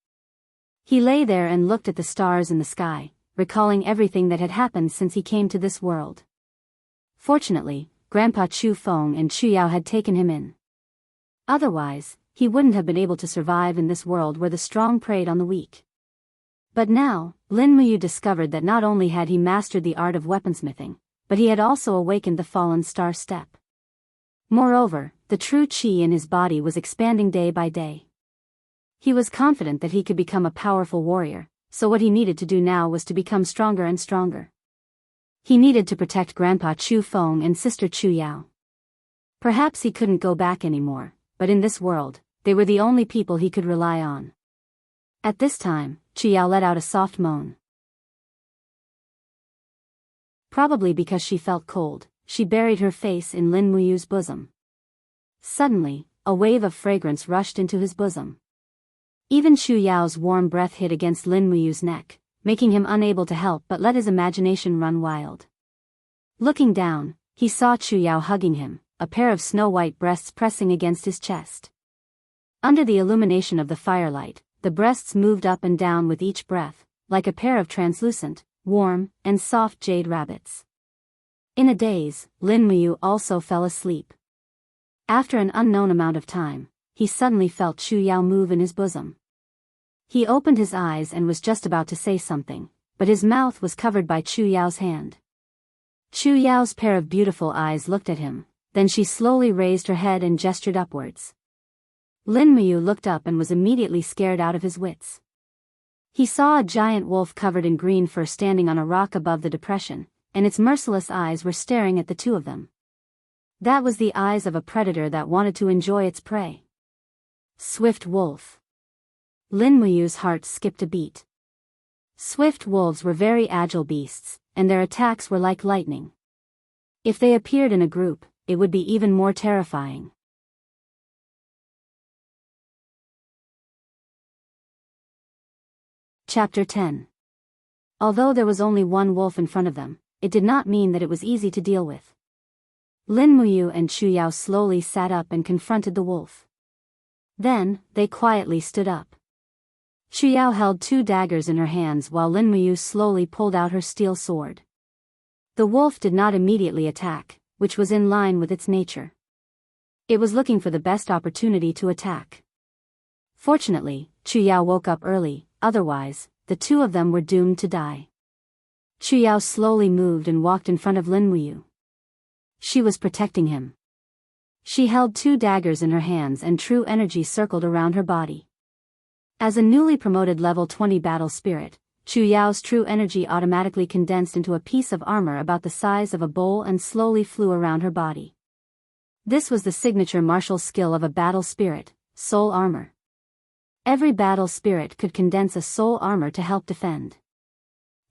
He lay there and looked at the stars in the sky, recalling everything that had happened since he came to this world. Fortunately, Grandpa Chu Feng and Chu Yao had taken him in. Otherwise, he wouldn't have been able to survive in this world where the strong preyed on the weak. But now, Lin Muyu discovered that not only had he mastered the art of weaponsmithing, but he had also awakened the fallen star step. Moreover, the true qi in his body was expanding day by day. He was confident that he could become a powerful warrior, so what he needed to do now was to become stronger and stronger. He needed to protect Grandpa Chu Feng and Sister Chu Yao. Perhaps he couldn't go back anymore, but in this world, they were the only people he could rely on. At this time, Chu Yao let out a soft moan. Probably because she felt cold, she buried her face in Lin Muyu's bosom. Suddenly, a wave of fragrance rushed into his bosom. Even Chu Yao's warm breath hit against Lin Muyu's neck, making him unable to help but let his imagination run wild. Looking down, he saw Chu Yao hugging him, a pair of snow-white breasts pressing against his chest. Under the illumination of the firelight, the breasts moved up and down with each breath, like a pair of translucent, warm, and soft jade rabbits. In a daze, Lin Muyu also fell asleep. After an unknown amount of time, he suddenly felt Chu Yao move in his bosom. He opened his eyes and was just about to say something, but his mouth was covered by Chu Yao's hand. Chu Yao's pair of beautiful eyes looked at him, then she slowly raised her head and gestured upwards. Lin Muyu looked up and was immediately scared out of his wits. He saw a giant wolf covered in green fur standing on a rock above the depression, and its merciless eyes were staring at the two of them. That was the eyes of a predator that wanted to enjoy its prey. Swift wolf. Lin Muyu's heart skipped a beat. Swift wolves were very agile beasts, and their attacks were like lightning. If they appeared in a group, it would be even more terrifying. Chapter 10. Although there was only one wolf in front of them, it did not mean that it was easy to deal with. Lin Muyu and Chu Yao slowly sat up and confronted the wolf. Then, they quietly stood up. Chu Yao held 2 daggers in her hands while Lin Muyu slowly pulled out her steel sword. The wolf did not immediately attack, which was in line with its nature. It was looking for the best opportunity to attack. Fortunately, Chu Yao woke up early, otherwise, the two of them were doomed to die. Chu Yao slowly moved and walked in front of Lin Muyu. She was protecting him. She held 2 daggers in her hands and true energy circled around her body. As a newly promoted level 20 battle spirit, Chu Yao's true energy automatically condensed into a piece of armor about the size of a bowl and slowly flew around her body. This was the signature martial skill of a battle spirit, soul armor. Every battle spirit could condense a soul armor to help defend.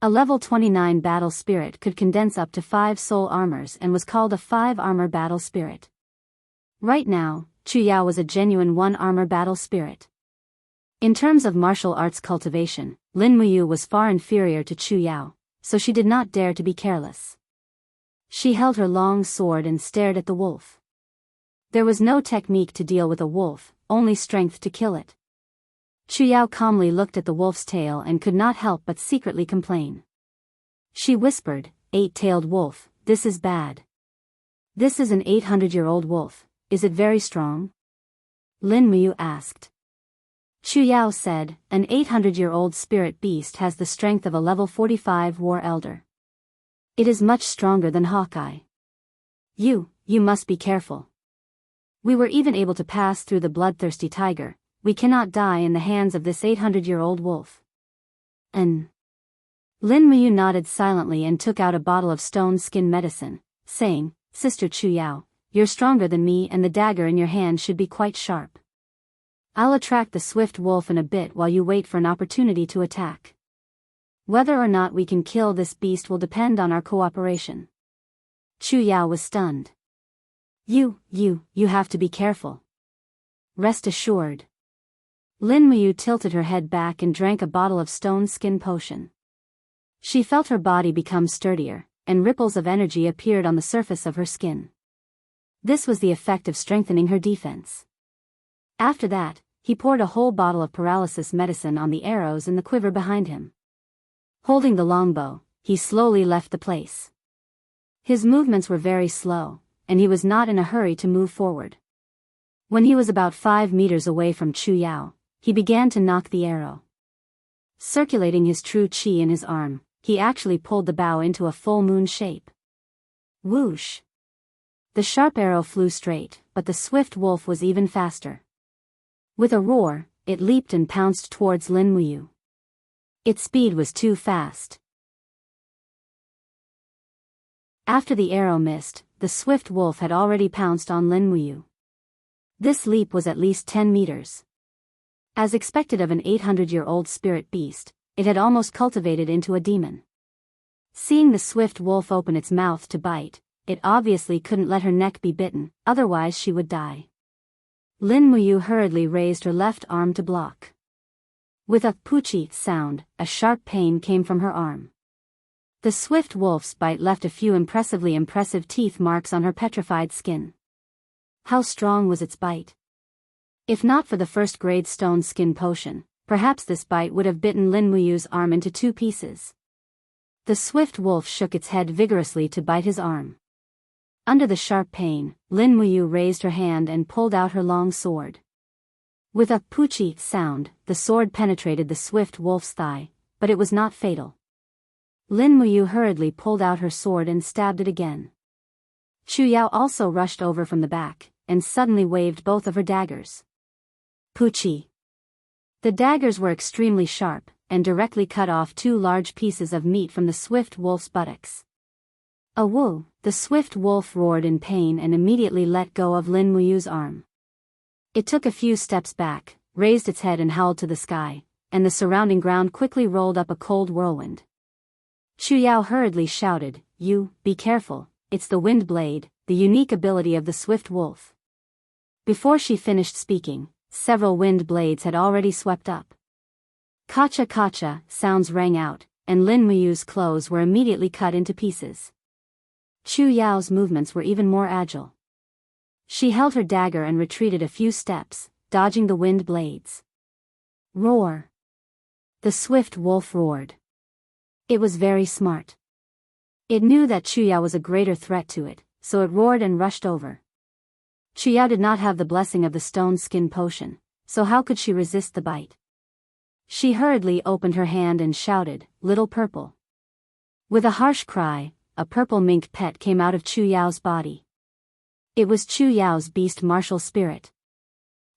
A level 29 battle spirit could condense up to 5 soul armors and was called a 5 armor battle spirit. Right now, Chu Yao was a genuine 1 armor battle spirit. In terms of martial arts cultivation, Lin Muyu was far inferior to Chu Yao, so she did not dare to be careless. She held her long sword and stared at the wolf. There was no technique to deal with a wolf, only strength to kill it. Chu Yao calmly looked at the wolf's tail and could not help but secretly complain. She whispered, 8-tailed wolf, this is bad. This is an 800-year-old wolf, is it very strong? Lin Muyu asked. Chu Yao said, an 800-year-old spirit beast has the strength of a level 45 war elder. It is much stronger than Hawkeye. You must be careful. We were even able to pass through the bloodthirsty tiger, we cannot die in the hands of this 800-year-old wolf. Lin Muyu nodded silently and took out a bottle of stone skin medicine, saying, Sister Chu Yao, you're stronger than me and the dagger in your hand should be quite sharp. I'll attract the swift wolf in a bit while you wait for an opportunity to attack. Whether or not we can kill this beast will depend on our cooperation. Chu Yao was stunned. You have to be careful. Rest assured. Lin Muyu tilted her head back and drank a bottle of stone skin potion. She felt her body become sturdier, and ripples of energy appeared on the surface of her skin. This was the effect of strengthening her defense. After that, he poured a whole bottle of paralysis medicine on the arrows in the quiver behind him. Holding the longbow, he slowly left the place. His movements were very slow, and he was not in a hurry to move forward. When he was about 5 meters away from Chu Yao, he began to knock the arrow. Circulating his true chi in his arm, he actually pulled the bow into a full moon shape. Whoosh! The sharp arrow flew straight, but the swift wolf was even faster. With a roar, it leaped and pounced towards Lin Muyu. Its speed was too fast. After the arrow missed, the swift wolf had already pounced on Lin Muyu. This leap was at least 10 meters. As expected of an 800-year-old spirit beast, it had almost cultivated into a demon. Seeing the swift wolf open its mouth to bite, it obviously couldn't let her neck be bitten, otherwise she would die. Lin Muyu hurriedly raised her left arm to block. With a poochie sound, a sharp pain came from her arm. The swift wolf's bite left a few impressive teeth marks on her petrified skin. How strong was its bite? If not for the first-grade stone skin potion, perhaps this bite would have bitten Lin Muyu's arm into 2 pieces. The swift wolf shook its head vigorously to bite his arm. Under the sharp pain, Lin Muyu raised her hand and pulled out her long sword. With a poochie sound, the sword penetrated the swift wolf's thigh, but it was not fatal. Lin Muyu hurriedly pulled out her sword and stabbed it again. Chu Yao also rushed over from the back, and suddenly waved both of her daggers. Poochie. The daggers were extremely sharp, and directly cut off 2 large pieces of meat from the swift wolf's buttocks. A woo! The swift wolf roared in pain and immediately let go of Lin Muyu's arm. It took a few steps back, raised its head and howled to the sky, and the surrounding ground quickly rolled up a cold whirlwind. Chu Yao hurriedly shouted, "You, be careful, it's the wind blade, the unique ability of the swift wolf." Before she finished speaking, several wind blades had already swept up. Kacha kacha sounds rang out, and Lin Muyu's clothes were immediately cut into pieces. Chu Yao's movements were even more agile. She held her dagger and retreated a few steps, dodging the wind blades. Roar! The swift wolf roared. It was very smart. It knew that Chu Yao was a greater threat to it, so it roared and rushed over. Chu Yao did not have the blessing of the stone skin potion, so how could she resist the bite? She hurriedly opened her hand and shouted, "Little Purple." With a harsh cry, a purple mink pet came out of Chu Yao's body. It was Chu Yao's beast martial spirit.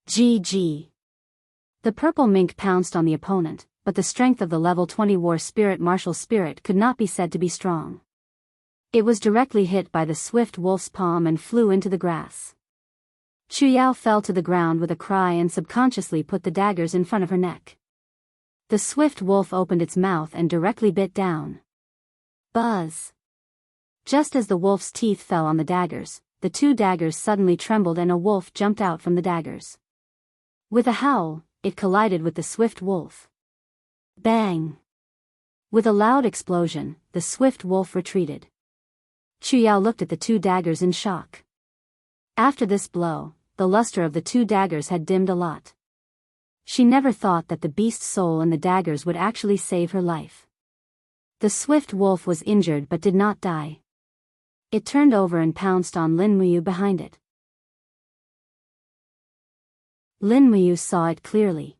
GG. The purple mink pounced on the opponent, but the strength of the level 20 war spirit martial spirit could not be said to be strong. It was directly hit by the swift wolf's palm and flew into the grass. Chu Yao fell to the ground with a cry and subconsciously put the daggers in front of her neck. The swift wolf opened its mouth and directly bit down. Buzz! Just as the wolf's teeth fell on the daggers, the 2 daggers suddenly trembled and a wolf jumped out from the daggers. With a howl, it collided with the swift wolf. Bang! With a loud explosion, the swift wolf retreated. Chu Yao looked at the 2 daggers in shock. After this blow, the luster of the 2 daggers had dimmed a lot. She never thought that the beast's soul in the daggers would actually save her life. The swift wolf was injured but did not die. It turned over and pounced on Lin Muyu behind it. Lin Muyu saw it clearly.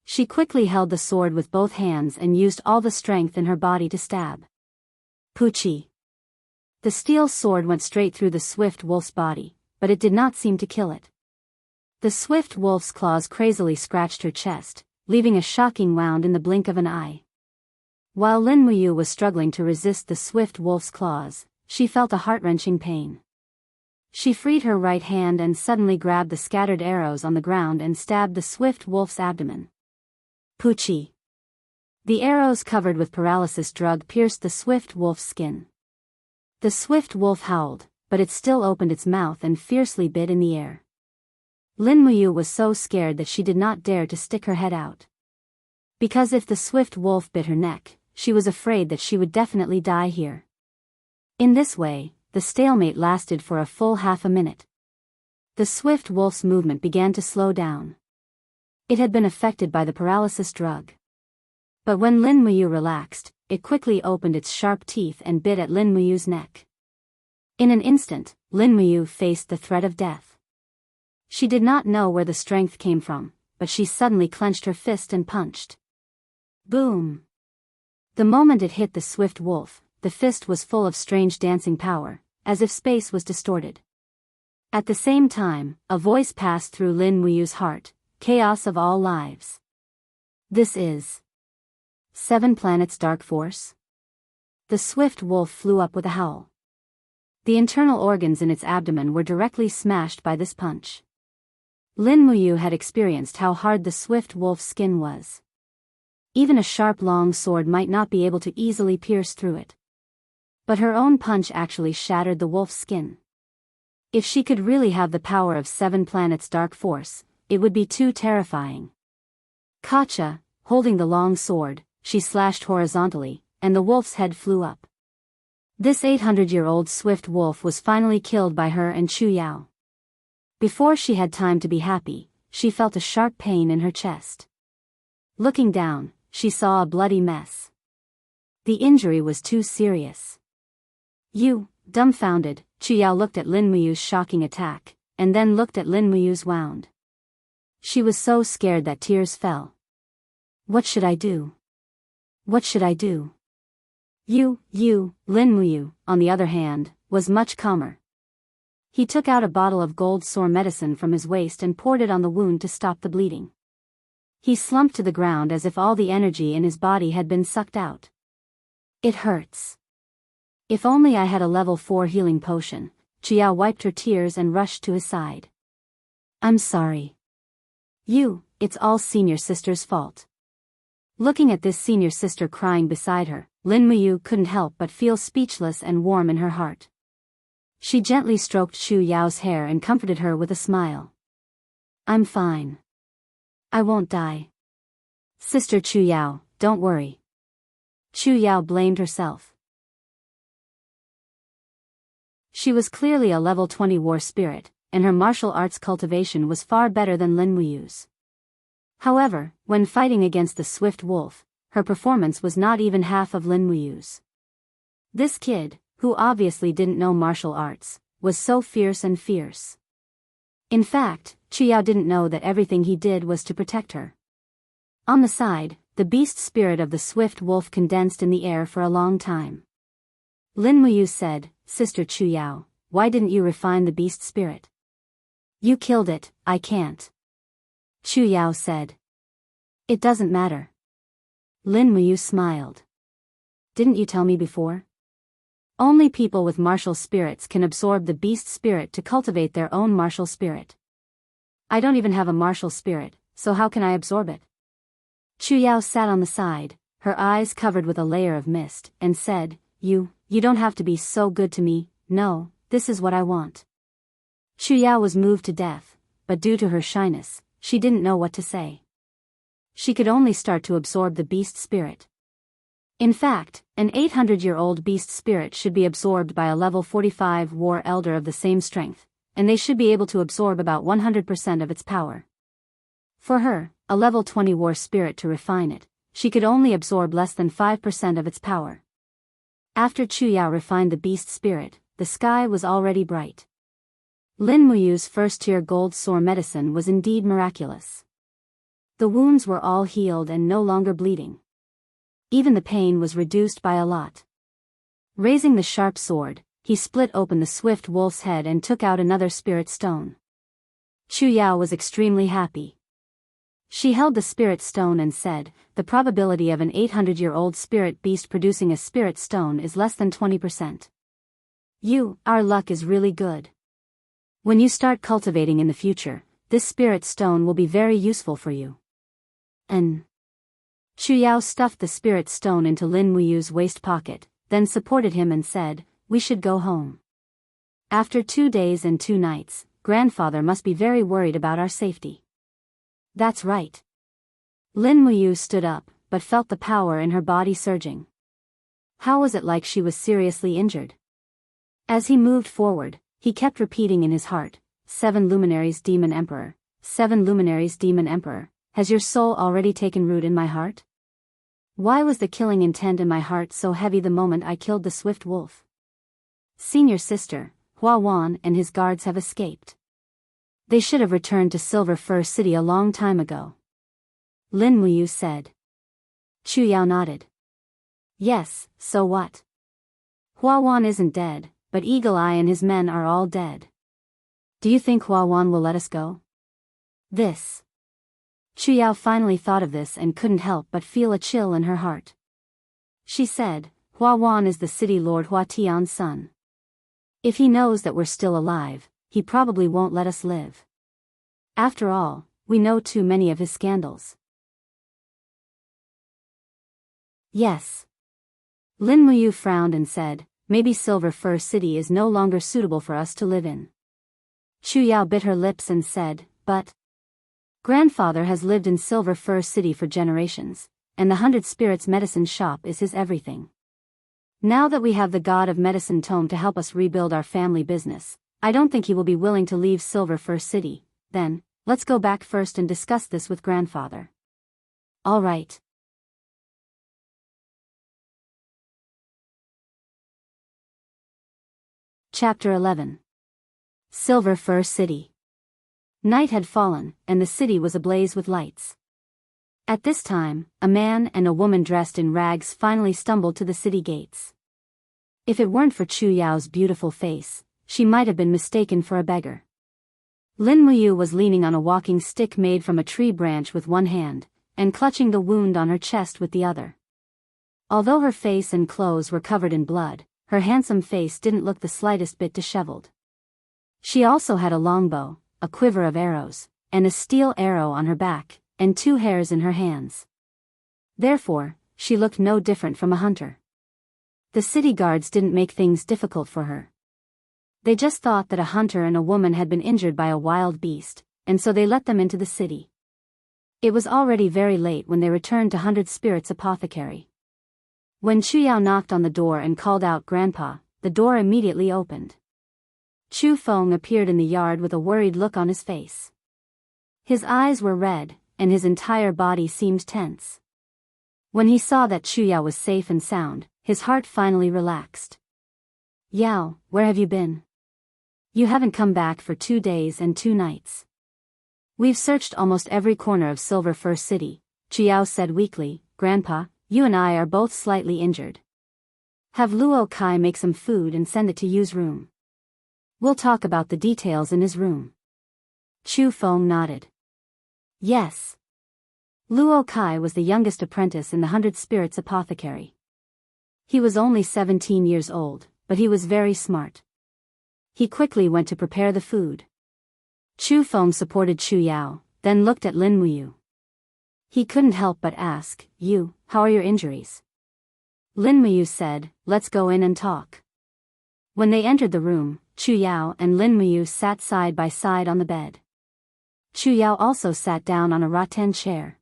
She quickly held the sword with both hands and used all the strength in her body to stab. Poochie. The steel sword went straight through the swift wolf's body, but it did not seem to kill it. The swift wolf's claws crazily scratched her chest, leaving a shocking wound in the blink of an eye. While Lin Muyu was struggling to resist the swift wolf's claws, she felt a heart-wrenching pain. She freed her right hand and suddenly grabbed the scattered arrows on the ground and stabbed the swift wolf's abdomen. Poochie. The arrows covered with paralysis drug pierced the swift wolf's skin. The swift wolf howled, but it still opened its mouth and fiercely bit in the air. Lin Muyu was so scared that she did not dare to stick her head out. Because if the swift wolf bit her neck, she was afraid that she would definitely die here. In this way, the stalemate lasted for a full half a minute. The swift wolf's movement began to slow down. It had been affected by the paralysis drug. But when Lin Muyu relaxed, it quickly opened its sharp teeth and bit at Lin Muyu's neck. In an instant, Lin Muyu faced the threat of death. She did not know where the strength came from, but she suddenly clenched her fist and punched. Boom! The moment it hit the swift wolf, the fist was full of strange dancing power, as if space was distorted. At the same time, a voice passed through Lin Muyu's heart, "Chaos of all lives. This is 7 planets dark force?" The swift wolf flew up with a howl. The internal organs in its abdomen were directly smashed by this punch. Lin Muyu had experienced how hard the swift wolf's skin was. Even a sharp long sword might not be able to easily pierce through it. But her own punch actually shattered the wolf's skin. If she could really have the power of 7 planets' dark force, it would be too terrifying. Gotcha, holding the long sword, she slashed horizontally, and the wolf's head flew up. This 800-year-old swift wolf was finally killed by her and Chu Yao. Before she had time to be happy, she felt a sharp pain in her chest. Looking down, she saw a bloody mess. The injury was too serious. Dumbfounded, Chu Yao looked at Lin Muyu's shocking attack, and then looked at Lin Muyu's wound. She was so scared that tears fell. What should I do? What should I do? Lin Muyu, on the other hand, was much calmer. He took out a bottle of gold sore medicine from his waist and poured it on the wound to stop the bleeding. He slumped to the ground as if all the energy in his body had been sucked out. It hurts. If only I had a level 4 healing potion. Chiao wiped her tears and rushed to his side. I'm sorry. It's all senior sister's fault. Looking at this senior sister crying beside her, Lin Muyu couldn't help but feel speechless and warm in her heart. She gently stroked Chu Yao's hair and comforted her with a smile. I'm fine. I won't die. Sister Chu Yao, don't worry. Chu Yao blamed herself. She was clearly a level 20 war spirit, and her martial arts cultivation was far better than Lin Muyu's. However, when fighting against the swift wolf, her performance was not even half of Lin Muyu's. This kid, who obviously didn't know martial arts, was so fierce and fierce. In fact, Chiao didn't know that everything he did was to protect her. On the side, the beast spirit of the swift wolf condensed in the air for a long time. Lin Muyu said, Sister Chu Yao, why didn't you refine the beast spirit? You killed it, I can't. Chu Yao said. It doesn't matter. Lin Muyu smiled. Didn't you tell me before? Only people with martial spirits can absorb the beast spirit to cultivate their own martial spirit. I don't even have a martial spirit, so how can I absorb it? Chu Yao sat on the side, her eyes covered with a layer of mist, and said, You don't have to be so good to me, no, this is what I want. Chu Yao was moved to death, but due to her shyness, she didn't know what to say. She could only start to absorb the beast spirit. In fact, an 800-year-old beast spirit should be absorbed by a level 45 war elder of the same strength, and they should be able to absorb about 100% of its power. For her, a level 20 war spirit to refine it, she could only absorb less than 5% of its power. After Chu Yao refined the beast spirit, the sky was already bright. Lin Muyu's first-tier gold sore medicine was indeed miraculous. The wounds were all healed and no longer bleeding. Even the pain was reduced by a lot. Raising the sharp sword, he split open the swift wolf's head and took out another spirit stone. Chu Yao was extremely happy. She held the spirit stone and said, the probability of an 800-year-old spirit beast producing a spirit stone is less than 20%. Our luck is really good. When you start cultivating in the future, this spirit stone will be very useful for you. Chu Yao stuffed the spirit stone into Lin Muyu's waist pocket, then supported him and said, We should go home. After 2 days and 2 nights, grandfather must be very worried about our safety. That's right. Lin Muyu stood up, but felt the power in her body surging. How was it like she was seriously injured? As he moved forward, he kept repeating in his heart, 7 luminaries demon emperor, 7 luminaries demon emperor, has your soul already taken root in my heart? Why was the killing intent in my heart so heavy the moment I killed the swift wolf? Senior sister, Hua Wan and his guards have escaped. They should have returned to Silver Fir City a long time ago. Lin Muyu said. Chu Yao nodded. Yes, so what? Hua Wan isn't dead, but Eagle Eye and his men are all dead. Do you think Hua Wan will let us go? Chu Yao finally thought of this and couldn't help but feel a chill in her heart. She said, Hua Wan is the city lord Hua Tian's son. If he knows that we're still alive, he probably won't let us live. After all, we know too many of his scandals. Yes. Lin Muyu frowned and said, maybe Silver Fir City is no longer suitable for us to live in. Chu Yao bit her lips and said, but grandfather has lived in Silver Fir City for generations, and the 100 Spirits medicine shop is his everything. Now that we have the God of Medicine tome to help us rebuild our family business, I don't think he will be willing to leave Silver Fir City. Then, let's go back first and discuss this with grandfather. All right. Chapter 11. Silver Fir City. Night had fallen, and the city was ablaze with lights. At this time, a man and a woman dressed in rags finally stumbled to the city gates. If it weren't for Chu Yao's beautiful face, she might have been mistaken for a beggar. Lin Muyu was leaning on a walking stick made from a tree branch with one hand, and clutching the wound on her chest with the other. Although her face and clothes were covered in blood, her handsome face didn't look the slightest bit disheveled. She also had a longbow, a quiver of arrows, and a steel arrow on her back, and 2 hares in her hands. Therefore, she looked no different from a hunter. The city guards didn't make things difficult for her. They just thought that a hunter and a woman had been injured by a wild beast, and so they let them into the city. It was already very late when they returned to 100 Spirits Apothecary. When Chu Yao knocked on the door and called out Grandpa, the door immediately opened. Chu Feng appeared in the yard with a worried look on his face. His eyes were red, and his entire body seemed tense. When he saw that Chu Yao was safe and sound, his heart finally relaxed. Yao, where have you been? You haven't come back for 2 days and 2 nights. We've searched almost every corner of Silver Fir City, Chu Yao said weakly. Grandpa, you and I are both slightly injured. Have Luo Kai make some food and send it to Yu's room. We'll talk about the details in his room. Chu Feng nodded. Yes. Luo Kai was the youngest apprentice in the 100 Spirits Apothecary. He was only 17 years old, but he was very smart. He quickly went to prepare the food. Chu Feng supported Chu Yao, then looked at Lin Muyu. He couldn't help but ask, "You, how are your injuries?" Lin Muyu said, "Let's go in and talk." When they entered the room, Chu Yao and Lin Muyu sat side by side on the bed. Chu Yao also sat down on a rattan chair.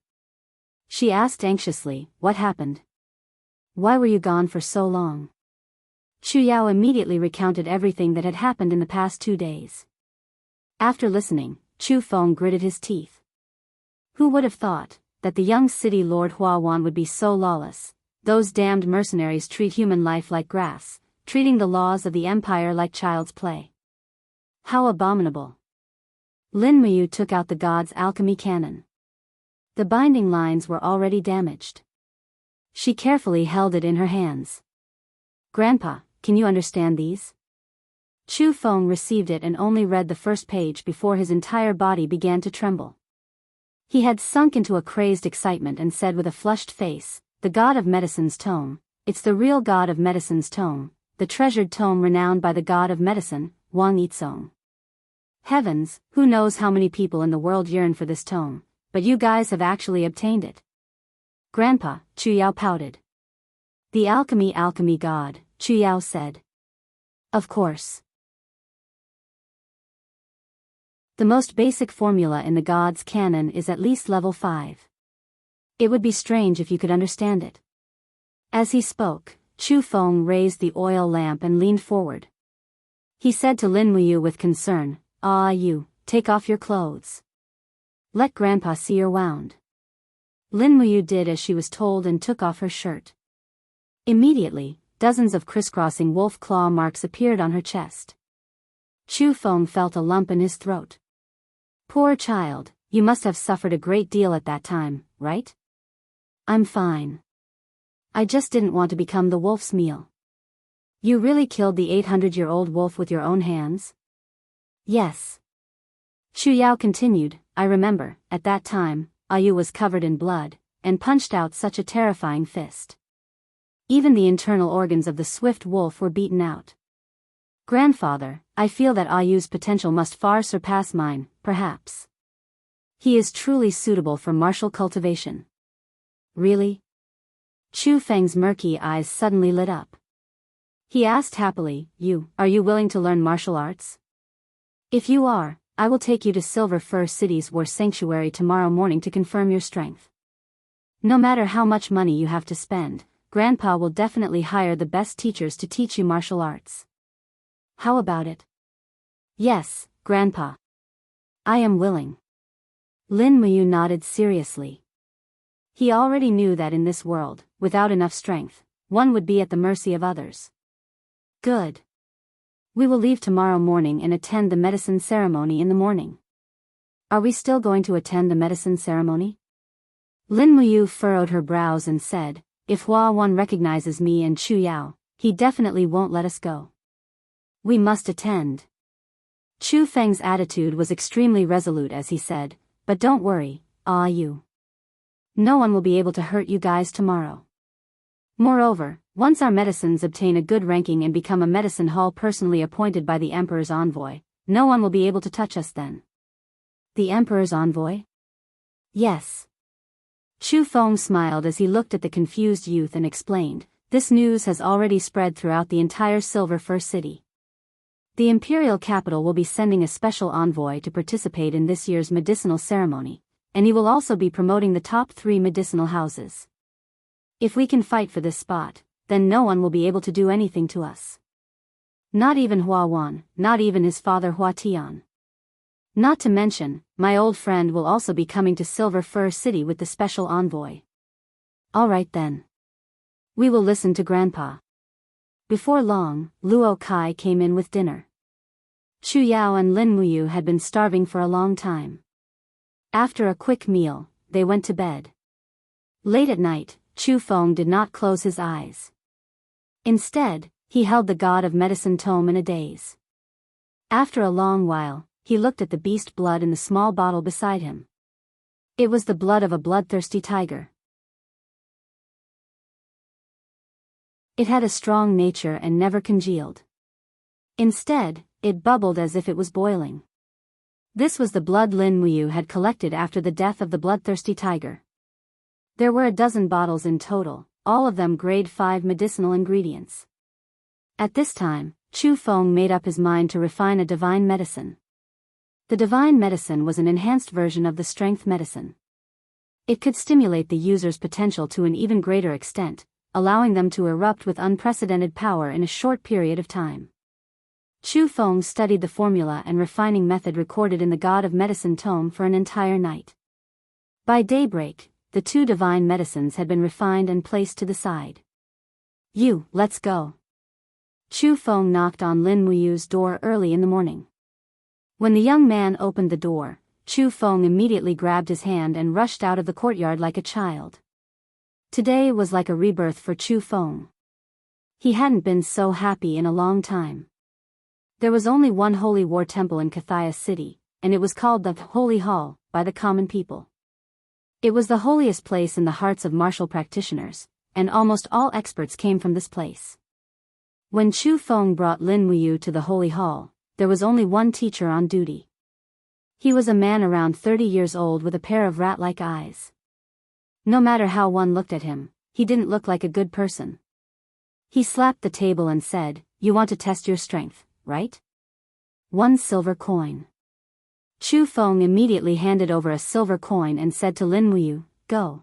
She asked anxiously, "What happened? Why were you gone for so long?" Chu Yao immediately recounted everything that had happened in the past 2 days. After listening, Chu Feng gritted his teeth. Who would have thought that the young city lord Hua Wan would be so lawless? Those damned mercenaries treat human life like grass, treating the laws of the empire like child's play. How abominable. Lin Muyu took out the god's alchemy cannon. The binding lines were already damaged. She carefully held it in her hands. Grandpa, can you understand these? Chu Feng received it and only read the first page before his entire body began to tremble. He had sunk into a crazed excitement and said with a flushed face, "The God of Medicine's tome, it's the real God of Medicine's tome, the treasured tome renowned by the God of Medicine, Wang Yizong. Heavens, who knows how many people in the world yearn for this tome, but you guys have actually obtained it." Grandpa, Chu Yao pouted. The alchemy god, Chu Yao said. Of course. The most basic formula in the god's canon is at least level 5. It would be strange if you could understand it. As he spoke, Chu Feng raised the oil lamp and leaned forward. He said to Lin Muyu with concern, You, take off your clothes. Let Grandpa see your wound." Lin Muyu did as she was told and took off her shirt. Immediately, dozens of crisscrossing wolf claw marks appeared on her chest. Chu Feng felt a lump in his throat. Poor child, you must have suffered a great deal at that time, right? I'm fine. I just didn't want to become the wolf's meal. You really killed the 800-year-old wolf with your own hands? Yes. Chu Yao continued, I remember, at that time, Ayu was covered in blood, and punched out such a terrifying fist. Even the internal organs of the swift wolf were beaten out. Grandfather, I feel that Ayu's potential must far surpass mine, perhaps. He is truly suitable for martial cultivation. Really? Chu Feng's murky eyes suddenly lit up. He asked happily, Are you willing to learn martial arts? If you are, I will take you to Silver Fir City's War Sanctuary tomorrow morning to confirm your strength. No matter how much money you have to spend, Grandpa will definitely hire the best teachers to teach you martial arts. How about it? Yes, Grandpa. I am willing. Lin Muyu nodded seriously. He already knew that in this world, without enough strength, one would be at the mercy of others. Good. We will leave tomorrow morning and attend the medicine ceremony in the morning. Are we still going to attend the medicine ceremony? Lin Muyu furrowed her brows and said, If Hua Wan recognizes me and Chu Yao, he definitely won't let us go. We must attend. Chu Feng's attitude was extremely resolute as he said, But don't worry, you. No one will be able to hurt you guys tomorrow. Moreover, once our medicines obtain a good ranking and become a medicine hall personally appointed by the Emperor's envoy, no one will be able to touch us then. The Emperor's envoy? Yes. Chu Feng smiled as he looked at the confused youth and explained, This news has already spread throughout the entire Silver Fir City. The imperial capital will be sending a special envoy to participate in this year's medicinal ceremony, and he will also be promoting the top 3 medicinal houses. If we can fight for this spot, then no one will be able to do anything to us. Not even Hua Wan, not even his father Hua Tian. Not to mention, my old friend will also be coming to Silver Fir City with the special envoy. All right then. We will listen to Grandpa. Before long, Luo Kai came in with dinner. Chu Yao and Lin Muyu had been starving for a long time. After a quick meal, they went to bed. Late at night, Chu Feng did not close his eyes. Instead, he held the God of Medicine tome in a daze. After a long while, he looked at the beast blood in the small bottle beside him. It was the blood of a bloodthirsty tiger. It had a strong nature and never congealed. Instead, it bubbled as if it was boiling. This was the blood Lin Muyu had collected after the death of the bloodthirsty tiger. There were a dozen bottles in total, all of them grade 5 medicinal ingredients. At this time, Chu Feng made up his mind to refine a divine medicine. The divine medicine was an enhanced version of the strength medicine. It could stimulate the user's potential to an even greater extent, allowing them to erupt with unprecedented power in a short period of time. Chu Feng studied the formula and refining method recorded in the God of Medicine tome for an entire night. By daybreak, the 2 divine medicines had been refined and placed to the side. Let's go. Chu Feng knocked on Lin Muyu's door early in the morning. When the young man opened the door, Chu Feng immediately grabbed his hand and rushed out of the courtyard like a child. Today was like a rebirth for Chu Feng. He hadn't been so happy in a long time. There was only one holy war temple in Cathaya City, and it was called the Holy Hall by the common people. It was the holiest place in the hearts of martial practitioners, and almost all experts came from this place. When Chu Feng brought Lin Muyu to the Holy Hall, there was only one teacher on duty. He was a man around 30 years old with a pair of rat-like eyes. No matter how one looked at him, he didn't look like a good person. He slapped the table and said, You want to test your strength, right? 1 silver coin. Chu Feng immediately handed over a silver coin and said to Lin Muyu, Go.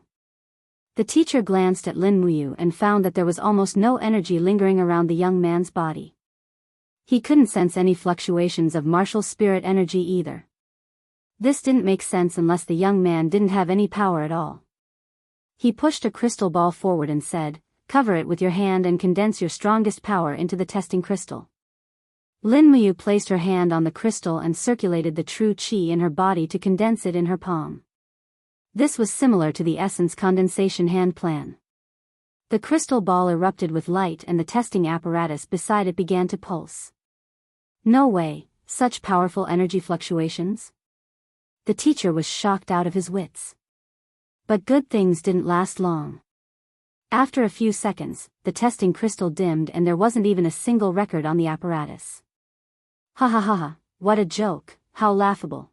The teacher glanced at Lin Muyu and found that there was almost no energy lingering around the young man's body. He couldn't sense any fluctuations of martial spirit energy either. This didn't make sense unless the young man didn't have any power at all. He pushed a crystal ball forward and said, Cover it with your hand and condense your strongest power into the testing crystal. Lin Muyu placed her hand on the crystal and circulated the true qi in her body to condense it in her palm. This was similar to the essence condensation hand plan. The crystal ball erupted with light and the testing apparatus beside it began to pulse. No way, such powerful energy fluctuations? The teacher was shocked out of his wits. But good things didn't last long. After a few seconds, the testing crystal dimmed and there wasn't even a single record on the apparatus. Ha ha ha ha, what a joke, how laughable.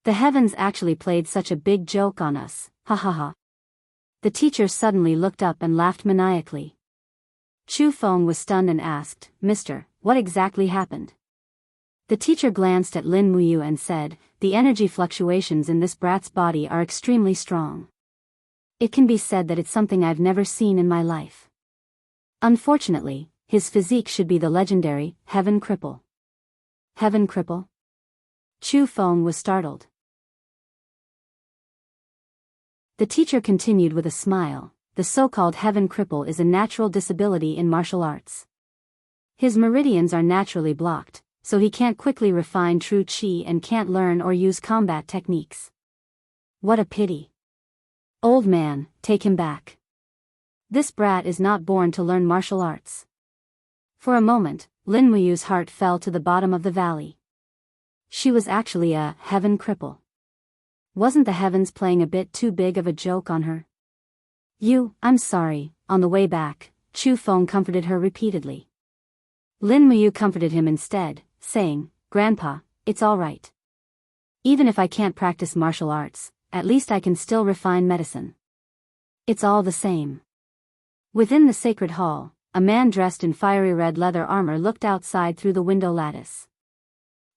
The heavens actually played such a big joke on us, ha ha ha. The teacher suddenly looked up and laughed maniacally. Chu Feng was stunned and asked, "Mister, what exactly happened?" The teacher glanced at Lin Muyu and said, "The energy fluctuations in this brat's body are extremely strong. It can be said that it's something I've never seen in my life. Unfortunately, his physique should be the legendary Heaven Cripple." Heaven Cripple? Chu Feng was startled. The teacher continued with a smile, "The so-called Heaven Cripple is a natural disability in martial arts. His meridians are naturally blocked, so he can't quickly refine true qi and can't learn or use combat techniques. What a pity. Old man, take him back. This brat is not born to learn martial arts." For a moment, Lin Muyu's heart fell to the bottom of the valley. She was actually a Heaven Cripple. Wasn't the heavens playing a bit too big of a joke on her? I'm sorry." On the way back, Chu Feng comforted her repeatedly. Lin Muyu comforted him instead, saying, "Grandpa, it's all right. Even if I can't practice martial arts, at least I can still refine medicine. It's all the same." Within the sacred hall, a man dressed in fiery red leather armor looked outside through the window lattice.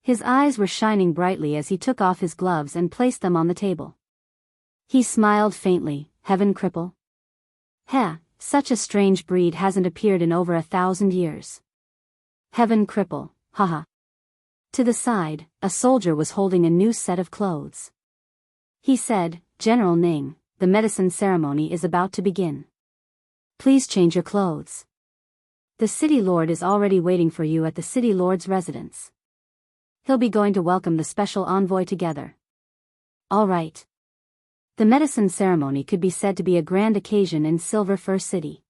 His eyes were shining brightly as he took off his gloves and placed them on the table. He smiled faintly. "Heaven Cripple? Heh, such a strange breed hasn't appeared in over 1,000 years. Heaven Cripple, haha." To the side, a soldier was holding a new set of clothes. He said, "General Ning, the medicine ceremony is about to begin. Please change your clothes. The city lord is already waiting for you at the city lord's residence. He'll be going to welcome the special envoy together." All right. The medicine ceremony could be said to be a grand occasion in Silver Fir City.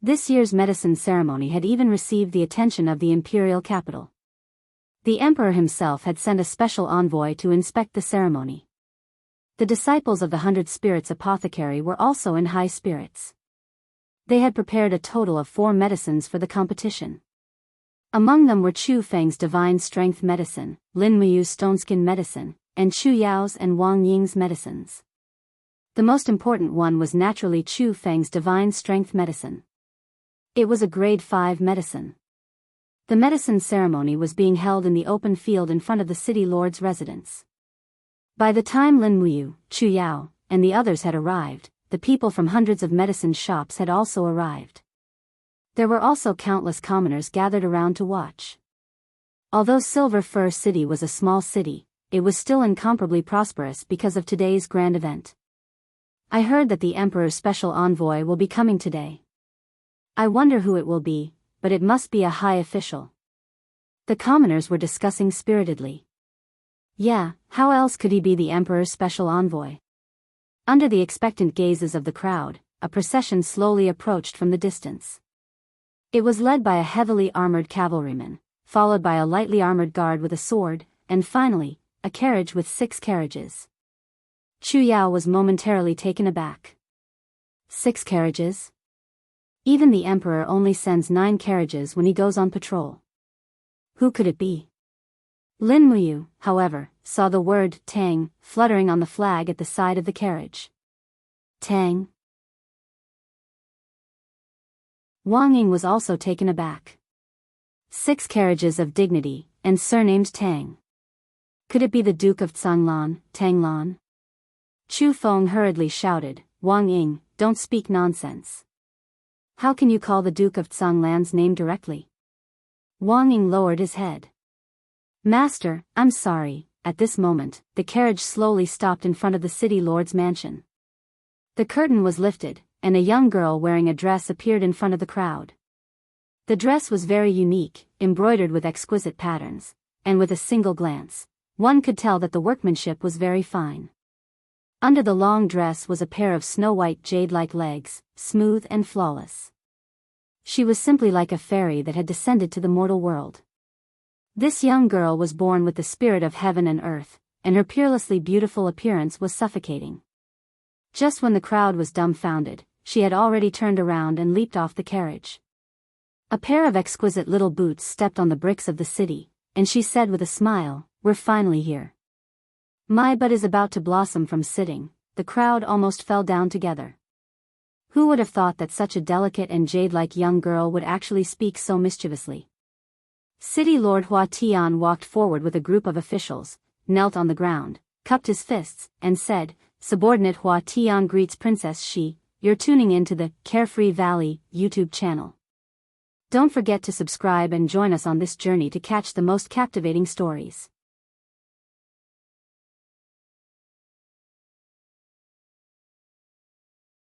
This year's medicine ceremony had even received the attention of the imperial capital. The emperor himself had sent a special envoy to inspect the ceremony. The disciples of the 100 Spirits Apothecary were also in high spirits. They had prepared a total of 4 medicines for the competition. Among them were Chu Feng's Divine Strength Medicine, Lin Muyu's Stoneskin Medicine, and Chu Yao's and Wang Ying's medicines. The most important one was naturally Chu Feng's Divine Strength Medicine. It was a grade 5 medicine. The medicine ceremony was being held in the open field in front of the city lord's residence. By the time Lin Muyu, Chu Yao, and the others had arrived, the people from hundreds of medicine shops had also arrived. There were also countless commoners gathered around to watch. Although Silver Fir City was a small city, it was still incomparably prosperous because of today's grand event. "I heard that the Emperor's special envoy will be coming today. I wonder who it will be, but it must be a high official." The commoners were discussing spiritedly. Yeah, how else could he be the Emperor's special envoy? Under the expectant gazes of the crowd, a procession slowly approached from the distance. It was led by a heavily armored cavalryman, followed by a lightly armored guard with a sword, and finally, a carriage with 6 carriages. Chu Yao was momentarily taken aback. 6 carriages? Even the Emperor only sends 9 carriages when he goes on patrol. Who could it be? Lin Muyu, however, saw the word Tang fluttering on the flag at the side of the carriage. Tang? Wang Ying was also taken aback. 6 carriages of dignity, and surnamed Tang. Could it be the Duke of Tsanglan, Tanglan? Chu Feng hurriedly shouted, "Wang Ying, don't speak nonsense. How can you call the Duke of Tsanglan's name directly?" Wang Ying lowered his head. "Master, I'm sorry." At this moment, the carriage slowly stopped in front of the city lord's mansion. The curtain was lifted, and a young girl wearing a dress appeared in front of the crowd. The dress was very unique, embroidered with exquisite patterns, and with a single glance, one could tell that the workmanship was very fine. Under the long dress was a pair of snow-white jade-like legs, smooth and flawless. She was simply like a fairy that had descended to the mortal world. This young girl was born with the spirit of heaven and earth, and her peerlessly beautiful appearance was suffocating. Just when the crowd was dumbfounded, she had already turned around and leaped off the carriage. A pair of exquisite little boots stepped on the bricks of the city, and she said with a smile, "We're finally here." My bud is about to blossom from sitting. The crowd almost fell down together. Who would have thought that such a delicate and jade-like young girl would actually speak so mischievously? City Lord Hua Tian walked forward with a group of officials, knelt on the ground, cupped his fists, and said, "Subordinate Hua Tian greets Princess Shi. You're tuning into the Carefree Valley YouTube channel. Don't forget to subscribe and join us on this journey to catch the most captivating stories."